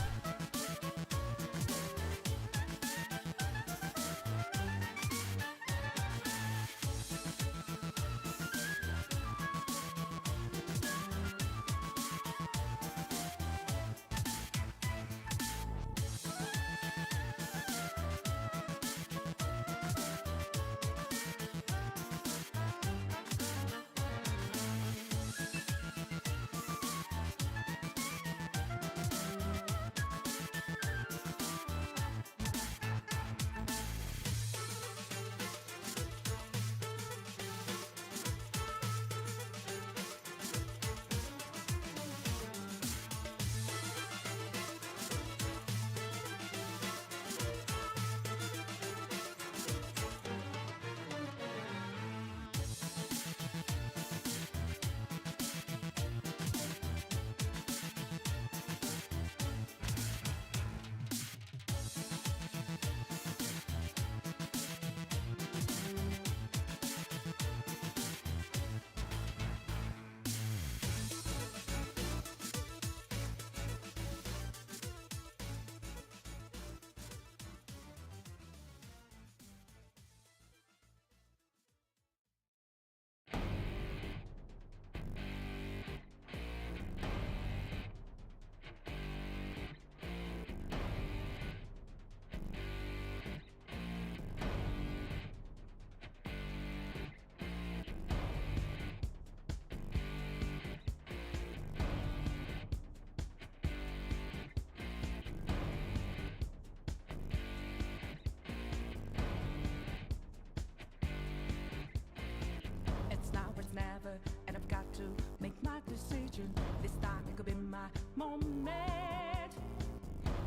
And I've got to make my decision. This time it could be my moment.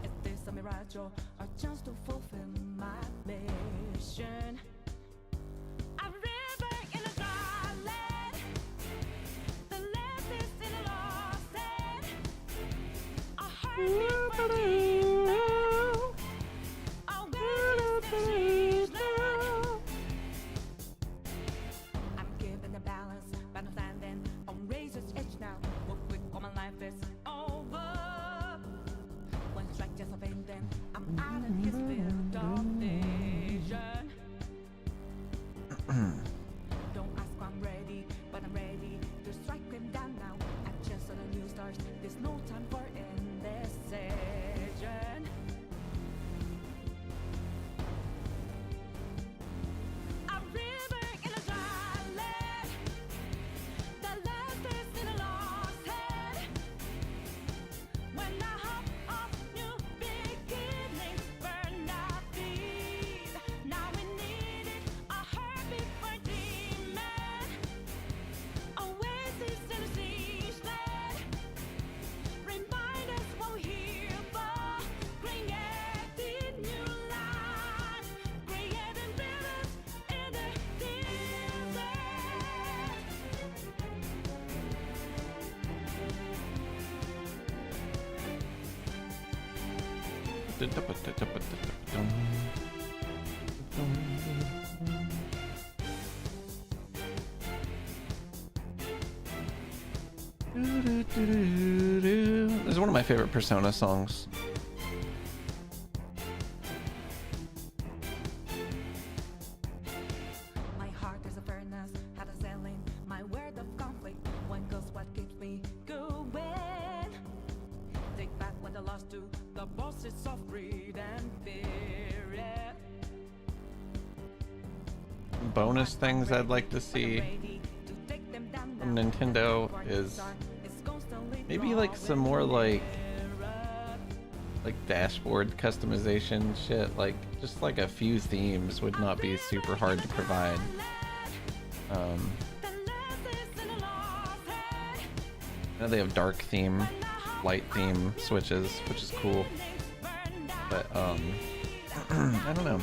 Is this a mirage or a chance to fulfill my mission? I'm living in a darkland. The left is in a lost end. I heard me breaking down. I will change now. I'm giving the balance. But I'm standing on razor's edge now. What quick, all my life is over. One strike just a vein, then I'm out of his field of vision. Don't ask if I'm ready, but I'm ready to strike him down now. I just saw the new stars. There's no time for indecision. This is one of my favorite Persona songs. My heart is a furnace, had a selling my word of conflict. One goes what keeps me going. Take back what I lost to the bosses of greed and fear. Yeah. Bonus things I'd like to see from Nintendo is maybe like some more like dashboard customization shit. Like just like a few themes would not be super hard to provide. I know they have dark theme, light theme switches, which is cool. But I don't know.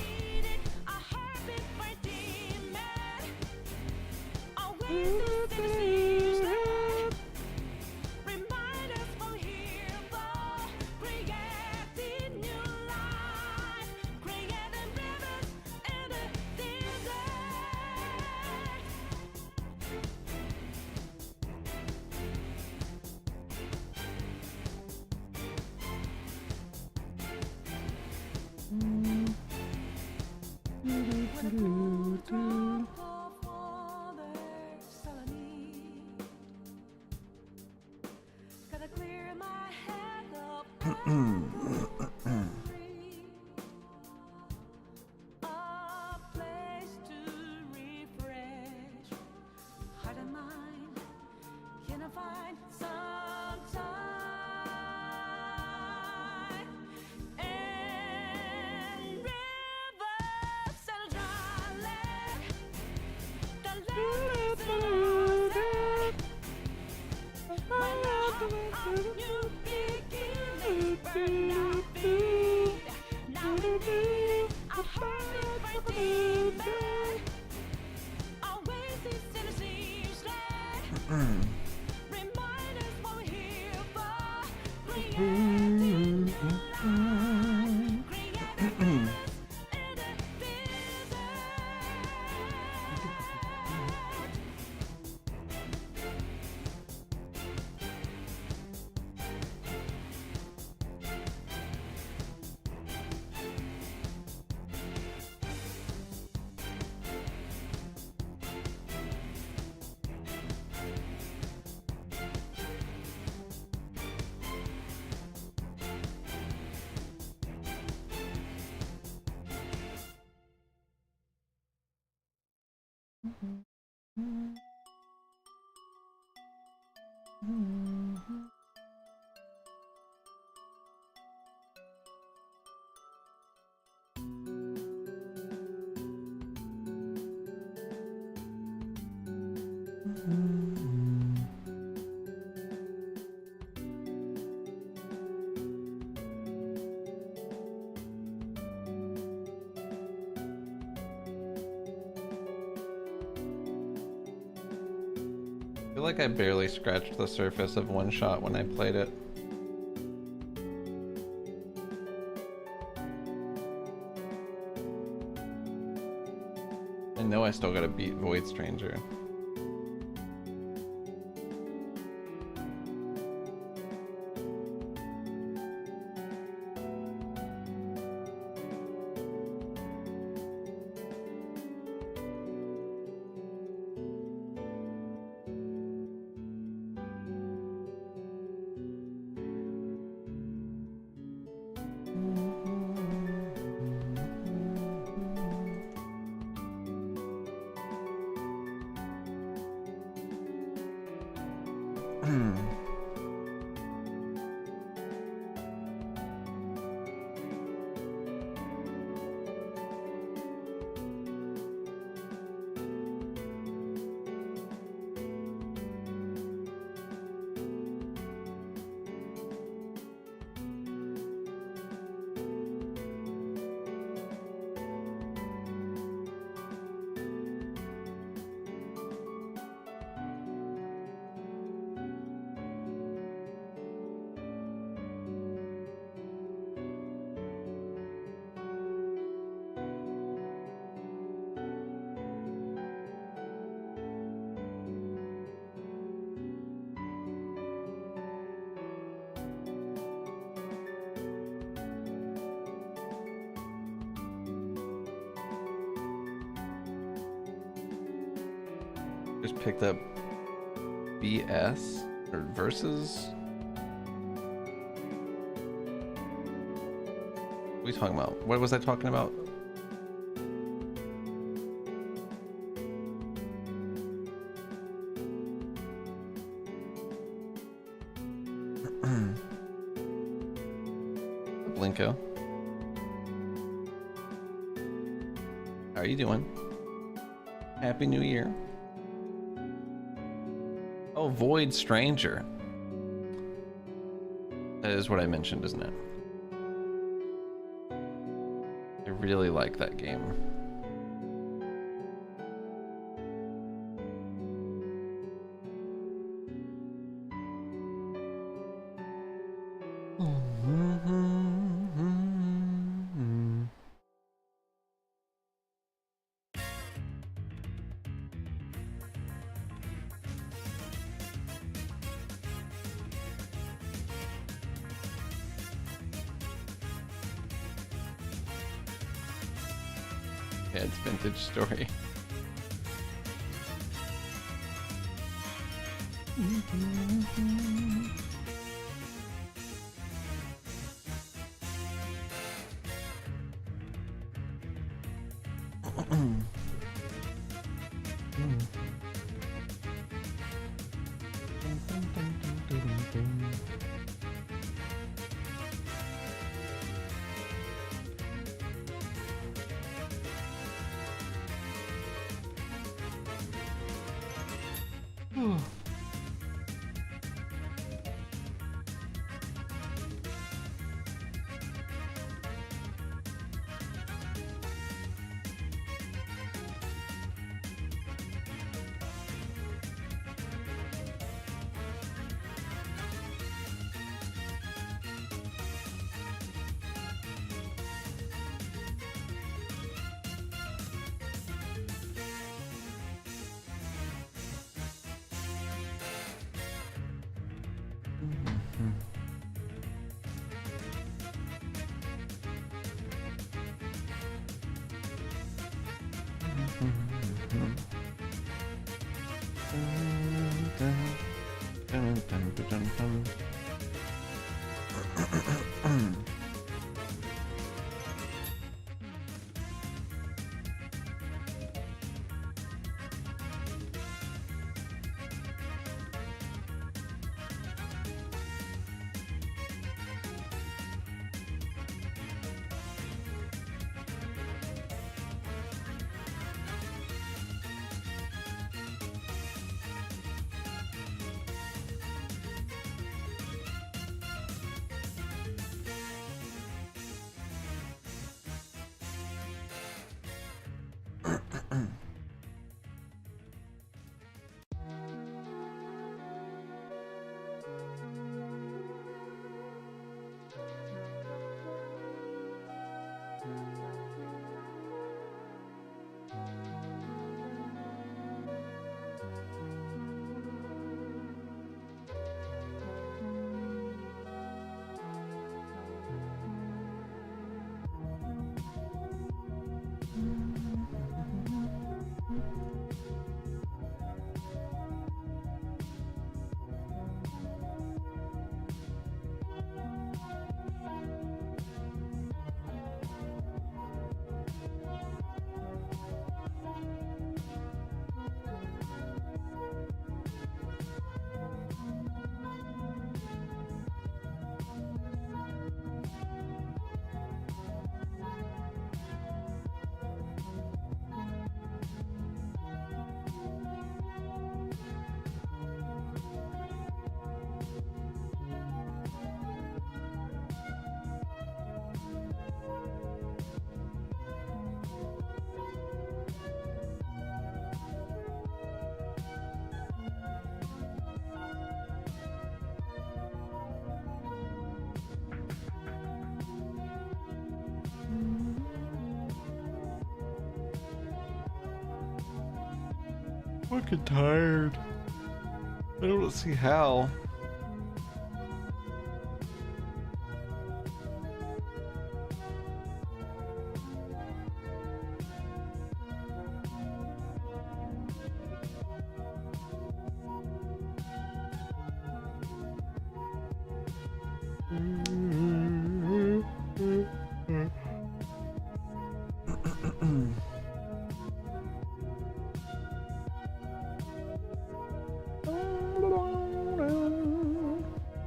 I feel like I barely scratched the surface of One Shot when I played it. I know I still gotta beat Void Stranger. Just picked up BS or versus. What are you talking about? What was I talking about? Blinko. How are you doing? Happy New Year. Oh, Void Stranger. That is what I mentioned, isn't it? I really like that game. Yeah, it's vintage story. Fucking tired. I don't see how.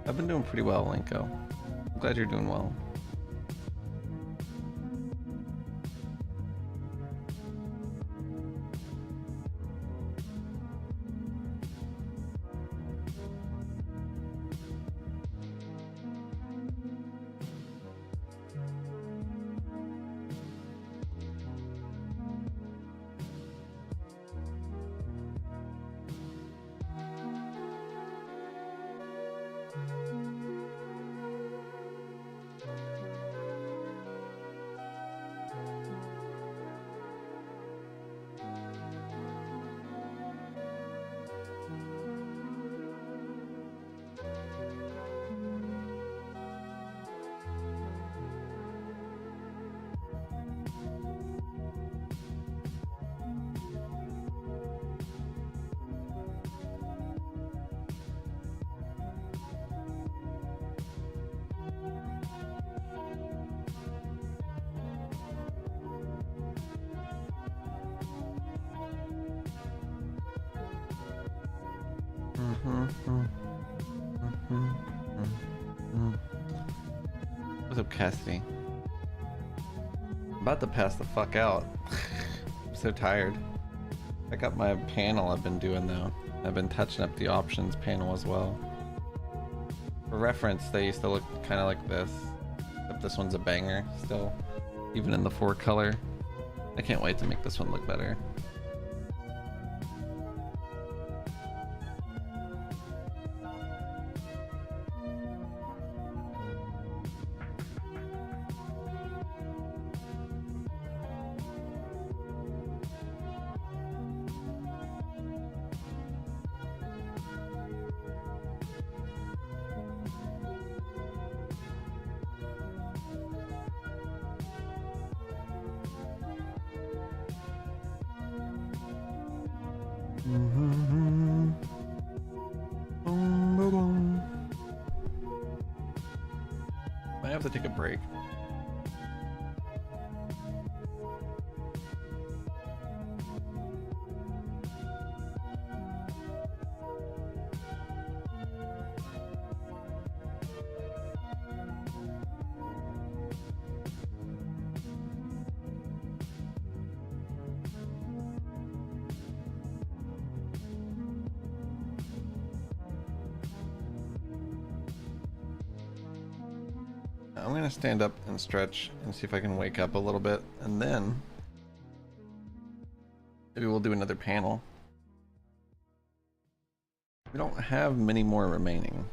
I've been doing pretty well, Linko. I'm glad you're doing well. What's up, Cassidy? I'm about to pass the fuck out. I'm so tired. I got my panel I've been doing though. I've been touching up the options panel as well. For reference, they used to look kind of like this. Except this one's a banger still, even in the 4 color. I can't wait to make this one look better. Might have to take a break. I'm gonna stand up and stretch and see if I can wake up a little bit, and then maybe we'll do another panel. We don't have many more remaining.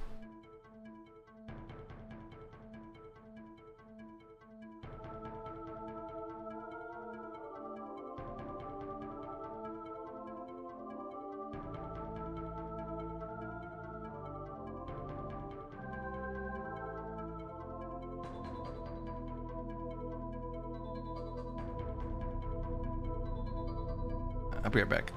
I'll be right back.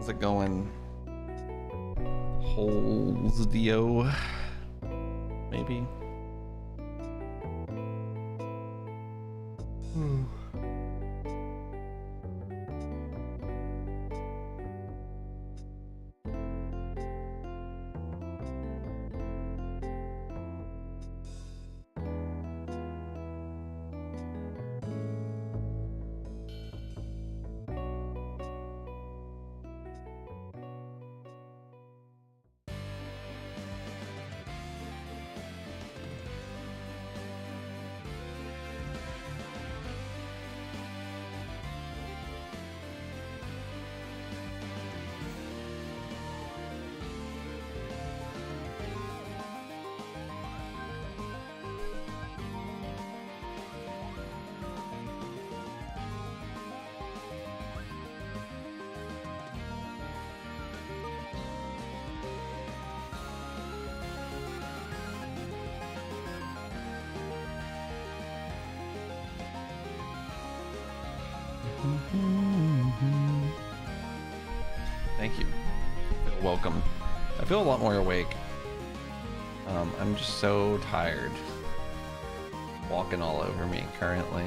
How's it going? Holes Dio. Maybe. Thank you. I feel welcome. I feel a lot more awake. I'm just so tired. Walking all over me currently.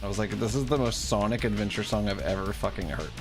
I was like, this is the most Sonic Adventure song I've ever fucking heard.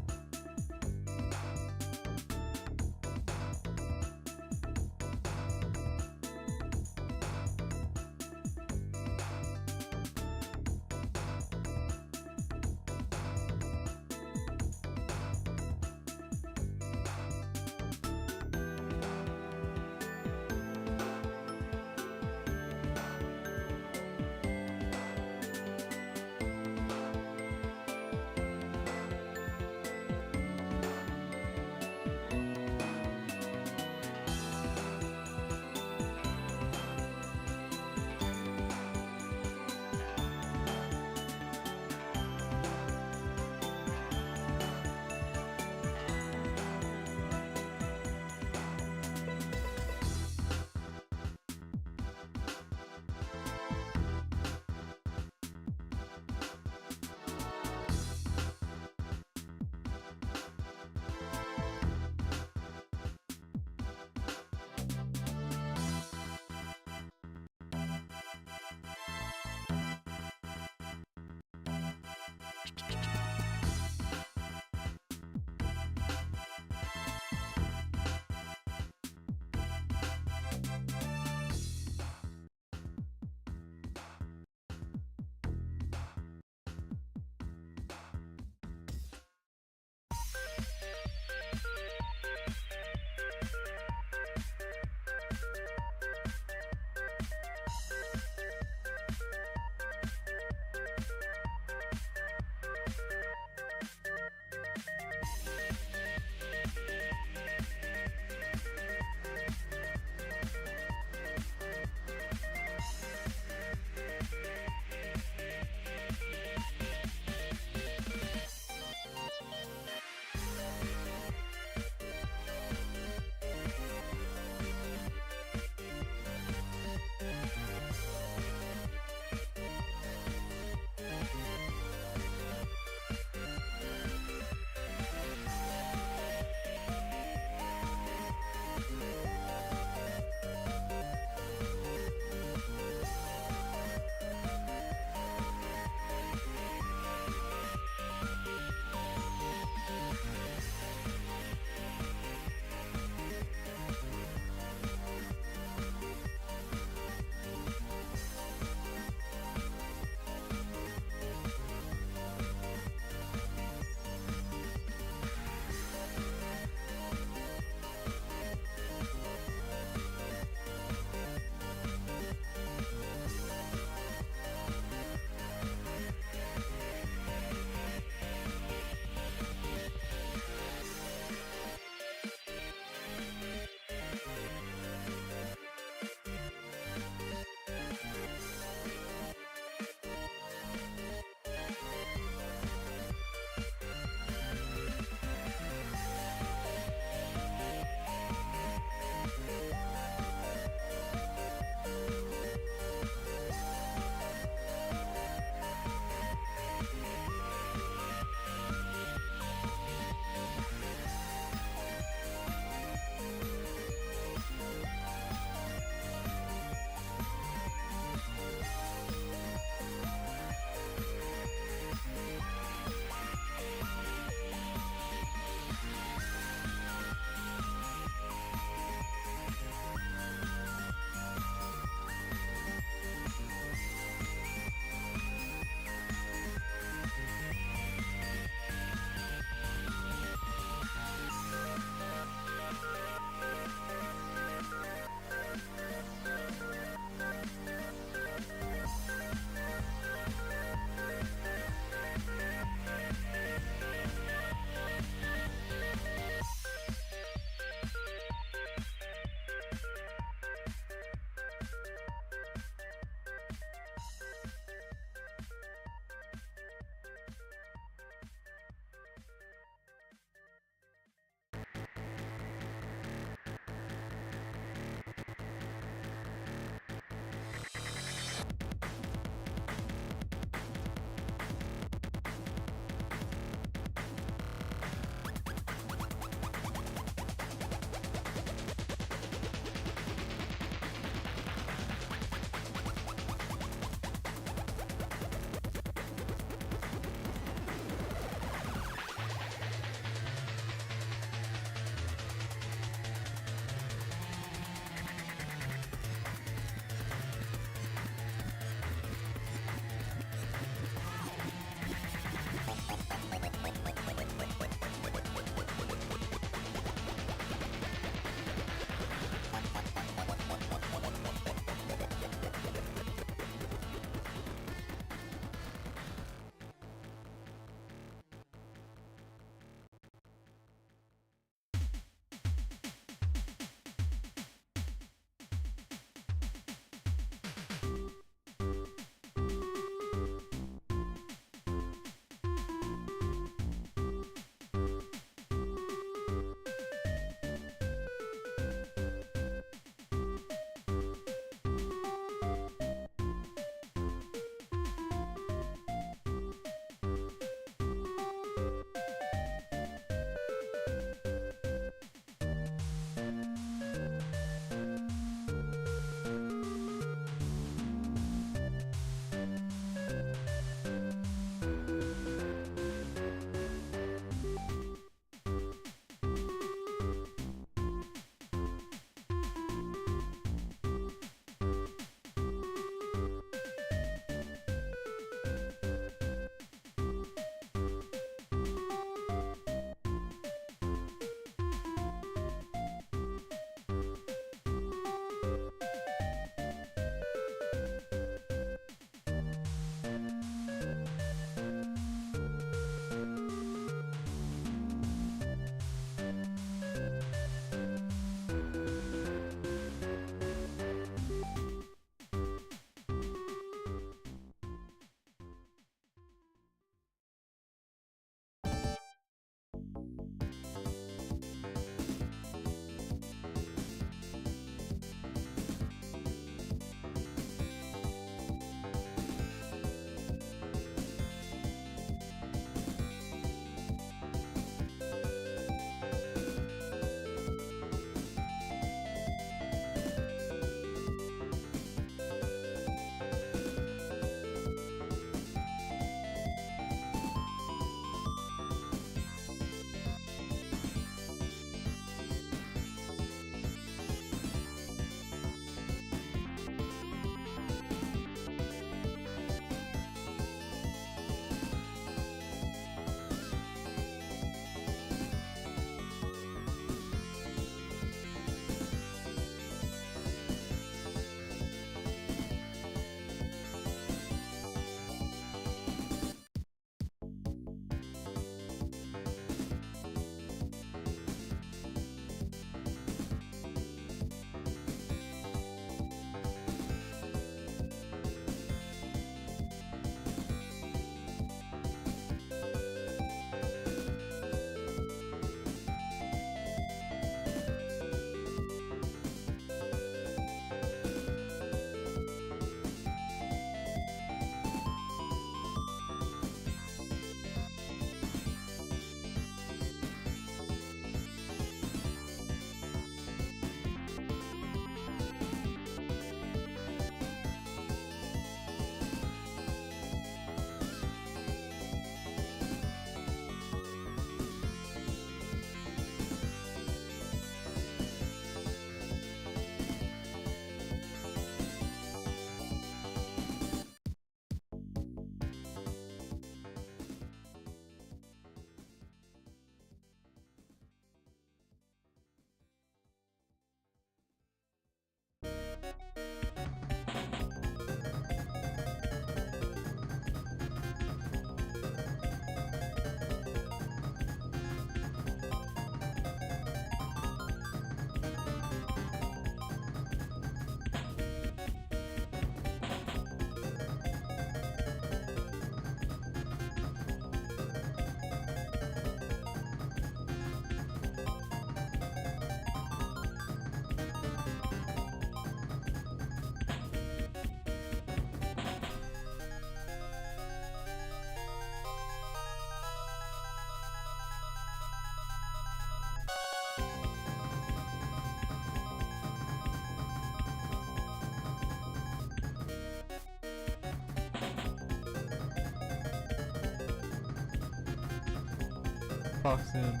talk soon.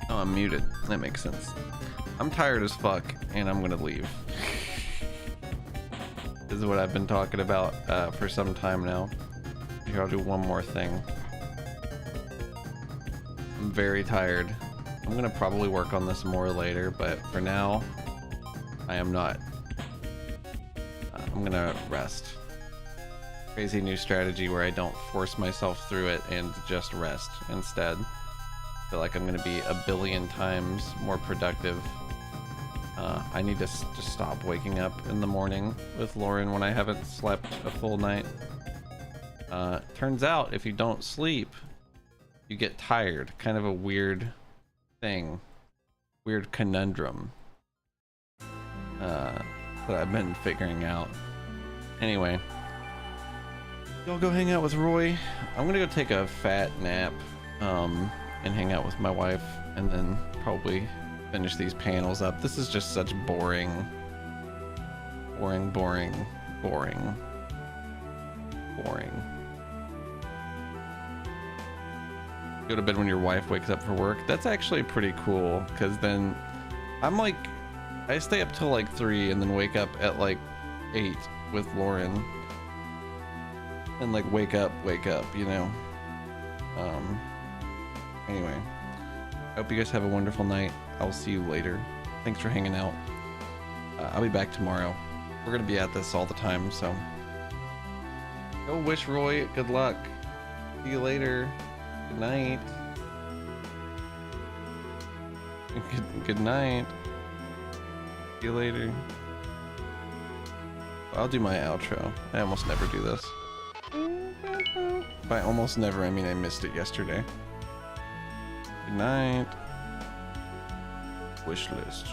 Oh, I'm muted. That makes sense. I'm tired as fuck, and I'm gonna leave. This is what I've been talking about for some time now. Here, I'll do one more thing. I'm very tired. I'm gonna probably work on this more later, but for now, I am not. I'm gonna rest. Crazy new strategy where I don't force myself through it and just rest instead. Feel like I'm gonna be a billion times more productive. I need to just stop waking up in the morning with Lauren when I haven't slept a full night. Turns out if you don't sleep, you get tired. Kind of a weird thing. Weird conundrum that I've been figuring out. Anyway, y'all go hang out with Roy. I'm gonna go take a fat nap and hang out with my wife, and then probably finish these panels up. This is just such boring. Go to bed when your wife wakes up for work. That's actually pretty cool, because then I'm like, I stay up till like 3 and then wake up at like 8 with Lauren, and like wake up, you know. Anyway, I hope you guys have a wonderful night. I'll see you later. Thanks for hanging out. I'll be back tomorrow. We're gonna be at this all the time, so go wish Roy good luck. See you later. Good night. Good night. See you later. I'll do my outro. I almost never do this. By almost never, I mean I missed it yesterday. Good night. Wish list.